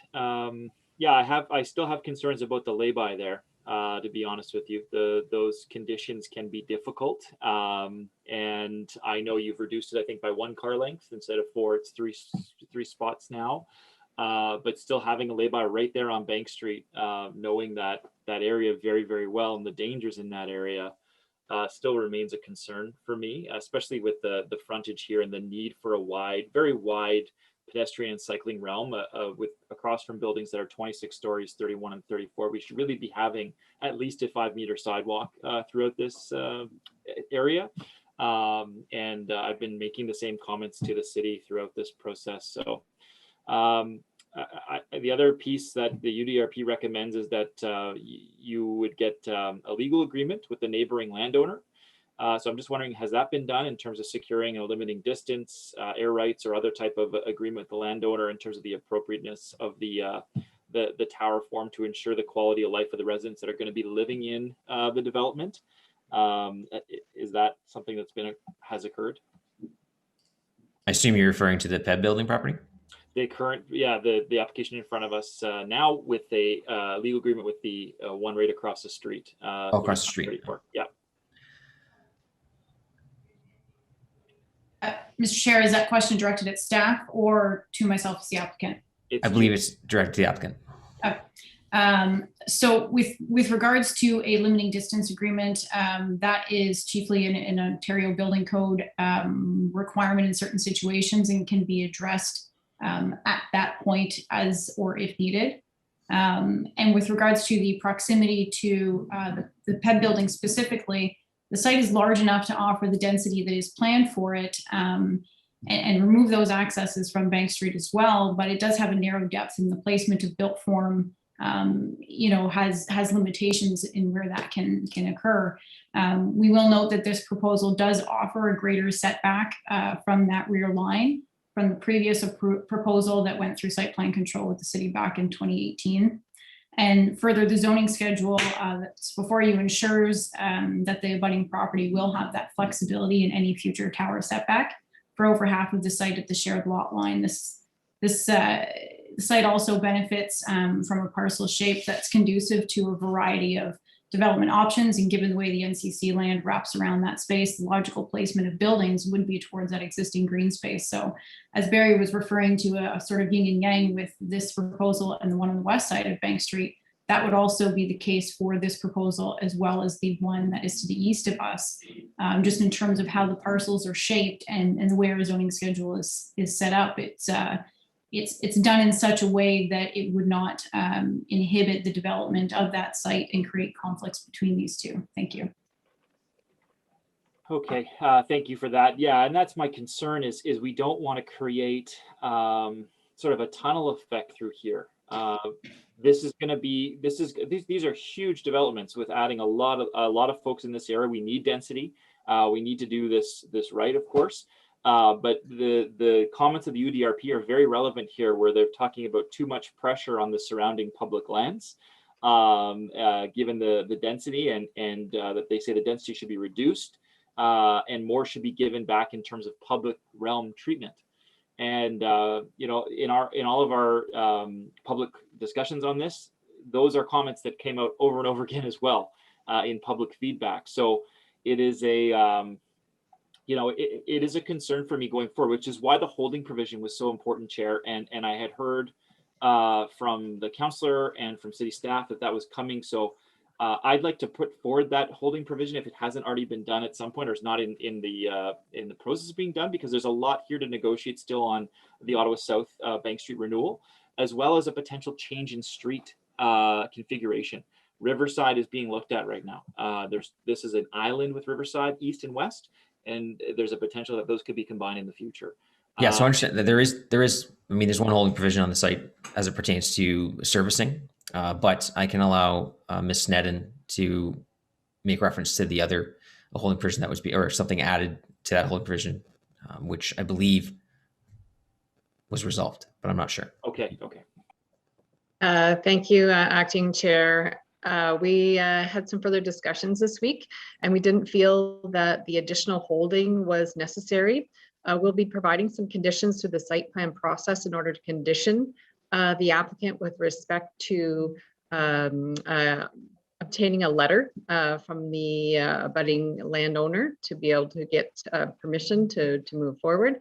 Yeah, I still have concerns about the lay-by there. To be honest with you, those conditions can be difficult. And I know you've reduced it, I think, by 1 car length instead of 4. It's three spots now. But still having a lay-by right there on Bank Street, knowing that area very, very well and the dangers in that area still remains a concern for me, especially with the frontage here and the need for a very wide pedestrian and cycling realm with across from buildings that are 26 stories, 31 and 34. We should really be having at least a 5-meter sidewalk throughout this area. And I've been making the same comments to the city throughout this process. So the other piece that the UDRP recommends is that you would get a legal agreement with the neighboring landowner. So I'm just wondering, has that been done in terms of securing a limiting distance, air rights, or other type of agreement with the landowner in terms of the appropriateness of the tower form to ensure the quality of life of the residents that are going to be living in the development? Is that something that's has occurred? I assume you're referring to the PEB building property? The application in front of us now with a legal agreement with the one right across the street. Across the street. 34. Yeah. Mr. Chair, is that question directed at staff or to myself as the applicant? I believe it's directed to the applicant. Okay. So with regards to a limiting distance agreement, that is chiefly an Ontario Building Code requirement in certain situations and can be addressed at that point as or if needed. And with regards to the proximity to the PEB building specifically, the site is large enough to offer the density that is planned for it and remove those accesses from Bank Street as well, but it does have a narrow depth and the placement of built form has limitations in where that can occur. We will note that this proposal does offer a greater setback from that rear line from the previous proposal that went through site plan control with the city back in 2018. And further, the zoning schedule that's before you ensures that the abutting property will have that flexibility in any future tower setback for over half of the site at the shared lot line. This site also benefits from a parcel shape that's conducive to a variety of development options. And given the way the NCC land wraps around that space, the logical placement of buildings would be towards that existing green space. So as Barry was referring to a sort of yin and yang with this proposal and the one on the west side of Bank Street, that would also be the case for this proposal as well as the one that is to the east of us, just in terms of how the parcels are shaped and the way our zoning schedule is set up. It's done in such a way that it would not inhibit the development of that site and create conflicts between these two. Thank you. Okay, thank you for that. Yeah, and that's my concern is we don't want to create sort of a tunnel effect through here. These are huge developments with adding a lot of folks in this area. We need density. We need to do this right, of course. But the comments of the UDRP are very relevant here, where they're talking about too much pressure on the surrounding public lands, given the density, and that they say the density should be reduced, and more should be given back in terms of public realm treatment. And you know, in all of our public discussions on this, those are comments that came out over and over again as well in public feedback. So it is a you know, it is a concern for me going forward, which is why the holding provision was so important, Chair. And I had heard from the councillor and from city staff that was coming. So I'd like to put forward that holding provision if it hasn't already been done at some point, or is not in the process of being done, because there's a lot here to negotiate still on the Ottawa South Bank Street renewal, as well as a potential change in street configuration. Riverside is being looked at right now. This is an island with Riverside east and west, and there's a potential that those could be combined in the future. Yeah, so I understand that there is, I mean, there's one holding provision on the site as it pertains to servicing, but I can allow Ms. Sneddon to make reference to the other holding provision that was or something added to that holding provision, which I believe was resolved, but I'm not sure. Okay, okay. Thank you, Acting Chair. We had some further discussions this week, and we didn't feel that the additional holding was necessary. We'll be providing some conditions to the site plan process in order to condition the applicant with respect to obtaining a letter from the abutting landowner to be able to get permission to move forward.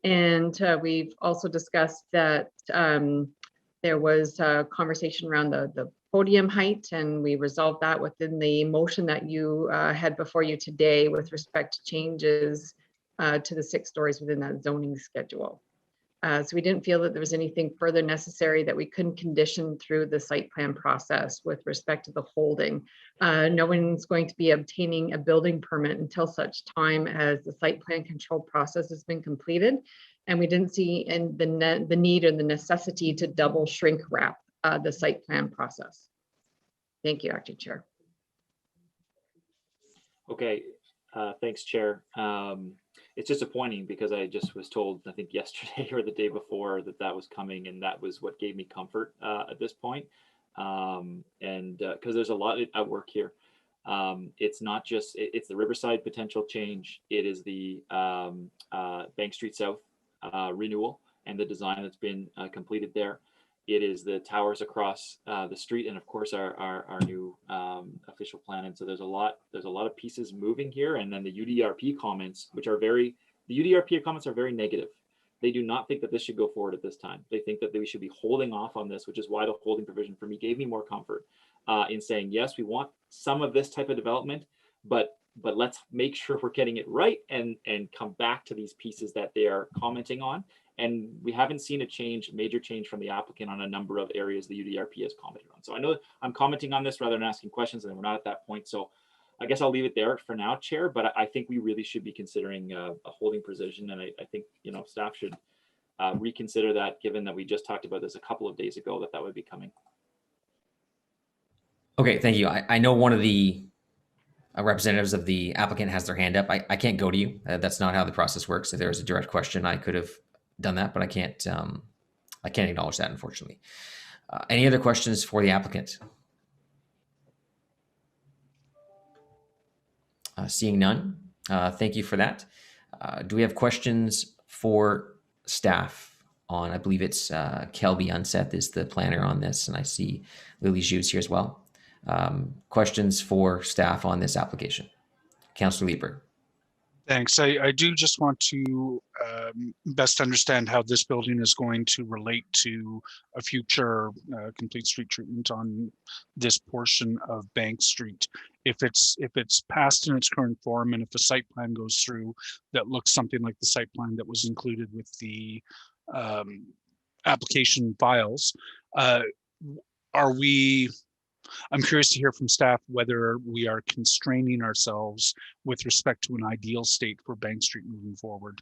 And we've also discussed that there was a conversation around the podium height, and we resolved that within the motion that you had before you today with respect to changes to the 6 stories within that zoning schedule. So we didn't feel that there was anything further necessary that we couldn't condition through the site plan process with respect to the holding. No one's going to be obtaining a building permit until such time as the site plan control process has been completed. And we didn't see the need or the necessity to double shrink wrap the site plan process. Thank you, Acting Chair. Okay, thanks, Chair. It's disappointing because I just was told, I think yesterday or the day before, that was coming, and that was what gave me comfort at this point. And because there's a lot at work here. It's not just, it's the Riverside potential change. It is the Bank Street South renewal and the design that's been completed there. It is the towers across the street, and of course our new official plan. And so there's a lot of pieces moving here. And then the UDRP comments, the UDRP comments are very negative. They do not think that this should go forward at this time. They think that we should be holding off on this, which is why the holding provision for me gave me more comfort in saying, yes, we want some of this type of development, but let's make sure we're getting it right and come back to these pieces that they are commenting on. And we haven't seen a major change from the applicant on a number of areas the UDRP has commented on. So I know I'm commenting on this rather than asking questions, and we're not at that point. So I guess I'll leave it there for now, Chair, but I think we really should be considering a holding position. And I think, you know, staff should reconsider that, given that we just talked about this a couple of days ago, that would be coming. Okay, thank you. I know one of the representatives of the applicant has their hand up. I can't go to you. That's not how the process works. If there was a direct question, I could have done that, but I can't acknowledge that, unfortunately. Any other questions for the applicant? Seeing none, thank you for that. Do we have questions for staff on, I believe it's Kelby Unseth is the planner on this, and I see Lily Jou's here as well. Questions for staff on this application? Councillor Lieber. Thanks. I do just want to best understand how this building is going to relate to a future complete street treatment on this portion of Bank Street. If it's passed in its current form, and if a site plan goes through that looks something like the site plan that was included with the application files, I'm curious to hear from staff whether we are constraining ourselves with respect to an ideal state for Bank Street moving forward.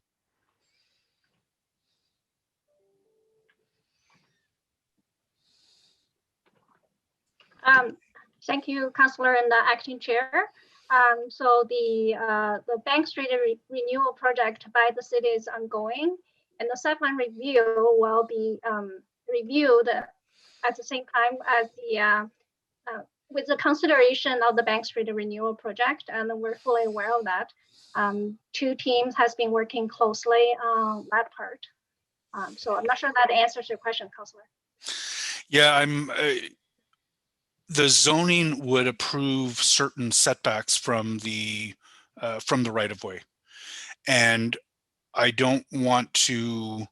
Thank you, Councillor and the Acting Chair. So the Bank Street renewal project by the city is ongoing, and the site plan review will be reviewed at the same time as the with the consideration of the Bank Street renewal project, and we're fully aware of that. Two teams has been working closely on that part. So I'm not sure that answers your question, Councillor. Yeah, the zoning would approve certain setbacks from the right of way, and I don't want to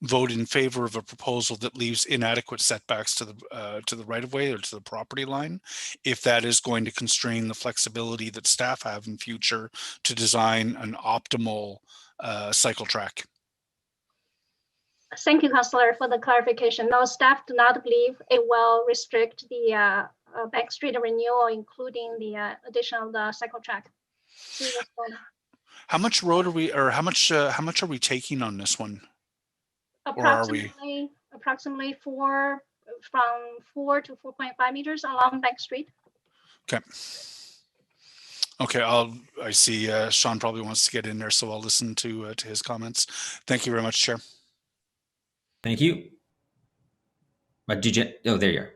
vote in favor of a proposal that leaves inadequate setbacks to the right of way or to the property line, if that is going to constrain the flexibility that staff have in future to design an optimal cycle track. Thank you, Councillor, for the clarification. No, staff do not believe it will restrict the Bank Street renewal, including the addition of the cycle track. How much road are we, or how much are we taking on this one? Approximately from 4 to 4.5 meters along Bank Street. Okay. Okay, I see Sean probably wants to get in there, so I'll listen to his comments. Thank you very much, Chair. Thank you. But did you? Oh, there you are,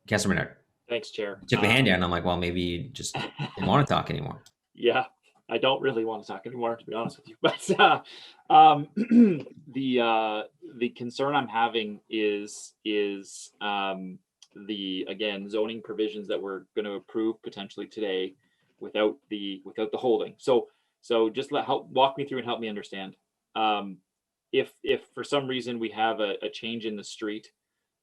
Councilor Menard. Thanks, Chair. You took the hand down. I'm like, well, maybe you just didn't want to talk anymore. Yeah, I don't really want to talk anymore, to be honest with you. But the concern I'm having is the, again, zoning provisions that we're going to approve potentially today without the holding. So just walk me through and help me understand. If for some reason we have a change in the street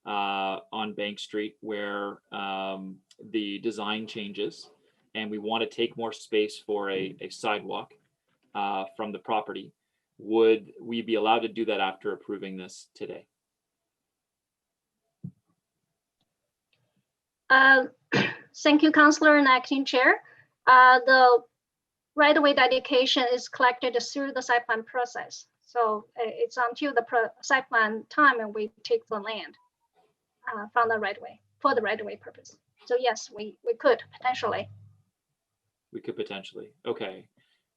on Bank Street where the design changes and we want to take more space for a sidewalk from the property, would we be allowed to do that after approving this today? Thank you, Councillor and Acting Chair. The right-of-way dedication is collected through the site plan process. So it's until the site plan time and we take the land from the right-of-way for the right-of-way purpose. So yes, we could potentially. We could potentially, okay.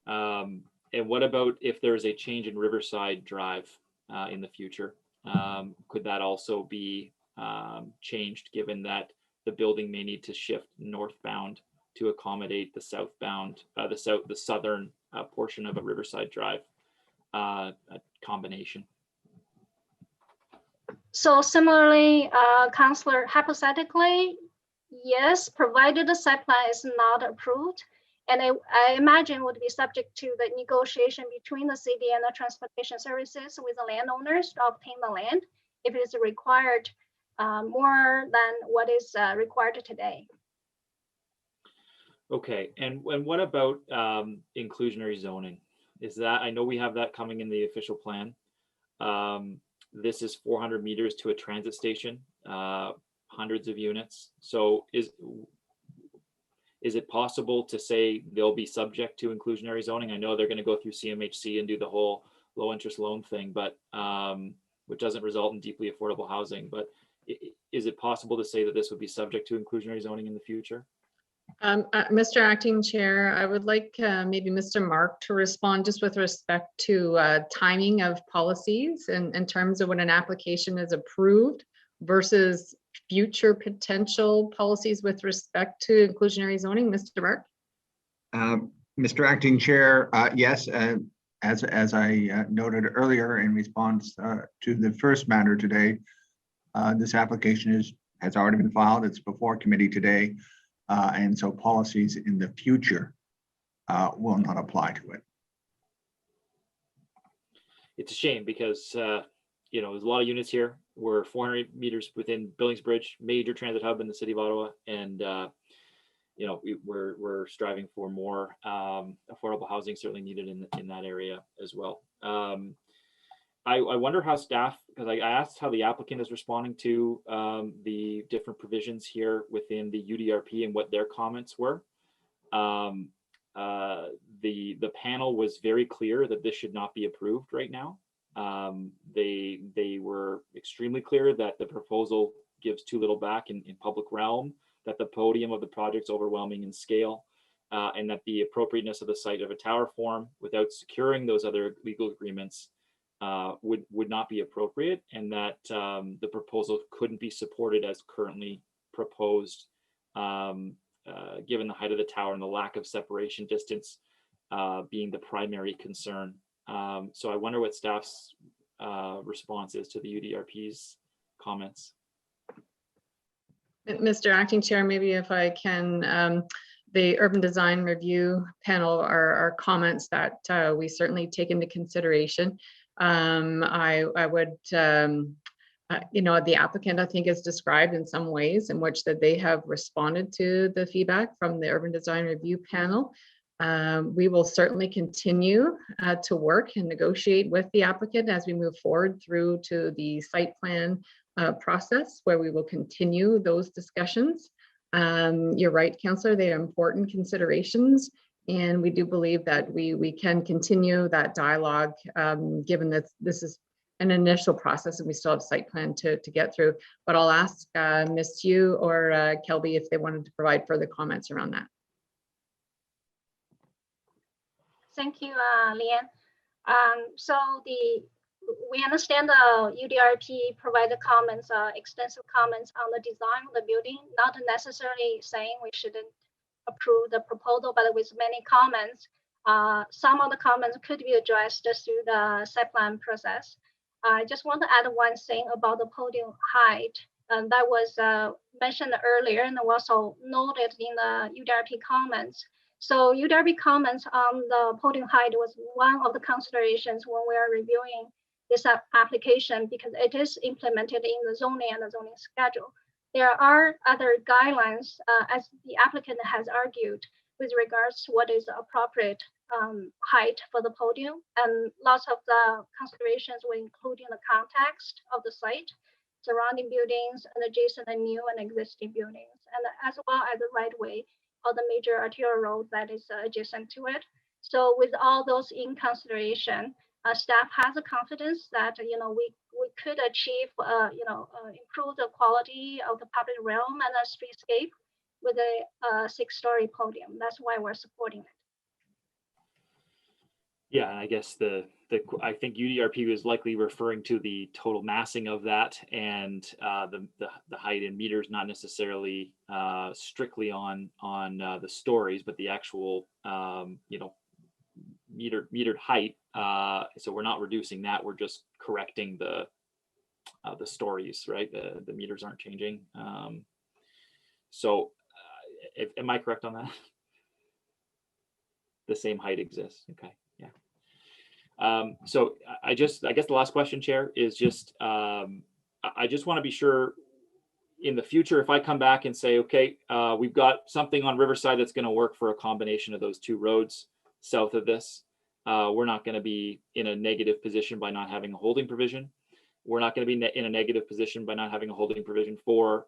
And what about if there is a change in Riverside Drive in the future? Could that also be changed, given that the building may need to shift northbound to accommodate the southbound, the southern portion of a Riverside Drive combination? So similarly, Councillor, hypothetically, yes, provided the site plan is not approved, and I imagine would be subject to the negotiation between the city and the transportation services with the landowners to obtain the land if it is required more than what is required today. Okay, and what about inclusionary zoning? Is that, I know we have that coming in the official plan. This is 400 meters to a transit station, hundreds of units. So is it possible to say they'll be subject to inclusionary zoning? I know they're going to go through CMHC and do the whole low interest loan thing, but which doesn't result in deeply affordable housing. But is it possible to say that this would be subject to inclusionary zoning in the future? Mr. Acting Chair, I would like maybe Mr. Mark to respond just with respect to timing of policies and in terms of when an application is approved versus future potential policies with respect to inclusionary zoning. Mr. Mark? Mr. Acting Chair, yes, as I noted earlier in response to the first matter today, this application has already been filed. It's before committee today. And so policies in the future will not apply to it. It's a shame because, you know, there's a lot of units here. We're 400 meters within Billings Bridge, major transit hub in the city of Ottawa. And, you know, we're striving for more affordable housing, certainly needed in that area as well. I wonder how staff, because I asked how the applicant is responding to the different provisions here within the UDRP and what their comments were. The panel was very clear that this should not be approved right now. They were extremely clear that the proposal gives too little back in public realm, that the podium of the project's overwhelming in scale, and that the appropriateness of the site of a tower form without securing those other legal agreements would not be appropriate, and that the proposal couldn't be supported as currently proposed, given the height of the tower and the lack of separation distance being the primary concern. So I wonder what staff's response is to the UDRP's comments. Mr. Acting Chair, maybe if I can, the Urban Design Review Panel are comments that we certainly take into consideration. I would, you know, the applicant, I think, is described in some ways in which that they have responded to the feedback from the Urban Design Review Panel. We will certainly continue to work and negotiate with the applicant as we move forward through to the site plan process, where we will continue those discussions. You're right, Councillor, they are important considerations, and we do believe that we can continue that dialogue, given that this is an initial process and we still have site plan to get through. But I'll ask Ms. Yu or Kelby if they wanted to provide further comments around that. Thank you, Leanne. So we understand the UDRP provided comments, extensive comments on the design of the building, not necessarily saying we shouldn't approve the proposal, but with many comments. Some of the comments could be addressed through the site plan process. I just want to add one thing about the podium height, and that was mentioned earlier and also noted in the UDRP comments. So UDRP comments on the podium height was one of the considerations when we are reviewing this application, because it is implemented in the zoning and the zoning schedule. There are other guidelines, as the applicant has argued, with regards to what is the appropriate height for the podium, and lots of the considerations were including the context of the site, surrounding buildings, and adjacent and new and existing buildings, and as well as the right way of the major arterial road that is adjacent to it. So with all those in consideration, staff has a confidence that we could achieve improve the quality of the public realm and the streetscape with a 6-story podium. That's why we're supporting it. Yeah, and I guess I think UDRP was likely referring to the total massing of that, and the height in meters, not necessarily strictly on the stories, but the actual metered height. So we're not reducing that; we're just correcting the stories, right? The meters aren't changing. So, am I correct on that? The same height exists. Okay. So I guess the last question, Chair, is just I just want to be sure in the future, if I come back and say, okay, we've got something on Riverside that's going to work for a combination of those two roads south of this, we're not going to be in a negative position by not having a holding provision. We're not going to be in a negative position by not having a holding provision for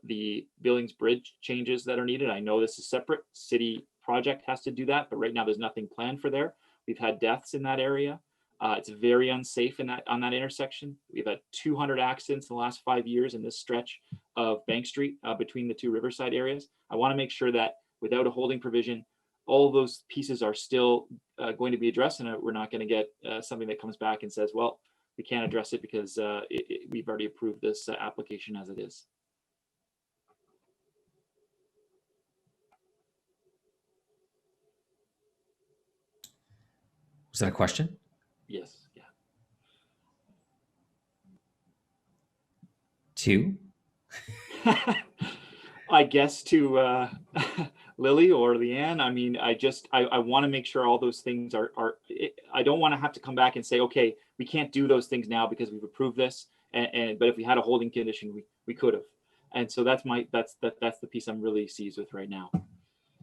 the Billings Bridge changes that are needed. I know this is separate. City project has to do that, but right now there's nothing planned for there. We've had deaths in that area. It's very unsafe on that intersection. We've had 200 accidents in the last 5 years in this stretch of Bank Street between the two Riverside areas. I want to make sure that without a holding provision, all those pieces are still going to be addressed, and we're not going to get something that comes back and says, well, we can't address it because we've already approved this application as it is. Was that a question? Yes. Yeah. 2? I guess to Lily or Leanne. I mean, I want to make sure all those things are I don't want to have to come back and say, okay, we can't do those things now because we've approved this. But if we had a holding condition, we could have. And so that's the piece I'm really seized with right now.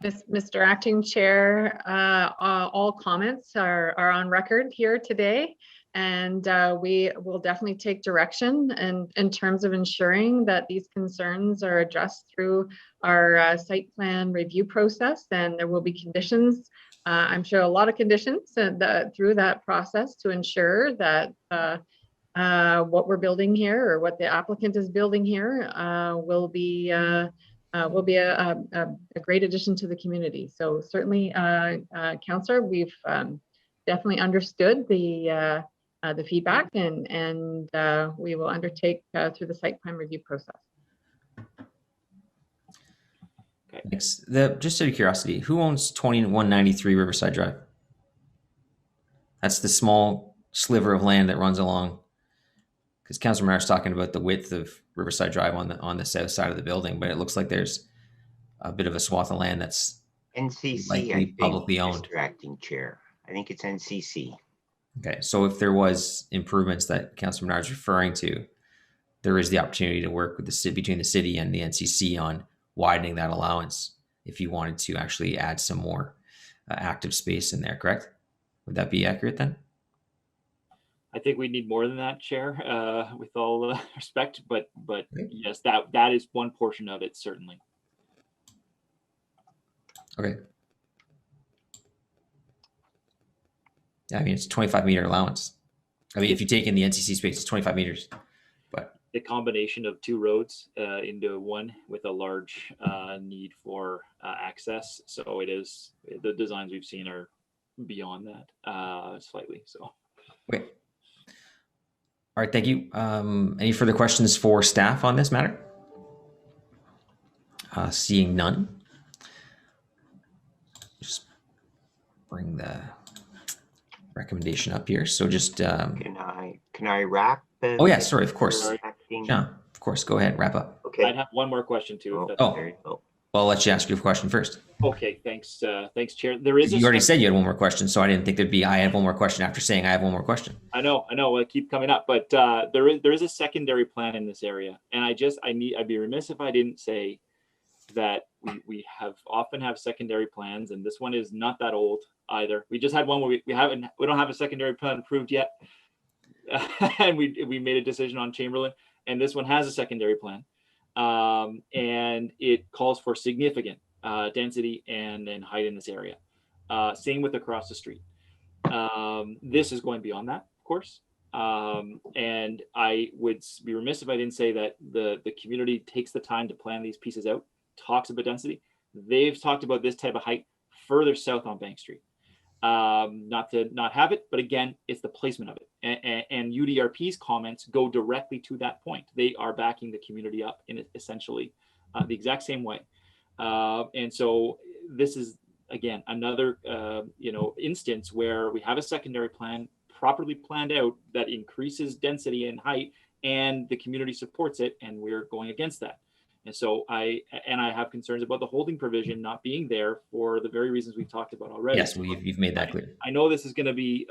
Mr. Acting Chair, all comments are on record here today, and we will definitely take direction in terms of ensuring that these concerns are addressed through our site plan review process, and there will be conditions, I'm sure a lot of conditions through that process to ensure that what we're building here or what the applicant is building here will be will be a great addition to the community. So certainly, Councillor, we've definitely understood the feedback, and we will undertake through the site plan review process. Thanks. Just out of curiosity, who owns 2193 Riverside Drive? That's the small sliver of land that runs along. Because Councilor Mayor's talking about the width of Riverside Drive on the south side of the building, but it looks like there's a bit of a swath of land that's NCC, likely I think, publicly owned. Mr. Acting Chair. I think it's NCC. Okay, so if there was improvements that Councilor Menard's referring to, there is the opportunity to work with the city, between the city and the NCC, on widening that allowance if you wanted to actually add some more active space in there, correct? Would that be accurate then? I think we need more than that, Chair, with all respect, but yes, that is one portion of it, certainly. Okay. Yeah, I mean, it's 25-meter allowance. I mean, if you take in the NCC space, it's 25 meters. But the combination of two roads into one with a large need for access. So it is, the designs we've seen are beyond that slightly. So. Okay. All right, thank you. Any further questions for staff on this matter? Seeing none. Just bring the recommendation up here. So just can I wrap? Oh yeah, sorry, of course. Yeah, of course. Go ahead, wrap up. Okay. I'd have one more question too. If that's well, I'll let you ask your question first. Okay, thanks. Thanks, Chair. There is. You already said you had one more question, so I didn't think there'd be. I had one more question after saying I have one more question. I know. I keep coming up, but there is a secondary plan in this area, and I'd be remiss if I didn't say that we often have secondary plans, and this one is not that old either. We just had one where we don't have a secondary plan approved yet, and we made a decision on Chamberlain, and this one has a secondary plan, and it calls for significant density and height in this area. Same with across the street. This is going beyond that, of course. And I would be remiss if I didn't say that the community takes the time to plan these pieces out, talks about density. They've talked about this type of height further south on Bank Street. Not to not have it, but again, it's the placement of it. And UDRP's comments go directly to that point. They are backing the community up in essentially the exact same way. And so this is, again, another instance where we have a secondary plan properly planned out that increases density and height, and the community supports it, and we're going against that. And so I have concerns about the holding provision not being there for the very reasons we've talked about already. Yes, well, you've made that clear. I know this is going to be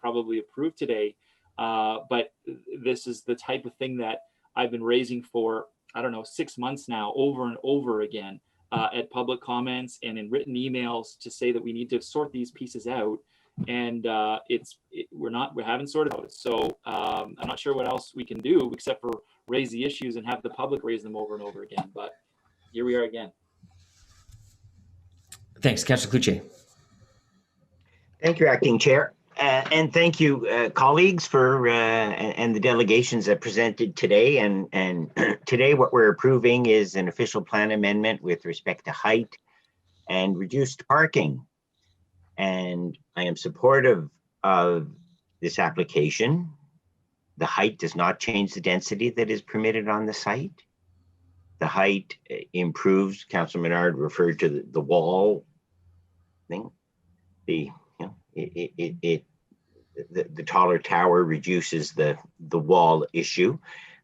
probably approved today, but this is the type of thing that I've been raising for, I don't know, 6 months now, over and over again, at public comments and in written emails, to say that we need to sort these pieces out, and we haven't sorted out. So I'm not sure what else we can do except for raise the issues and have the public raise them over and over again. But here we are again. Thanks, Councillor Cloutier. Thank you, Acting Chair. And thank you, colleagues, for and the delegations that presented today. And today what we're approving is an official plan amendment with respect to height and reduced parking. And I am supportive of this application. The height does not change the density that is permitted on the site. The height improves. Councillor Menard referred to the wall thing. The taller tower reduces the wall issue.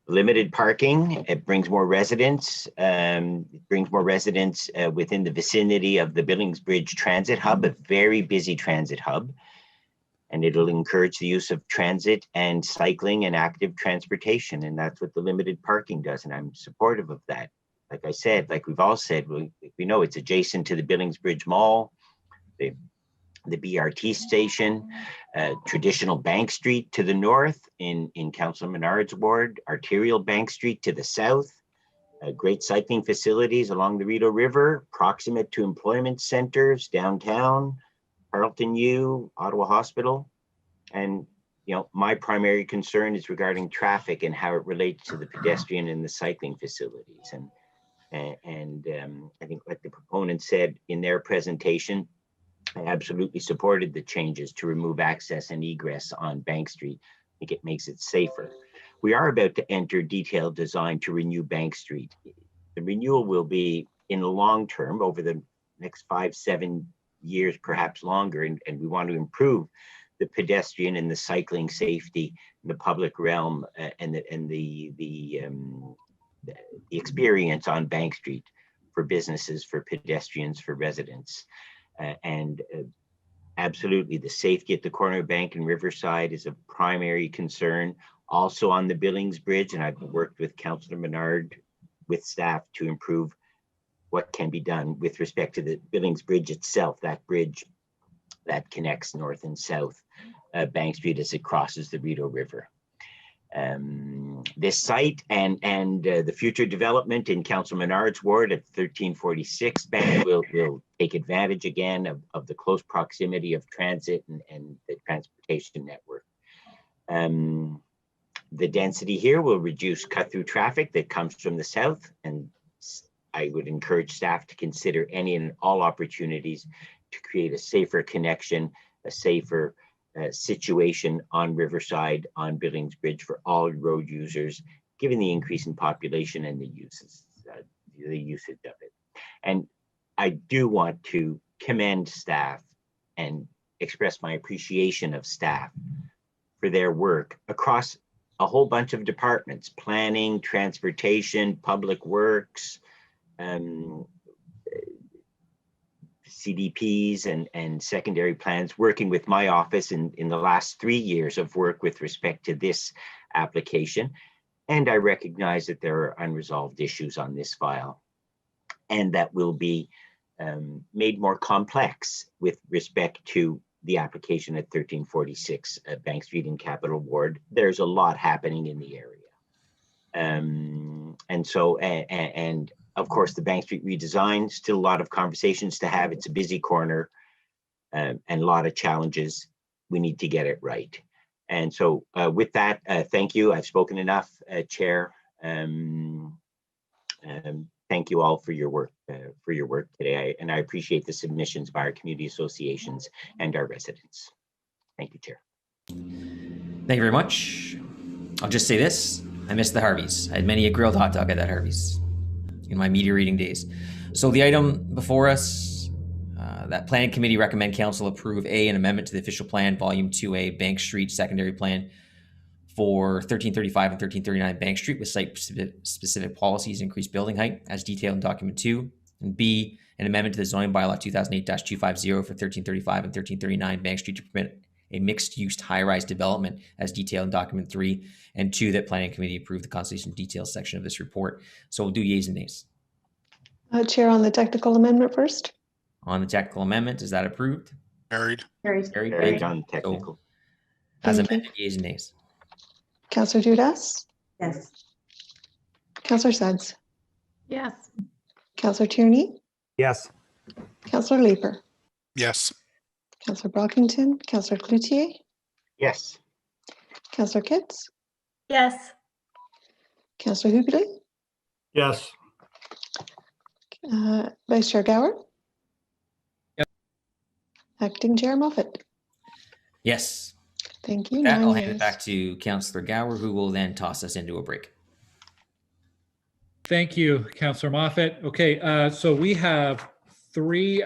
Limited parking, it brings more residents. Within the vicinity of the Billingsbridge Transit Hub, a very busy transit hub. And it'll encourage the use of transit and cycling and active transportation. And that's what the limited parking does. And I'm supportive of that. Like I said, like we've all said, we know it's adjacent to the Billingsbridge Mall, the BRT station, traditional Bank Street to the north in Councillor Menard's ward, arterial Bank Street to the south, great cycling facilities along the Rideau River, proximate to employment centers, downtown, Carlton U, Ottawa Hospital. And my primary concern is regarding traffic and how it relates to the pedestrian and the cycling facilities. And I think what the proponents said in their presentation, I absolutely supported the changes to remove access and egress on Bank Street. I think it makes it safer. We are about to enter detailed design to renew Bank Street. The renewal will be in the long term, over the next 5-7 years, perhaps longer, and we want to improve the pedestrian and the cycling safety in the public realm, and the experience on Bank Street for businesses, for pedestrians, for residents. Absolutely, the safety at the corner of Bank and Riverside is a primary concern. Also on the Billings Bridge, and I've worked with Councillor Menard with staff to improve what can be done with respect to the Billings Bridge itself, that bridge that connects north and south Bank Street as it crosses the Rideau River. This site and the future development in Councillor Menard's ward at 1346 Bank will take advantage again of the close proximity of transit and the transportation network. The density here will reduce cut-through traffic that comes from the south, and I would encourage staff to consider any and all opportunities to create a safer connection, a safer situation on Riverside, on Billings Bridge for all road users, given the increase in population and the usage of it. And I do want to commend staff and express my appreciation of staff for their work across a whole bunch of departments: planning, transportation, public works, CDPs and secondary plans, working with my office in the last 3 years of work with respect to this application. And I recognize that there are unresolved issues on this file, and that will be made more complex with respect to the application at 1346 Bank Street in Capital Ward. There's a lot happening in the area. And so, and of course, the Bank Street redesign, still a lot of conversations to have. It's a busy corner and a lot of challenges. We need to get it right. And so with that, thank you. I've spoken enough, Chair. Thank you all for your work today. And I appreciate the submissions by our community associations and our residents. Thank you, Chair. Thank you very much. I'll just say this: I missed the Harveys. I had many a grilled hot dog at that Harveys in my media reading days. So the item before us, that Planning Committee recommend Council approve an amendment to the official plan, Volume 2A, Bank Street Secondary Plan for 1335 and 1339 Bank Street with site-specific policies, increased building height as detailed in Document 2, and B, an amendment to the zoning bylaw 2008-250 for 1335 and 1339 Bank Street to permit a mixed-use high-rise development as detailed in Document 3, and 2, that Planning Committee approve the consultation details section of this report. So we'll do yeas and nays. Chair, on the technical amendment first. On the technical amendment, is that approved? Carried. Carried on technical. So, as amended, yeas and nays. Councillor Dudas? Yes. Councillor Suds? Yes. Councillor Tierney? Yes. Councillor Leeper? Yes. Councillor Brockington? Councillor Cloutier? Yes. Councillor Kitts? Yes. Councillor Hughley? Yes. Vice Chair Gower? Yep. Acting Chair Moffat? Yes. Thank you. With that, 9 I'll hand it yeas. back to Councillor Gower, who will then toss us into a break. Thank you, Councillor Moffat. Okay, so we have three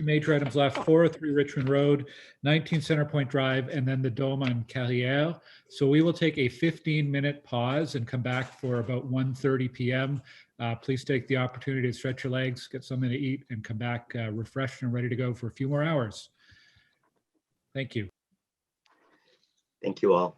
major items left: 403 Richmond Road, 19 Centrepoint Drive, and then the Dome on Carrière. So we will take a 15-minute pause and come back for about 1:30 p.m. Please take the opportunity to stretch your legs, get something to eat, and come back refreshed and ready to go for a few more hours. Thank you. Thank you all.